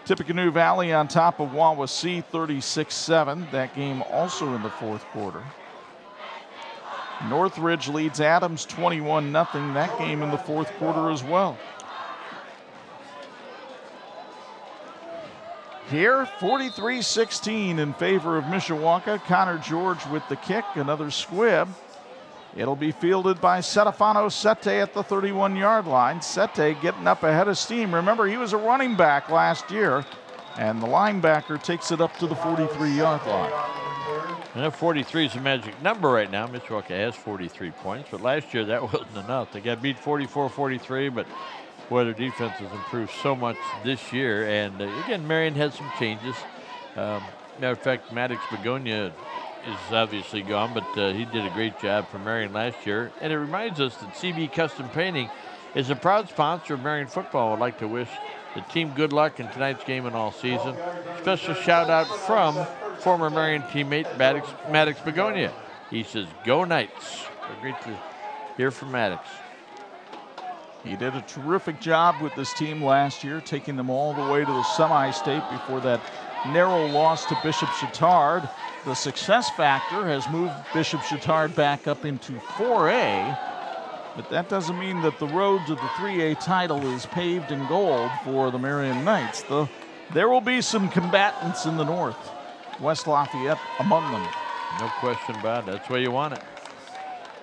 Tippecanoe Valley on top of Wawasee 36-7. That game also in the 4th quarter. Northridge leads Adams 21-0. That game in the 4th quarter as well. here. 43-16 in favor of Mishawaka. Connor George with the kick, another squib. It'll be fielded by Setefano Sete at the 31-yard line. Sete getting up ahead of steam. Remember, he was a running back last year, and the linebacker takes it up to the 43-yard line. And 43 is a magic number right now. Mishawaka has 43 points, but last year that wasn't enough. They got beat 44-43, but boy, their defense has improved so much this year. And again, Marian has some changes. Matter of fact, Maddox Begonia is obviously gone, but he did a great job for Marian last year. And it reminds us that CB Custom Painting is a proud sponsor of Marian football. I'd like to wish the team good luck in tonight's game and all season. Special shout out from former Marian teammate Maddox Begonia. He says, "Go Knights." Great to hear from Maddox. He did a terrific job with this team last year, taking them all the way to the semi-state before that narrow loss to Bishop Chatard. The success factor has moved Bishop Chatard back up into 4A, but that doesn't mean that the road to the 3A title is paved in gold for the Marian Knights. There will be some combatants in the north, West Lafayette among them. No question about it. That's where you want it.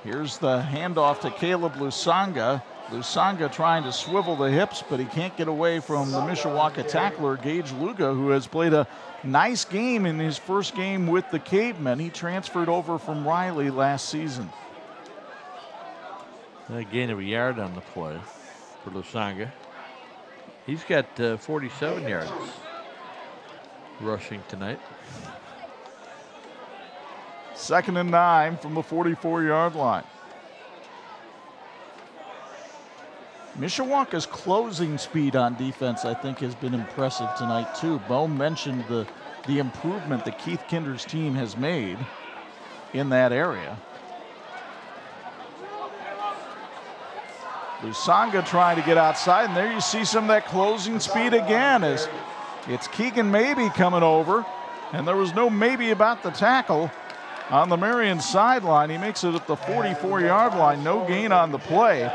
Here's the handoff to Caleb Lusanga. Lusanga trying to swivel the hips, but he can't get away from the Mishawaka tackler, Gage Luga, who has played a nice game in his first game with the Cavemen. He transferred over from Riley last season. A gain of a yard on the play for Lusanga. He's got 47 yards rushing tonight. 2nd and 9 from the 44-yard line. Mishawaka's closing speed on defense, I think, has been impressive tonight, too. Bo mentioned the improvement that Keith Kinder's team has made in that area. Lusanga trying to get outside, and there you see some of that closing speed again as it's Keegan Maybe coming over, and there was no maybe about the tackle on the Marian sideline. He makes it at the 44-yard line, no gain on the play.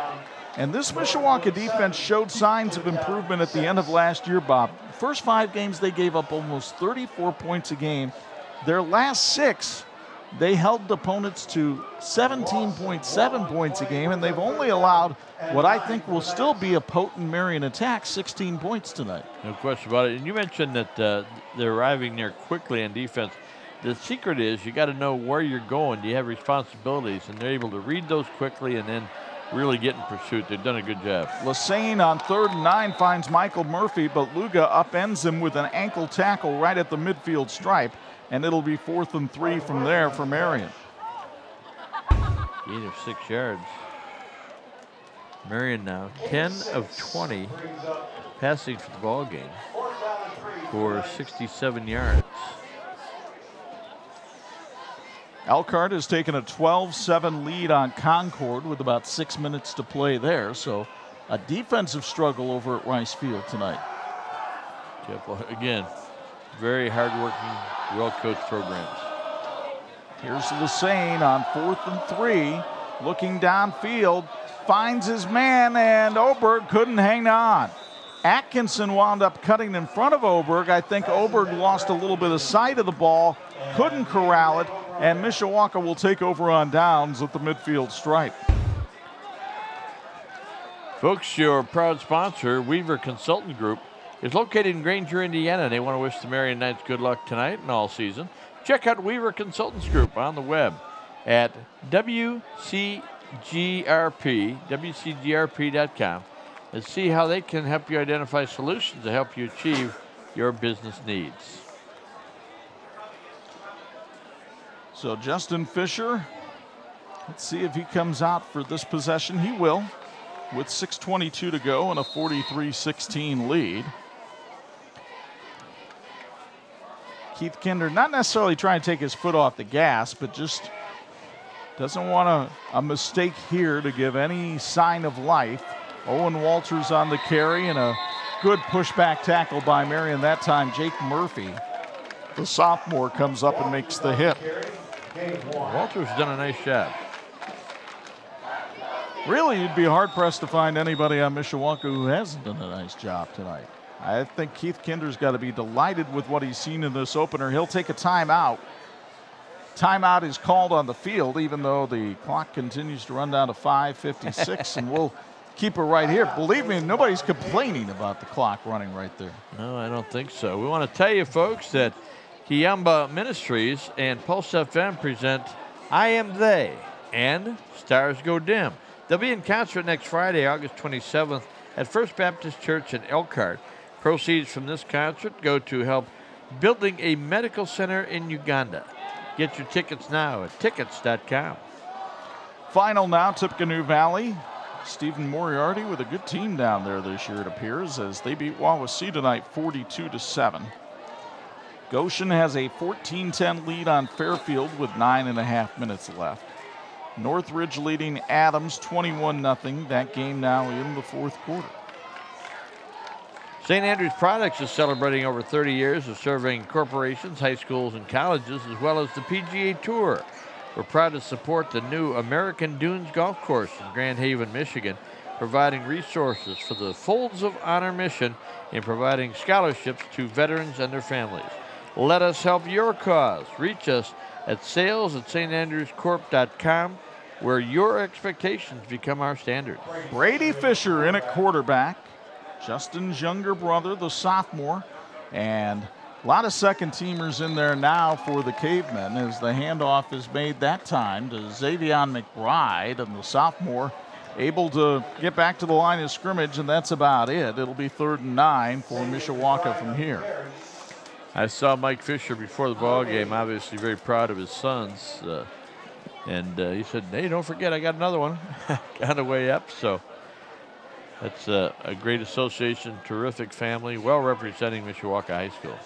And this Mishawaka defense showed signs of improvement at the end of last year, Bob. First 5 games, they gave up almost 34 points a game. Their last 6, they held opponents to 17.7 points a game, and they've only allowed what I think will still be a potent Marian attack, 16 points tonight. No question about it. And you mentioned that they're arriving there quickly on defense. The secret is you got to know where you're going. You have responsibilities, and they're able to read those quickly and then really get in pursuit. They've done a good job. Lassane on 3rd and 9 finds Michael Murphy, but Luga upends him with an ankle tackle right at the midfield stripe, and it'll be 4th and 3 from there for Marian. Gain of 6 yards. Marian now 10 of 20 passing for the ball game for 67 yards. Elkhart has taken a 12-7 lead on Concord with about 6 minutes to play there, so a defensive struggle over at Rice Field tonight. Again, very hard-working, well-coached programs. Here's Lassane on 4th and 3, looking downfield, finds his man, and Oberg couldn't hang on. Atkinson wound up cutting in front of Oberg. I think Oberg lost a little bit of sight of the ball, couldn't corral it, and Mishawaka will take over on downs at the midfield stripe. Folks, your proud sponsor, Weaver Consultant Group, is located in Granger, Indiana. They want to wish the Marian Knights good luck tonight and all season. Check out Weaver Consultants Group on the web at WCGRP.com and see how they can help you identify solutions to help you achieve your business needs. So Justin Fisher, let's see if he comes out for this possession. He will, with 6:22 to go and a 43-16 lead. Keith Kinder not necessarily trying to take his foot off the gas, but just doesn't want a mistake here to give any sign of life. Owen Walters on the carry and a good pushback tackle by Marian that time. Jake Murphy, the sophomore, comes up and makes the hit. Walters done a nice job. Really, you'd be hard-pressed to find anybody on Mishawaka who hasn't done a nice job tonight. I think Keith Kinder's got to be delighted with what he's seen in this opener. He'll take a timeout. Timeout is called on the field, even though the clock continues to run down to 5:56, and we'll keep it right here. Believe me, nobody's complaining about the clock running right there. No, I don't think so. We want to tell you, folks, that Kiamba Ministries and Pulse FM present I Am They and Stars Go Dim. They'll be in concert next Friday, August 27th at First Baptist Church in Elkhart. Proceeds from this concert go to help building a medical center in Uganda. Get your tickets now at tickets.com. Final now, Tippecanoe Valley. Stephen Moriarty with a good team down there this year, it appears, as they beat Wawasee tonight 42-7. Goshen has a 14-10 lead on Fairfield with 9.5 minutes left. Northridge leading Adams 21-0. That game now in the fourth quarter. St. Andrews Products is celebrating over 30 years of serving corporations, high schools, and colleges, as well as the PGA Tour. We're proud to support the new American Dunes Golf Course in Grand Haven, Michigan, providing resources for the Folds of Honor mission in providing scholarships to veterans and their families. Let us help your cause. Reach us at sales@standrewscorp.com, where your expectations become our standard. Brady Fisher in at quarterback. Justin's younger brother, the sophomore, and a lot of second-teamers in there now for the Cavemen as the handoff is made that time to Xavion McBride, and the sophomore able to get back to the line of scrimmage, and that's about it. It'll be 3rd and 9 for Mishawaka from here. I saw Mike Fisher before the ball game, obviously very proud of his sons, and he said, "Hey, don't forget, I got another one." Got a way up, so that's a great association, terrific family, well representing Mishawaka High School.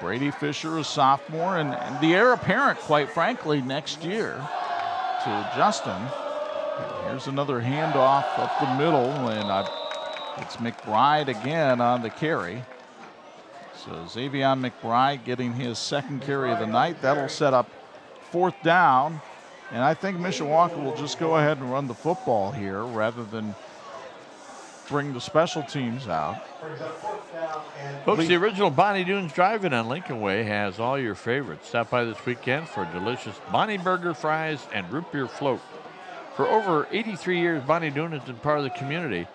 Brady Fisher, a sophomore, and the heir apparent, quite frankly, next year to Justin. Here's another handoff up the middle, and it's McBride again on the carry. So Xavion McBride getting his second carry of the night. That'll set up 4th down. And I think Mishawaka will just go ahead and run the football here rather than bring the special teams out. Folks, the original Bonnie Dunes Drive-In on Lincoln Way has all your favorites. Stop by this weekend for delicious Bonnie Burger, fries, and root beer float. For over 83 years, Bonnie Dune has been part of the community.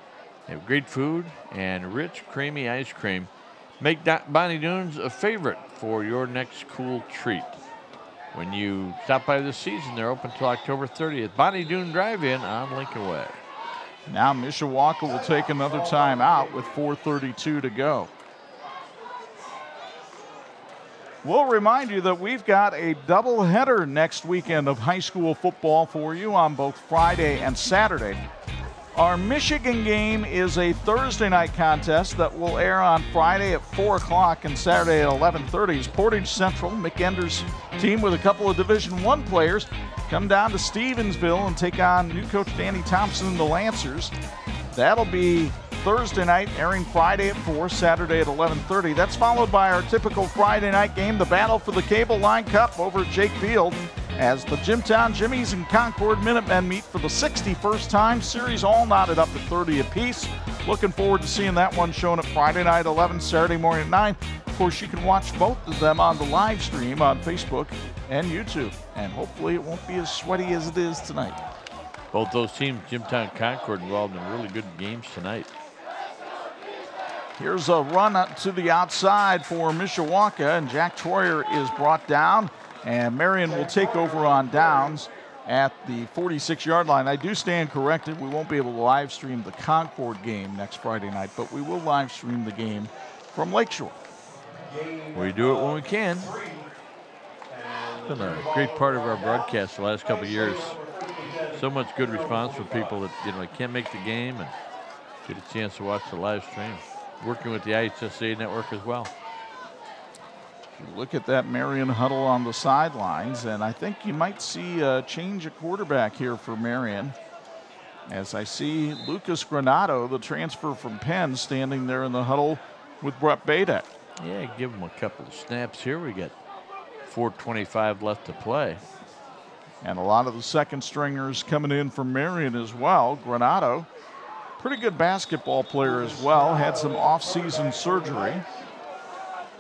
They have great food and rich, creamy ice cream. Make Bonnie Dunes a favorite for your next cool treat. When you stop by this season, they're open until October 30th. Bonnie Dune Drive-In on Lincoln Way. Now Mishawaka will take another time out with 4:32 to go. We'll remind you that we've got a doubleheader next weekend of high school football for you on both Friday and Saturday. Our Michigan game is a Thursday night contest that will air on Friday at 4 o'clock and Saturday at 11:30. Portage Central, McEnder's team with a couple of Division I players, come down to Stevensville and take on new coach Danny Thompson and the Lancers. That'll be Thursday night, airing Friday at 4, Saturday at 11:30. That's followed by our typical Friday night game, the Battle for the Cable Line Cup over at Jake Field, as the Jimtown Jimmies and Concord Minutemen meet for the 61st time. Series all knotted up at 30 apiece. Looking forward to seeing that one shown at Friday night 11, Saturday morning at 9. Of course, you can watch both of them on the live stream on Facebook and YouTube, and hopefully it won't be as sweaty as it is tonight. Both those teams, Jimtown and Concord, involved in really good games tonight. Here's a run to the outside for Mishawaka, and Jack Troyer is brought down, and Marian will take over on downs at the 46-yard line. I do stand corrected. We won't be able to live stream the Concord game next Friday night, but we will live stream the game from Lakeshore. We do it when we can. It's been a great part of our broadcast the last couple of years. So much good response from people that can't make the game and get a chance to watch the live stream. Working with the IHSA network as well. Look at that Marian huddle on the sidelines, and I think you might see a change of quarterback here for Marian, as I see Lucas Granado, the transfer from Penn, standing there in the huddle with Brett Badek. Yeah, give him a couple of snaps here. We got 4:25 left to play. And a lot of the second stringers coming in from Marian as well. Granado Pretty good basketball player as well. Had some off-season surgery.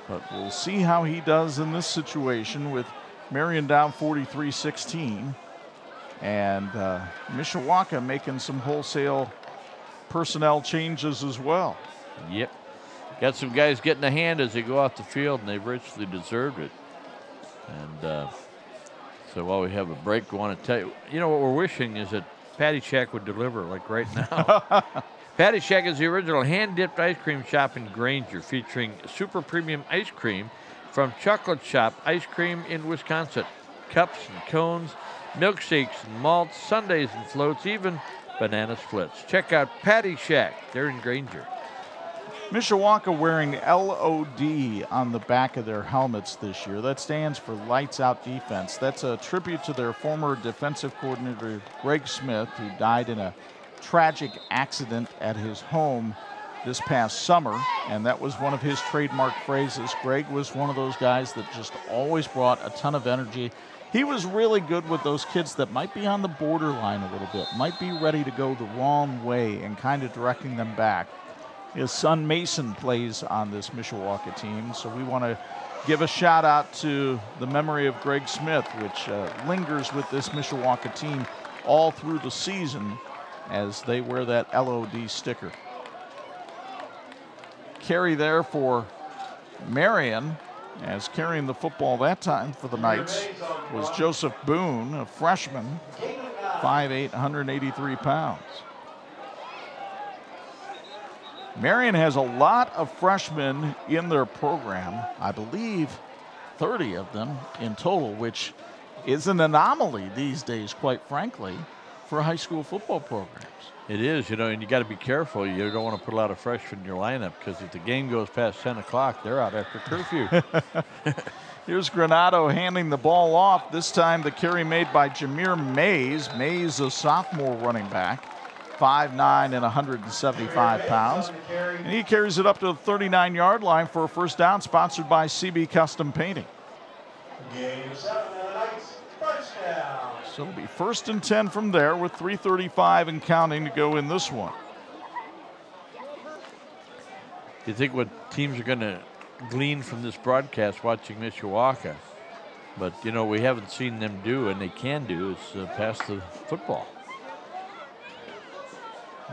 But we'll see how he does in this situation with Marian down 43-16. And Mishawaka making some wholesale personnel changes as well. Yep. Got some guys getting a hand as they go off the field, and they've richly deserved it. And so while we have a break, we want to tell you, you know what we're wishing is that Patty Shack would deliver like right now. Patty Shack is the original hand-dipped ice cream shop in Granger, featuring super premium ice cream from Chocolate Shop Ice Cream in Wisconsin. Cups and cones, milkshakes and malts, sundaes and floats, even banana splits. Check out Patty Shack. They're in Granger. Mishawaka wearing LOD on the back of their helmets this year. That stands for Lights Out Defense. That's a tribute to their former defensive coordinator, Greg Smith, who died in a tragic accident at his home this past summer, and that was one of his trademark phrases. Greg was one of those guys that just always brought a ton of energy. He was really good with those kids that might be on the borderline a little bit, might be ready to go the wrong way, and kind of directing them back. His son Mason plays on this Mishawaka team, so we want to give a shout out to the memory of Greg Smith, which lingers with this Mishawaka team all through the season as they wear that LOD sticker. Carry there for Marian, as carrying the football that time for the Knights was Joseph Boone, a freshman, 5'8", 183 pounds. Marian has a lot of freshmen in their program, I believe 30 of them in total, which is an anomaly these days, quite frankly, for high school football programs. It is, you know, and you got to be careful. You don't want to put a lot of freshmen in your lineup, because if the game goes past 10 o'clock, they're out after curfew. Here's Granado handing the ball off. This time the carry made by Jameer Mays. Mays, a sophomore running back, 5'9" and 175 pounds. And he carries it up to the 39-yard line for a first down, sponsored by CB Custom Painting. Game 7 and the Knights, touchdown. So it'll be 1st and 10 from there with 3:35 and counting to go in this one. You think what teams are going to glean from this broadcast watching Mishawaka, but, you know, we haven't seen them do, and they can do, is pass the football.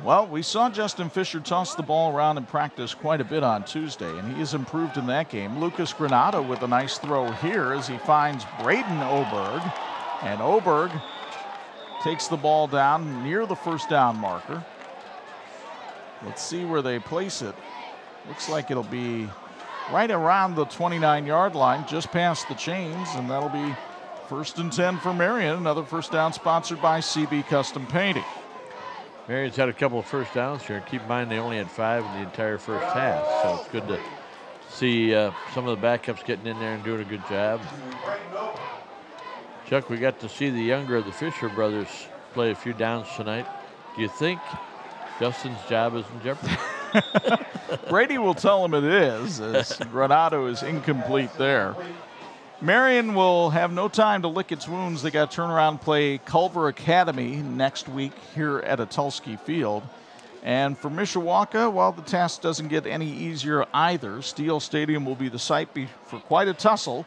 Well, we saw Justin Fisher toss the ball around in practice quite a bit on Tuesday, and he has improved in that game. Lucas Granado with a nice throw here as he finds Braden Oberg, and Oberg takes the ball down near the first down marker. Let's see where they place it. Looks like it'll be right around the 29-yard line, just past the chains, and that'll be 1st and 10 for Marian. Another first down sponsored by CB Custom Painting. Marian's had a couple of first downs here. Keep in mind they only had 5 in the entire first half, so it's good to see some of the backups getting in there and doing a good job. Chuck, we got to see the younger of the Fisher brothers play a few downs tonight. Do you think Justin's job is in jeopardy? Brady will tell him it is, as Granado is incomplete there. Marian will have no time to lick its wounds. They got to turn around and play Culver Academy next week here at Atulski Field. And for Mishawaka, while the task doesn't get any easier either, Steele Stadium will be the site for quite a tussle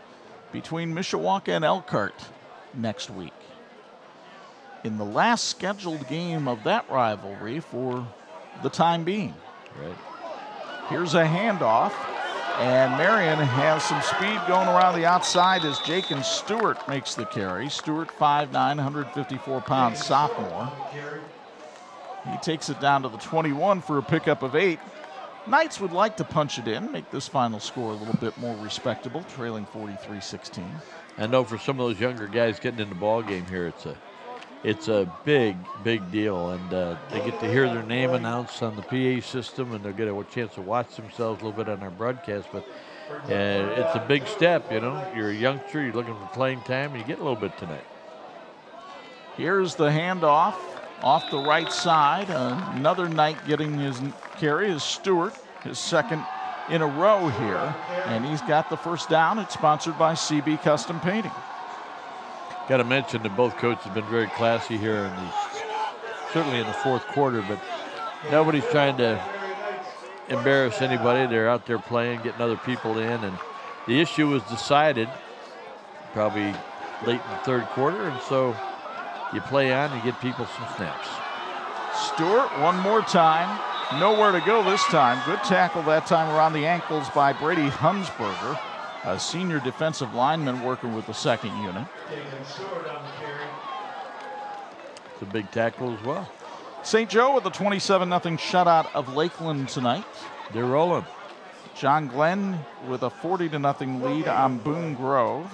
between Mishawaka and Elkhart next week, in the last scheduled game of that rivalry for the time being. Right. Here's a handoff, and Marian has some speed going around the outside as Jakin Stewart makes the carry. Stewart, 5'9", 154 pounds sophomore. He takes it down to the 21 for a pickup of 8. Knights would like to punch it in, make this final score a little bit more respectable, trailing 43-16. I know for some of those younger guys getting in the ball game here, it's a big deal, and they get to hear their name announced on the PA system, and they'll get a chance to watch themselves a little bit on our broadcast. But it's a big step, you know. You're a youngster, you're looking for playing time, and you get a little bit tonight. Here's the handoff off the right side. Another Knight getting his carry is Stewart, his second in a row here, and he's got the first down. It's sponsored by CB Custom Painting. Got to mention that both coaches have been very classy here, certainly in the fourth quarter, but nobody's trying to embarrass anybody. They're out there playing, getting other people in, and the issue was decided probably late in the third quarter, and so you play on, you get people some snaps. Stewart, one more time. Nowhere to go this time. Good tackle that time around the ankles by Brady Hunsberger, a senior defensive lineman working with the second unit. It's a big tackle as well. St. Joe with a 27-0 shutout of Lakeland tonight. They're rolling. John Glenn with a 40-0 lead on Boone Grove.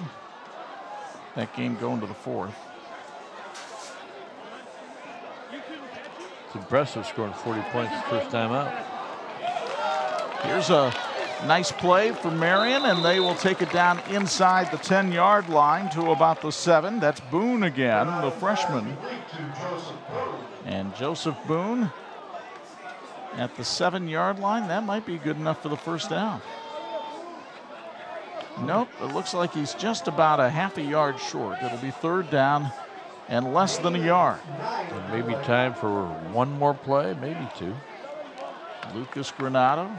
That game going to the fourth. It's impressive scoring 40 points the first time out. Here's a nice play for Marian, and they will take it down inside the 10-yard line to about the 7. That's Boone again, the freshman. And Joseph Boone at the 7-yard line. That might be good enough for the first down. Nope, it looks like he's just about a half a yard short. It'll be third down and less than a yard. And maybe time for one more play, maybe two. Lucas Granado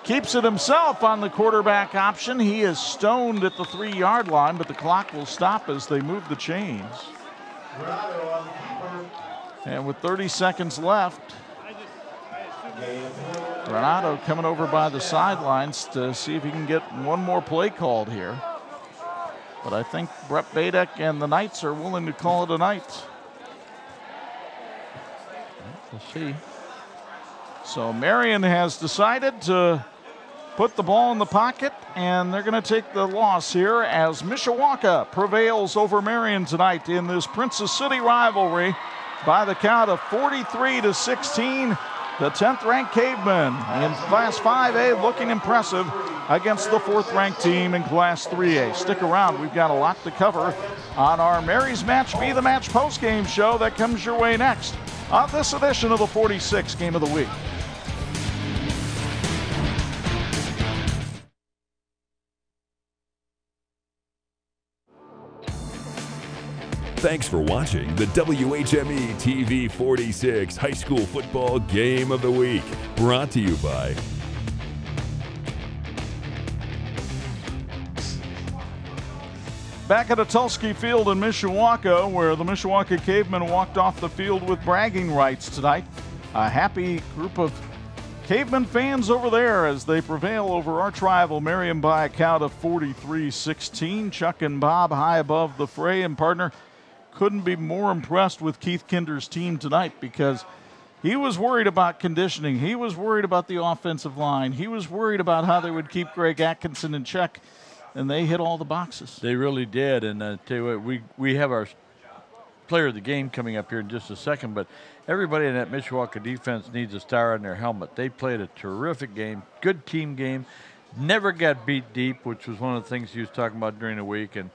keeps it himself on the quarterback option. He is stoned at the 3-yard line, but the clock will stop as they move the chains. And with 30 seconds left, Granado coming over by the sidelines to see if he can get one more play called here. But I think Brett Badek and the Knights are willing to call it a night. We'll see. So Marian has decided to put the ball in the pocket, and they're going to take the loss here as Mishawaka prevails over Marian tonight in this Princess City rivalry by the count of 43-16. The 10th-ranked Cavemen in Class 5A looking impressive against the 4th-ranked team in Class 3A. Stick around. We've got a lot to cover on our Mary's Match Be the Match postgame show that comes your way next on this edition of the 46 Game of the Week. Thanks for watching the WHME TV 46 High School Football Game of the Week, brought to you by Back at Tulski Field in Mishawaka, where the Mishawaka Cavemen walked off the field with bragging rights tonight. A happy group of Cavemen fans over there as they prevail over arch rival Marian by a count of 43-16. Chuck and Bob high above the fray, and partner couldn't be more impressed with Keith Kinder's team tonight because he was worried about conditioning. He was worried about the offensive line. He was worried about how they would keep Greg Atkinson in check, and they hit all the boxes. They really did, and I tell you what, we have our player of the game coming up here in just a second, but everybody in that Mishawaka defense needs a star on their helmet. They played a terrific game, good team game, never got beat deep, which was one of the things he was talking about during the week, and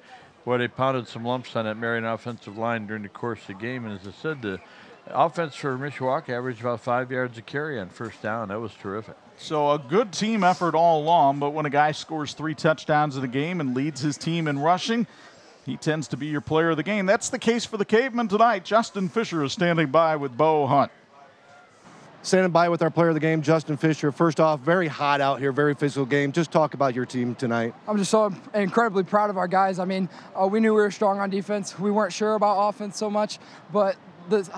well, they pounded some lumps on that Marian offensive line during the course of the game. And as I said, the offense for Mishawaka averaged about 5 yards a carry on first down. That was terrific. So a good team effort all along, but when a guy scores 3 touchdowns in a game and leads his team in rushing, he tends to be your player of the game. That's the case for the Cavemen tonight. Justin Fisher is standing by with Bo Hunt. Standing by with our player of the game, Justin Fisher. First off, very hot out here, very physical game. Just talk about your team tonight. I'm just so incredibly proud of our guys. I mean, we knew we were strong on defense. We weren't sure about offense so much, but the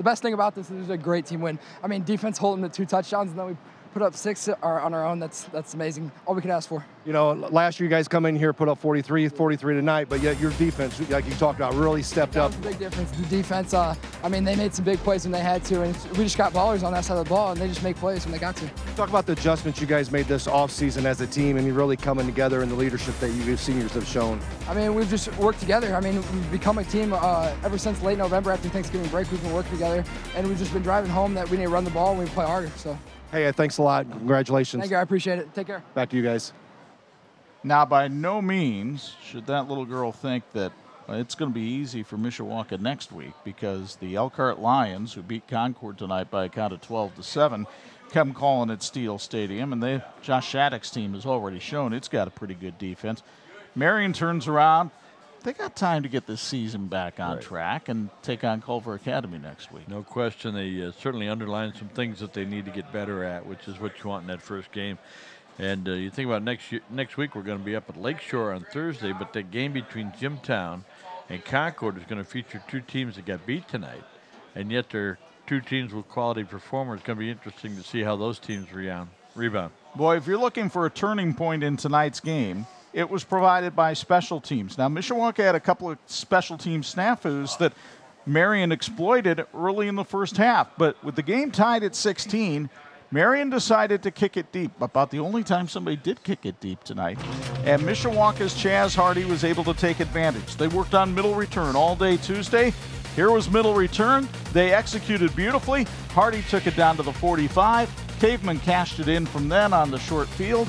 best thing about this is a great team win. I mean, defense holding the 2 touchdowns, and then we put up 6 on our own. That's amazing. All we could ask for. You know, last year you guys come in here, put up 43 tonight, but yet your defense, like you talked about, really stepped up. That was a big difference. The defense, I mean, they made some big plays when they had to, and we just got ballers on that side of the ball, and they just make plays when they got to. Talk about the adjustments you guys made this offseason as a team, and you're really coming together in the leadership that you seniors have shown. I mean, we've just worked together. I mean, we've become a team ever since late November after Thanksgiving break. We've been working together, and we've just been driving home that we need to run the ball and we play harder. So. Hey, thanks a lot. Congratulations. Thank you. I appreciate it. Take care. Back to you guys. Now, by no means should that little girl think that it's going to be easy for Mishawaka next week, because the Elkhart Lions, who beat Concord tonight by a count of 12-7, come calling at Steele Stadium, and Josh Shattuck's team has already shown it's got a pretty good defense. Marian turns around. they got time to get this season back on track and take on Culver Academy next week. No question. They certainly underlined some things that they need to get better at, which is what you want in that first game. And you think about next week, we're going to be up at Lakeshore on Thursday, but the game between Jimtown and Concord is going to feature two teams that got beat tonight, and yet they're two teams with quality performers. It's going to be interesting to see how those teams rebound. Boy, if you're looking for a turning point in tonight's game, it was provided by special teams. Now, Mishawaka had a couple of special team snafus that Marian exploited early in the first half, but with the game tied at 16, Marian decided to kick it deep, about the only time somebody did kick it deep tonight. And Mishawaka's Chaz Hardy was able to take advantage. They worked on middle return all day Tuesday. Here was middle return. They executed beautifully. Hardy took it down to the 45. Caveman cashed it in from then on the short field.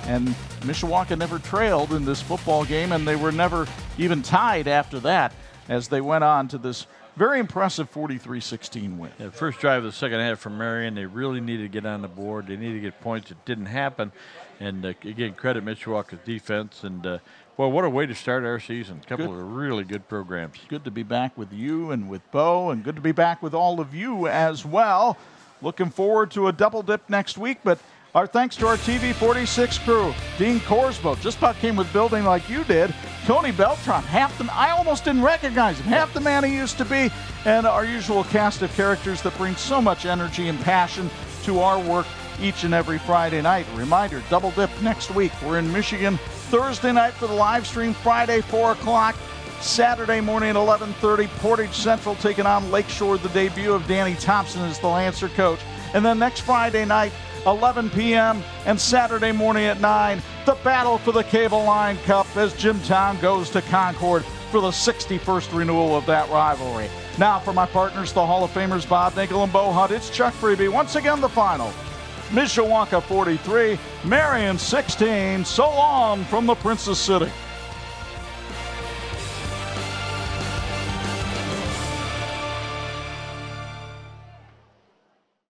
And Mishawaka never trailed in this football game, and they were never even tied after that as they went on to this very impressive 43-16 win. Yeah, first drive of the second half from Marian, they really needed to get on the board. They needed to get points. It didn't happen. And again, credit Mishawaka's defense. And boy, what a way to start our season. A couple of really good programs. Good to be back with you and with Bo, and good to be back with all of you as well. Looking forward to a double dip next week, but our thanks to our TV 46 crew. Dean Korsbo just about came with building like you did. Tony Beltran, I almost didn't recognize him, half the man he used to be. And our usual cast of characters that bring so much energy and passion to our work each and every Friday night. A reminder, double dip next week. We're in Michigan Thursday night for the live stream, Friday 4 o'clock. Saturday morning at 11:30, Portage Central taking on Lakeshore, the debut of Danny Thompson as the Lancer coach. And then next Friday night, 11 p.m. and Saturday morning at 9, the battle for the Cable Line Cup as Jimtown goes to Concord for the 61st renewal of that rivalry. Now for my partners, the Hall of Famers Bob Nickel and Bo Hunt, it's Chuck Freeby. Once again, the final. Mishawaka 43, Marian 16. So long from the Princess City.